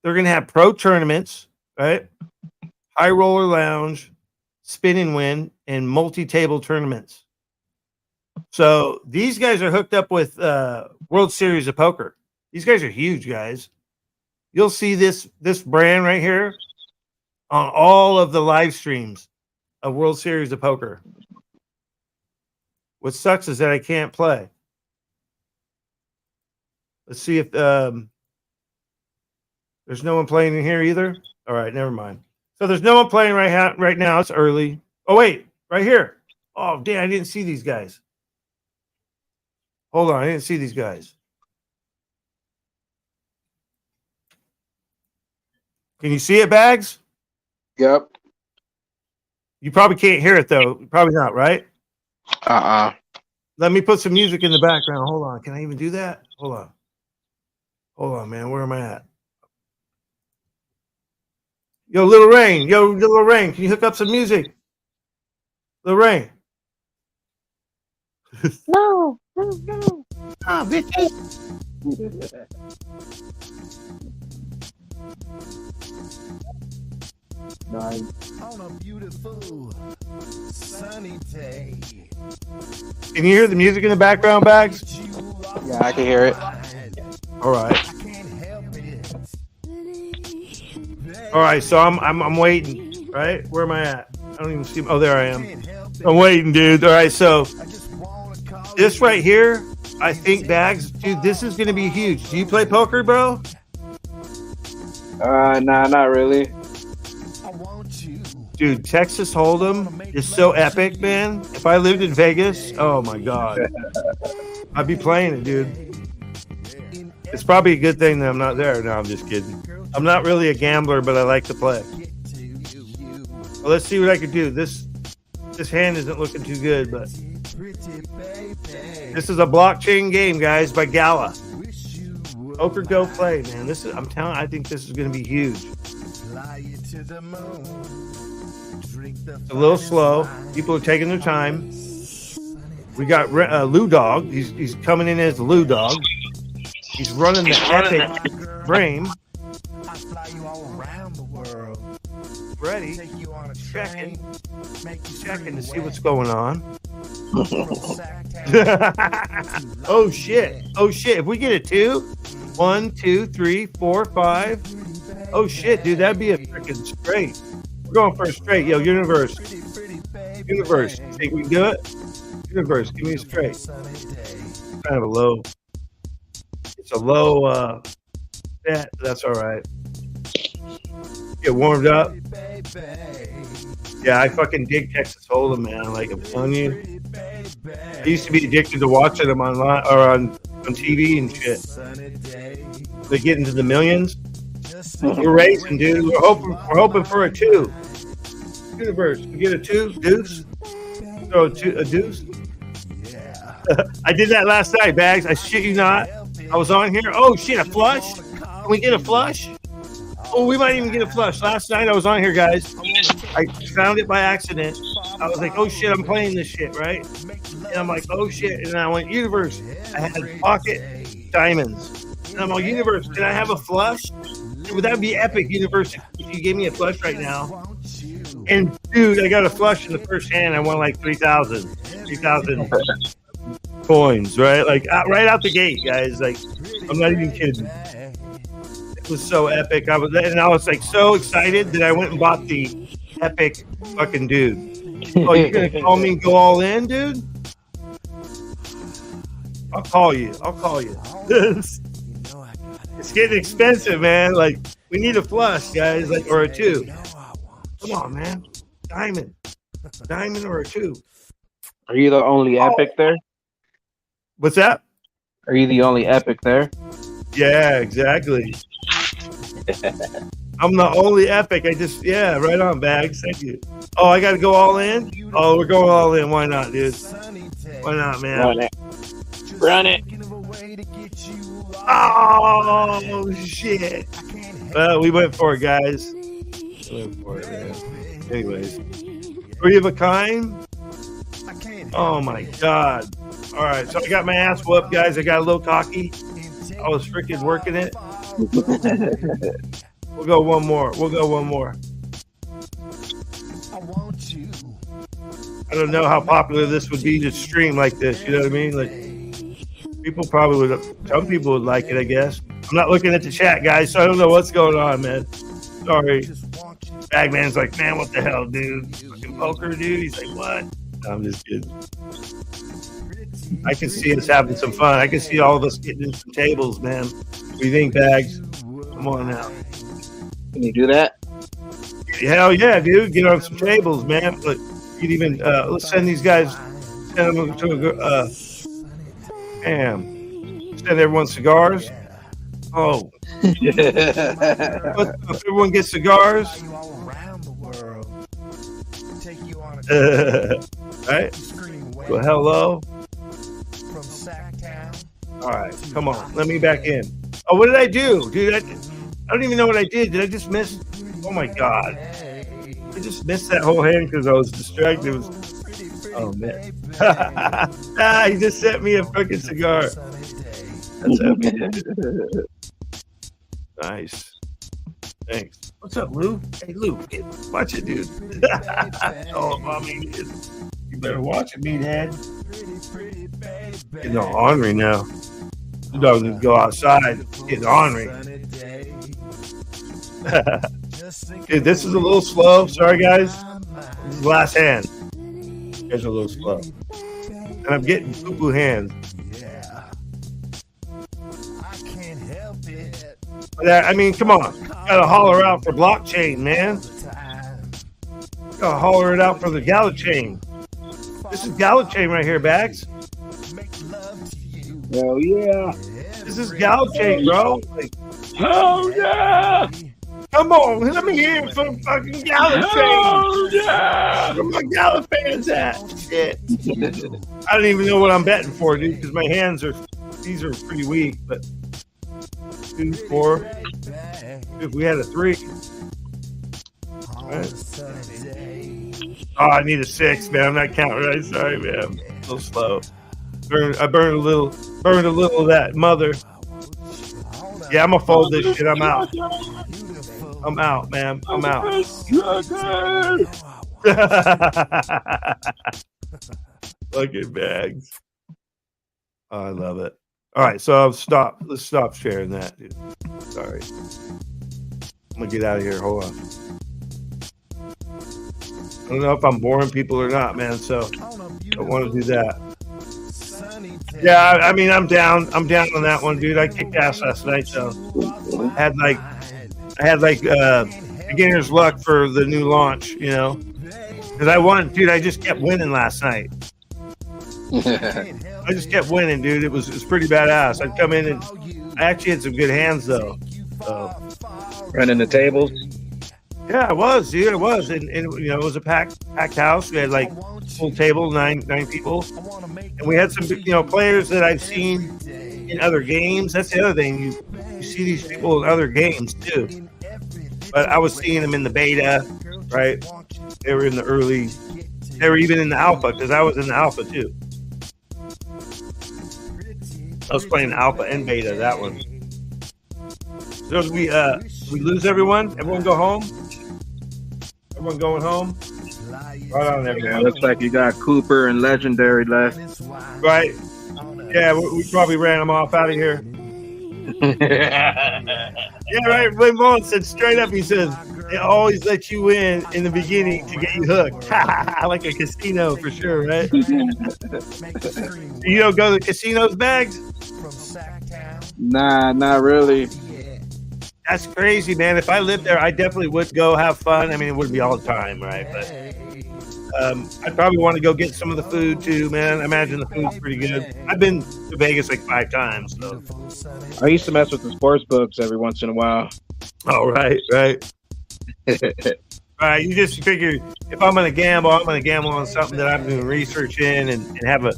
they're going to have pro tournaments, right? High roller lounge, spin and win, and multi-table tournaments. So these guys are hooked up with World Series of Poker. These guys are huge, guys. You'll see this brand right here on all of the live streams of World Series of Poker. What sucks is that I can't play. Let's see if there's no one playing in here either. All right, never mind. So there's no one playing right now. It's early. Oh, wait, right here. Oh, damn, I didn't see these guys. Hold on, I didn't see these guys. Can you see it, Bags? Yep. You probably can't hear it, though. Probably not, right? Let me put some music in the background. Hold on. Can I even do that? Hold on, man. Where am I at? Yo, Little Rain. Can you hook up some music? Little Rain. No. Ah, bitch. On a beautiful sunny day. Can you hear the music in the background, Bags? Yeah, I can hear it. All right. All right, so I'm waiting, right? Where am I at? I don't even see. Oh, there I am. I'm waiting, dude. All right, so this right here, I think, Bags, dude, this is going to be huge. Do you play poker, bro? Nah, not really. Dude, Texas Hold'em is so epic, man. If I lived in Vegas, oh my God, I'd be playing it, dude. It's probably a good thing that I'm not there. No, I'm just kidding. I'm not really a gambler, but I like to play. Well, let's see what I can do. This hand isn't looking too good, but this is a blockchain game, guys, by Gala. Poker Go Play, man. I think this is going to be huge. It's a little slow. People are taking their time. We got Lou Dog. He's coming in as Lou Dog. He's running the epic frame. Ready? Checking to see what's going on. Oh shit! If we get a 2, 1, 2, 3, 4, 5. Oh shit, dude, that'd be a freaking straight. We're going for a straight. Yo, Universe. Think we can do it? Universe, give me a straight. Kind of a low. It's a low bet. That's all right. Get warmed up. Yeah, I fucking dig Texas Hold'em, man. Like I'm telling you, I used to be addicted to watching them online or on TV and shit. They get into the millions. We're racing, dude. We're hoping for a 2. Universe, we get a 2 deuce. Throw a deuce. I did that last night, Bags. I shit you not. I was on here. Oh shit, a flush? Can we get a flush? Oh, we might even get a flush. Last night I was on here, guys. I found it by accident. I was like, oh shit, I'm playing this shit, right? And I'm like, oh shit. And I went, Universe. I had pocket diamonds. And I'm like, Universe, can I have a flush? And would that be epic, Universe? If you gave me a flush right now, and dude, I got a flush in the first hand. I won like 3,000 coins, right? Like right out the gate, guys. Like, I'm not even kidding. It was so epic. I was like so excited that I went and bought the epic fucking dude. Oh, you're gonna call me and go all in, dude? I'll call you. It's getting expensive, man. Like, we need a flush, guys, like, or a 2. Come on, man. Diamond or a 2. Are you the only epic there? What's that? Are you the only epic there? Yeah, exactly. I'm the only epic. Right on, Bags. Thank you. Oh, I got to go all in? Oh, we're going all in. Why not, dude? Why not, man? Run it. Oh, shit. Well, we went for it, guys. We went for it, man. Anyways. 3 of a kind? Oh, my God. All right, so I got my ass whooped, guys. I got a little cocky. I was freaking working it. We'll go one more. I don't know how popular this would be to stream like this. You know what I mean? Like, some people would like it, I guess. I'm not looking at the chat, guys, so I don't know what's going on, man. Sorry. Bagman's like, man, what the hell, dude? Fucking poker, dude? He's like, what? No, I'm just kidding. I can see us having some fun. I can see all of us getting in some tables, man. What do you think, Bags? Come on now. Can you do that? Hell yeah, dude. Get on some tables, man. Look, you'd even let's send these guys, send them to send everyone cigars. Oh. If everyone gets cigars. Right? Well, hello. All right, come on. Let me back in. Oh, what did I do? Dude, I don't even know what I did. Did I just miss? Oh, my God. I just missed that whole hand because I was distracted. Oh, man. He just sent me a fucking cigar. That's epic. Nice. Thanks. What's up, Lou? Hey, Lou. Watch it, dude. Oh, mommy. You better watch it, meathead. Getting all ornery now. You don't go outside. Getting ornery. Dude, this is a little slow. Sorry, guys. This is the last hand. You guys are a little slow. And I'm getting poo-poo hands. But, I mean, come on. Gotta holler out for blockchain, man. Gotta holler it out for the Galachain. This is Galachain right here, Bags. Hell yeah. This is Galachain, bro. Like, Oh, yeah. come on, let me hear some fucking Galachain. Oh, yeah. Where my Gala fans at? Shit. I don't even know what I'm betting for, dude, because my hands these are pretty weak, but 2, 4. If we had a 3. Right. Oh, I need a 6, man. I'm not counting right. Sorry, man. I'm a little slow. I burned a little of that mother. Yeah, I'm gonna fold this shit. I'm out. I'm out, man. I'm out. Fucking Bags. Oh, I love it. All right, so let's stop sharing that, dude. Sorry. I'm gonna get out of here. Hold on. I don't know if I'm boring people or not, man, so I don't want to do that. Yeah, I mean, I'm down on that one, dude. I kicked ass last night, so I had like beginner's luck for the new launch, you know, because I just kept winning last night. I just kept winning, dude. It was pretty badass. I'd come in and I actually had some good hands though. So running the tables. Yeah, it was, dude. It was, and you know, it was a packed house. We had like full table, nine people, and we had some players that I've seen in other games. That's the other thing. You see these people in other games too, but I was seeing them in the beta, right? They were in the early. They were even in the alpha because I was in the alpha too. I was playing alpha and beta, that one. So we We lose everyone? Everyone go home? Everyone going home? Right on, Yeah, everyone. looks like you got Cooper and Legendary left. Right. Yeah, we probably ran them off out of here. Yeah, right. William Mullen said straight up, he says, they always let you in the beginning to get you hooked. Like a casino for sure, right? You don't go to the casinos, Bags? Nah, not really. That's crazy, man. If I lived there, I definitely would go have fun. I mean, it wouldn't be all the time, right? But I'd probably want to go get some of the food too, man. I imagine the food's pretty good. I've been to Vegas like 5 times, so. I used to mess with the sports books every once in a while. Oh, right. Right. You just figure if I'm going to gamble, I'm going to gamble on something that I'm doing research in and have a,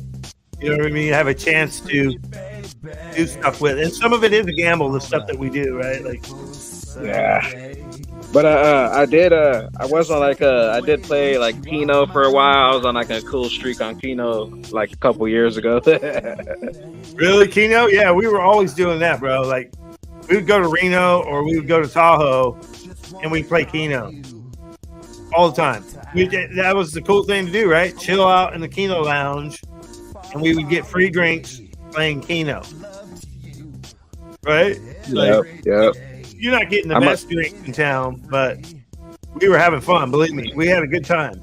you know what I mean, have a chance to do stuff with. And some of it is a gamble, the stuff that we do, right? Like, yeah. But I did play like Keno for a while. I was on like a cool streak on Keno like a couple years ago. Really, Keno? Yeah, we were always doing that, bro. Like, we would go to Reno or we would go to Tahoe and we'd play Keno all the time. That was the cool thing to do, right? Chill out in the Keno lounge and we would get free drinks playing Keno. Right? Like, Yep. You're not getting the best drink in town, but we were having fun. Believe me, we had a good time.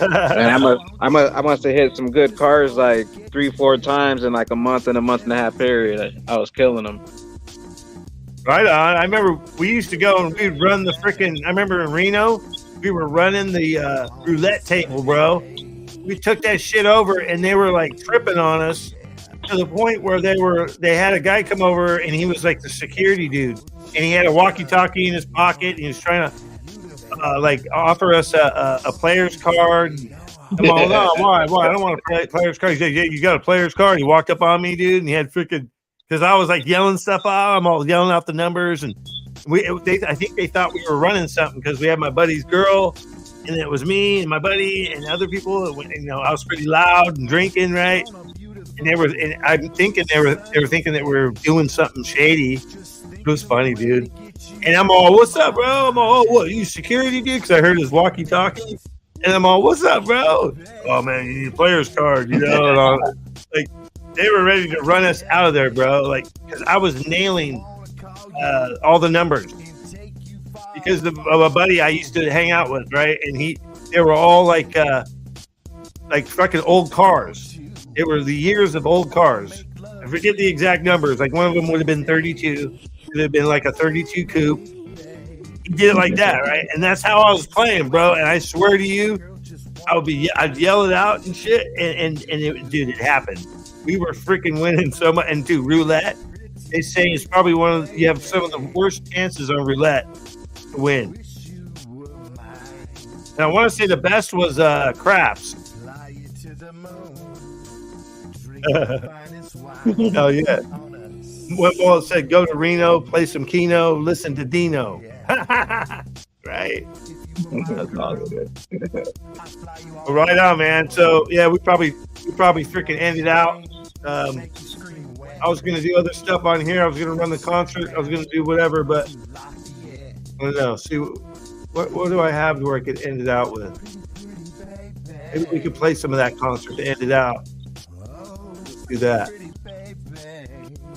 And I must have hit some good cars like 3-4 times in like a month and a half period. I was killing them. Right on. I remember we used to go and we'd run the freaking. I remember in Reno, we were running the roulette table, bro. We took that shit over, and they were like tripping on us to the point where they had a guy come over, and he was like the security dude, and he had a walkie-talkie in his pocket, and he was trying to like offer us a player's card. I'm all, no, why? I don't want a player's card. He said, yeah, you got a player's card. He walked up on me, dude, and he had freaking, because I was like yelling stuff out. I'm all yelling out the numbers, and I think they thought we were running something because we had my buddy's girl, and it was me and my buddy and other people. You know, I was pretty loud and drinking, right? And I'm thinking they were thinking that we were doing something shady. It was funny, dude. And I'm all, what's up, bro? I'm all, oh, what, you security, dude? Because I heard his walkie-talkie. And I'm all, what's up, bro? Oh, man, you need a player's card, you know? And all, like, they were ready to run us out of there, bro. Like, because I was nailing all the numbers. Because of a buddy I used to hang out with, right? And they were all like fucking old cars. It were the years of old cars. I forget the exact numbers. Like one of them would have been 32. It would have been like a 32 coupe. He did it like that, right? And that's how I was playing, bro. And I swear to you, I'd yell it out and shit. And it happened. We were freaking winning so much. And dude, roulette, they say it's probably you have some of the worst chances on roulette to win. And I want to say the best was craps. Hell yeah. Well, it said go to Reno, play some Keno, listen to Dino. Right. That's awesome. Well, right on, man. So yeah, we probably freaking ended out. I was gonna do other stuff on here. I was gonna run the concert. I was gonna do whatever, but I don't know. See, what do I have where I could end it out with? Maybe we could play some of that concert to end it out. Let's do that.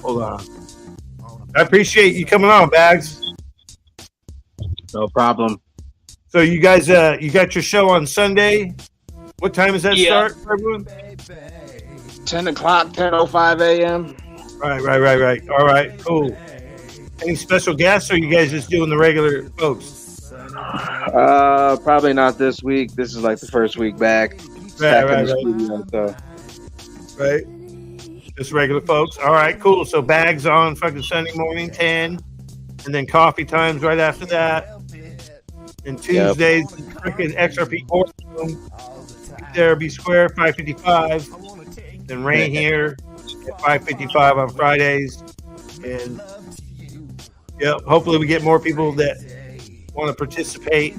Hold on. I appreciate you coming on, Bags. No problem. So you guys, you got your show on Sunday. What time does that start for everyone? 10 o'clock, 10:05 a.m. Right. All right, cool. Any special guests, or you guys just doing the regular folks? Probably not this week. This is like the first week back. Right. Studio, so. Right. Just regular folks. All right, cool. So Bags on fucking Sunday morning, 10. And then coffee times right after that. And Tuesdays, freaking XRP boardroom. There, be square, 555. Then rain here at 555 on Fridays. And hopefully we get more people that want to participate,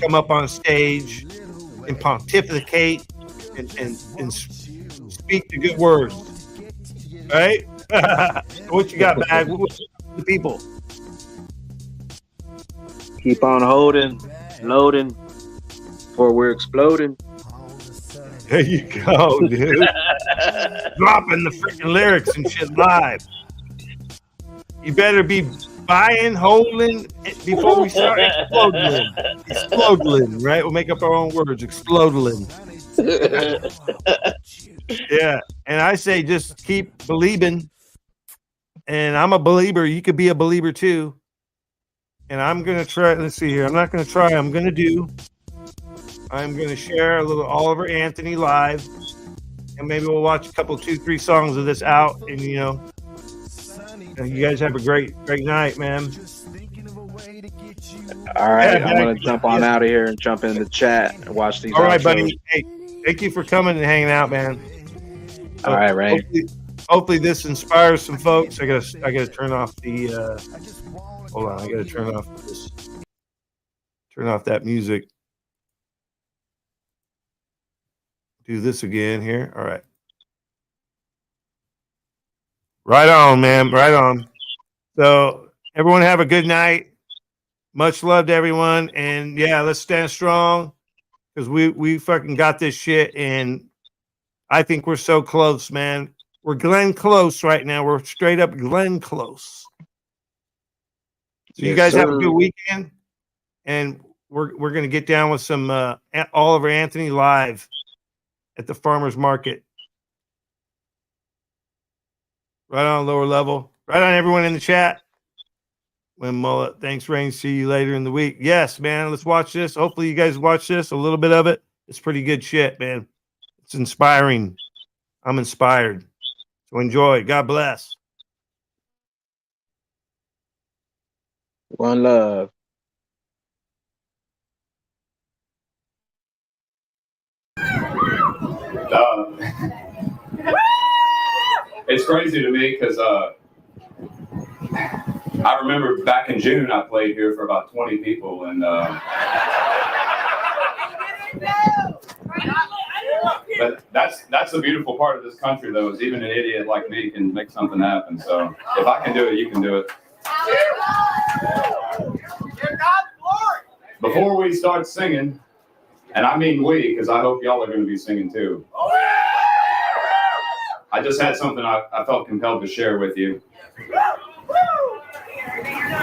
come up on stage and pontificate and speak the good words. Right? What you got, Bag? What's the people? Keep on holding, loading, before we're exploding. There you go, dude. Dropping the freaking lyrics and shit live. You better be buying, holding before we start exploding. Exploding, right? We'll make up our own words. Exploding. Yeah. And I say just keep believing. And I'm a believer. You could be a believer too. And I'm going to try. Let's see here. I'm not going to try. I'm going to do. I'm going to share a little Oliver Anthony live. And maybe we'll watch a couple, 2-3 songs of this out. And, you know, you guys have a great night, man. All right. I'm going to jump on out of here and jump in the chat and watch these. All right, outros. buddy. Hey, thank you for coming and hanging out, man. All right, Ray. Hopefully this inspires some folks. I gotta turn off the hold on, I gotta turn off that music. Do this again here. All right. Right on, man. Right on. So everyone have a good night. Much love to everyone. And yeah, let's stand strong because we fucking got this shit. And I think we're so close, man. We're Glenn Close right now. We're straight up Glenn Close. So you guys have a good weekend. And we're gonna get down with some Oliver Anthony live at the farmers market. Right on, lower level. Right on, everyone in the chat. When Mullet, thanks, Rain. See you later in the week. Yes, man. Let's watch this. Hopefully, you guys watch this. A little bit of it. It's pretty good shit, man. It's inspiring. I'm inspired. So enjoy. God bless. One love. It's crazy to me because I remember back in June I played here for about 20 people, and but that's the beautiful part of this country, though, is even an idiot like me can make something happen. So if I can do it, you can do it. Before we start singing, and I mean we, because I hope y'all are going to be singing too. I just had something I felt compelled to share with you.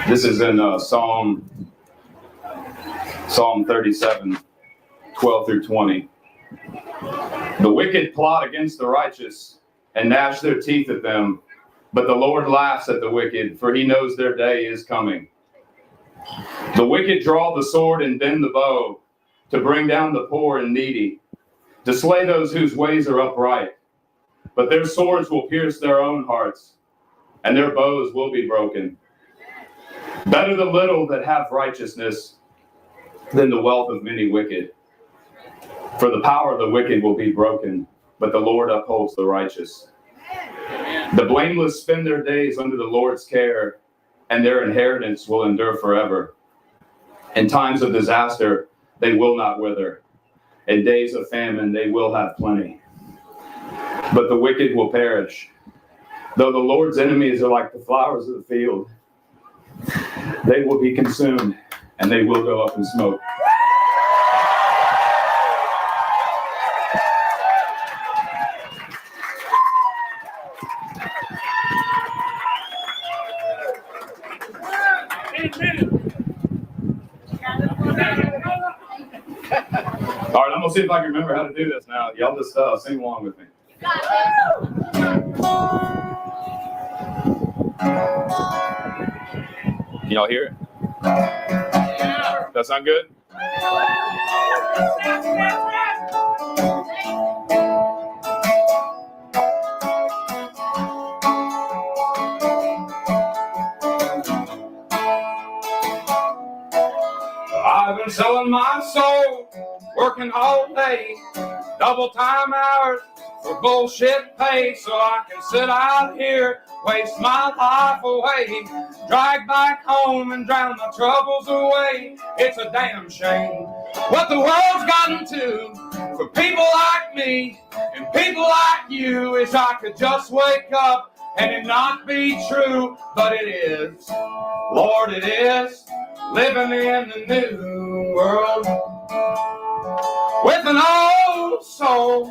This is in Psalm 37, 12 through 20. The wicked plot against the righteous and gnash their teeth at them, but the Lord laughs at the wicked, for he knows their day is coming. The wicked draw the sword and bend the bow to bring down the poor and needy, to slay those whose ways are upright. But their swords will pierce their own hearts, and their bows will be broken. Better the little that have righteousness than the wealth of many wicked. For the power of the wicked will be broken, but the Lord upholds the righteous. The blameless spend their days under the Lord's care, and their inheritance will endure forever. In times of disaster, they will not wither. In days of famine, they will have plenty. But the wicked will perish. Though the Lord's enemies are like the flowers of the field, they will be consumed, and they will go up in smoke. All right, I'm going to see if I can remember how to do this now. Y'all just sing along with me. Can y'all hear it? That sound good? I've been selling my soul, working all day, double time hours for bullshit pay, so I can sit out here, waste my life away, drag back home and drown my troubles away. It's a damn shame what the world's gotten to for people like me and people like you. Wish I could just wake up and it not be true, but it is. Lord, it is. Living in the new world with an old soul.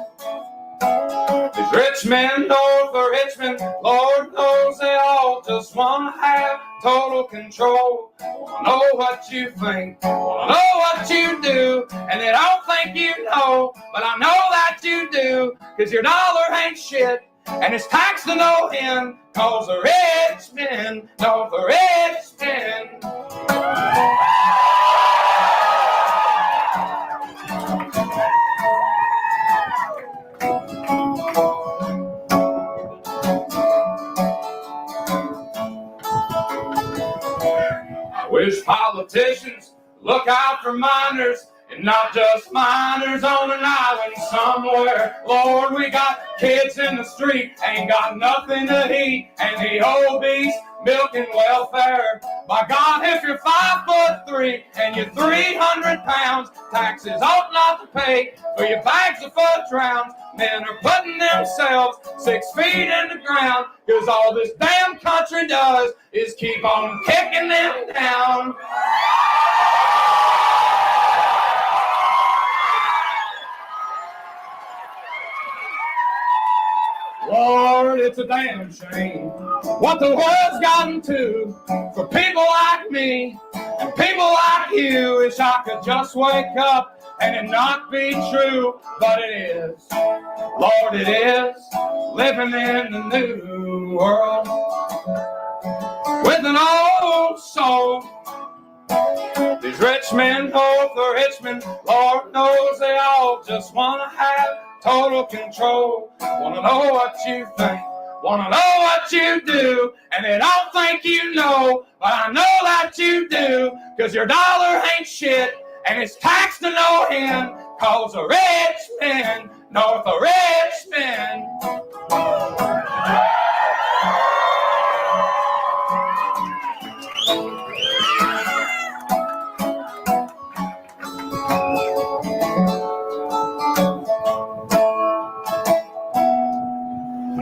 These rich men north of Richmond, Lord knows they all just want to have total control. Wanna know what you think, wanna know what you do, and they don't think you know, but I know that you do, cause your dollar ain't shit, and it's taxed to no end, cause the rich men know the rich men. I wish politicians look out for minors, and not just minors on an island somewhere. Lord, we got kids in the street, ain't got nothing to eat, and the obese milking welfare. By God, if you're 5'3" and you're 300 pounds, taxes ought not to pay for your bags of fudge rounds. Men are putting themselves 6 feet in the ground, cause all this damn country does is keep on kicking them down. Lord, it's a damn shame what the world's gotten to for people like me and people like you. Wish I could just wake up and it not be true, but it is. Lord, it is. Living in the new world with an old soul. These rich men north of Richmond, Lord knows they all just want to have total control. Want to know what you think, want to know what you do, and they don't think you know, but I know that you do, cause your dollar ain't shit, and it's taxed to no end, cause the rich men north of Richmond.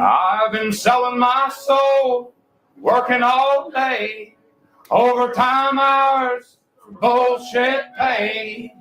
I've been selling my soul, working all day, overtime hours, for bullshit pay.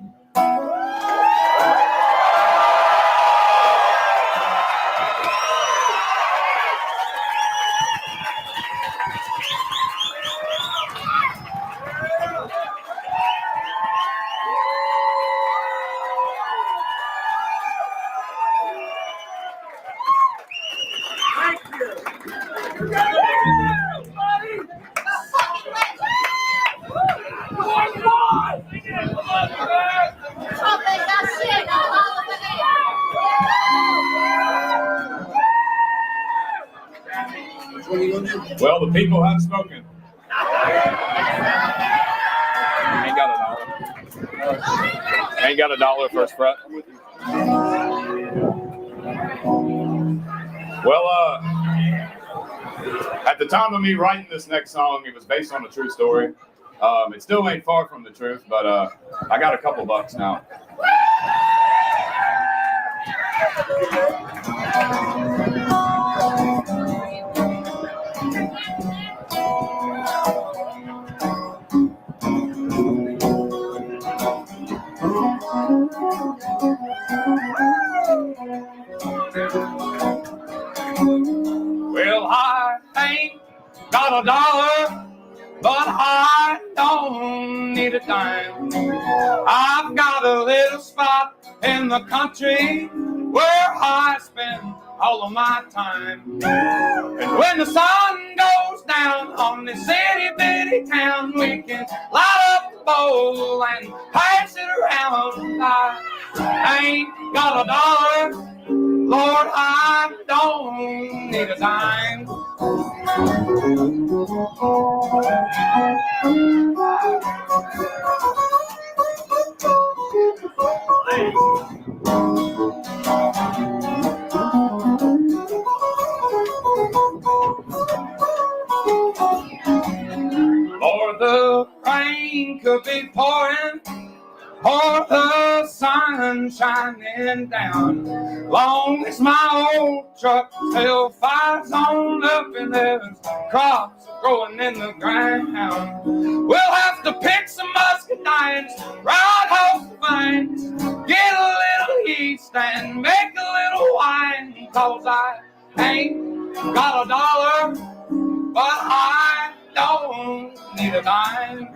Well, the people have spoken. Ain't got $1. Ain't got $1 first fret. Well, at the time of me writing this next song, it was based on a true story. It still ain't far from the truth, but I got a couple bucks now. Well, I ain't got $1, but I don't need a dime. I've got a little spot in the country where I spend all of my time. And when the sun goes down on this itty bitty town, we can light up the bowl and pass it around. I ain't got $1, Lord, I don't need a dime. Or the rain could be pouring, or the sun sun shining down. Long as my old truck still fires on up in heaven, crops are growing in the ground. We'll have to pick some muscadines, ride home vines, get a little yeast and make a little wine. Cause I ain't got a dollar, but I don't need a dime.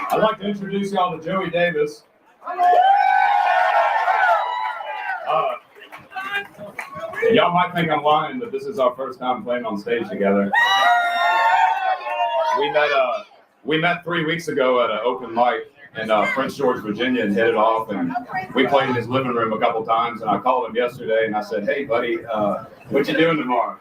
I'd like to introduce y'all to Joey Davis. Y'all might think I'm lying, but this is our first time playing on stage together. We met 3 weeks ago at an open mic in Prince George, Virginia, and hit it off. And we played in his living room a couple times. And I called him yesterday and I said, "Hey, buddy, what you doing tomorrow?"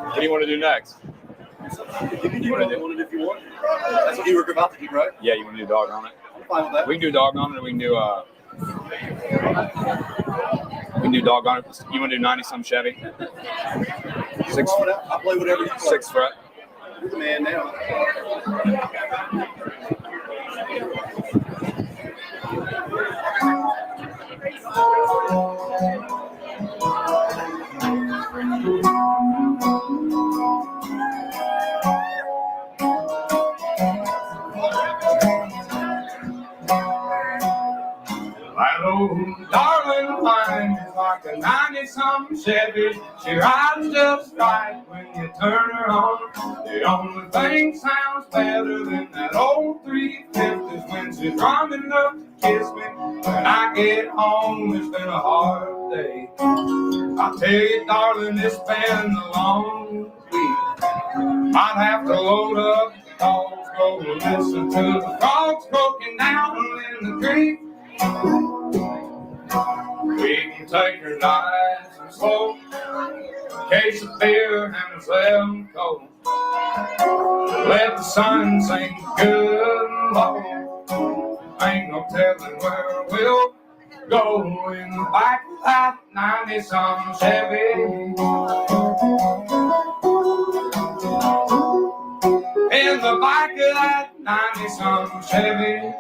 What do you want to do next? You want to do it if you want. That's what you were about to do, right? Yeah, you want to do dog on it? I'm fine with that. We can do dog on it, or we can do dog on it. You want to do 90-some Chevy? I'll play whatever you play. 6 fret. You're the man now. That old darling of mine is like a 90-something Chevy. She rides just right when you turn her on. The only thing sounds better than that old 350 is when she's running up to kiss me. When I get home, it's been a hard day. I tell you, darling, it's been a long week. Might have to load up the dogs, go listen to the frogs croaking down in the creek. We can take her nice and slow, a case of beer and a 7 cold. Let the sun sink good and low. Ain't no telling where we'll go in the back of that 90-some Chevy. In the back of that 90-some Chevy.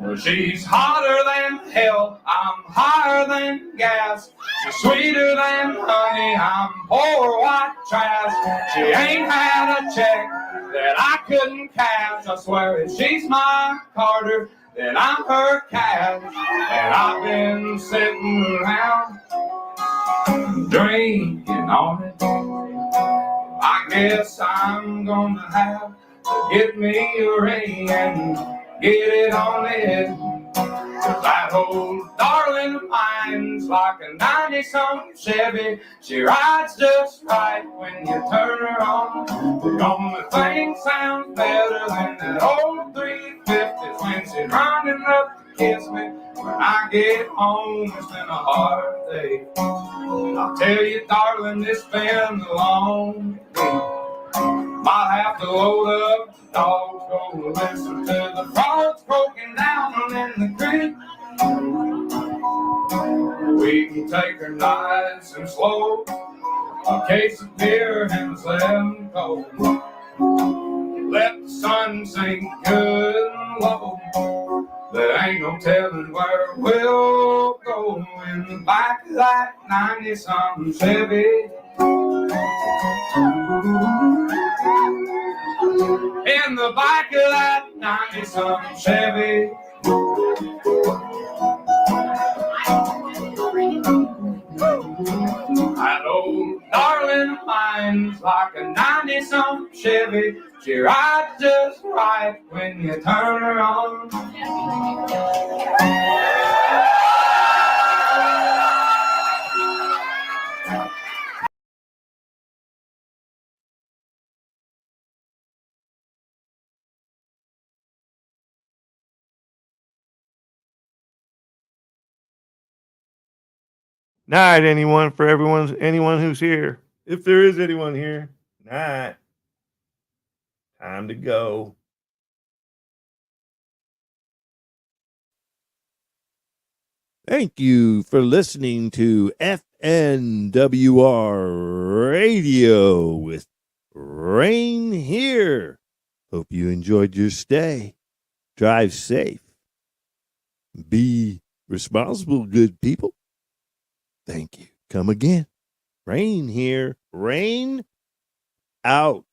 Well, she's hotter than hell, I'm higher than gas. She's sweeter than honey, I'm poor white trash. She ain't had a check that I couldn't cash. I swear if she's my Carter, then I'm her cash. And I've been sitting around drinking on it. I guess I'm gonna have to get me a ring and get it on it. That old darling of mine's like a 90-something Chevy. She rides just right when you turn her on. The only thing sounds better than that old 350 when she's running up to kiss me. When I get home, it's been a hard day. I'll tell you, darling, it's been a long week. Might have to load up the dogs, go listen to the frogs croaking down in the creek. We can take her nice and slow, a case of beer and a 7 cold. Let the sun sink good and low. There ain't no telling where we'll go in the back of that 90-something Chevy. In the back of that 90-something Chevy. That old darling of mine's like a 90-something Chevy. She rides just right when you turn her on. Night, anyone who's here. If there is anyone here. Night. Time to go. Thank you for listening to F.N.W.R. Radio with Rain here. Hope you enjoyed your stay. Drive safe. Be responsible, good people. Thank you. Come again. Rain here. Rain out.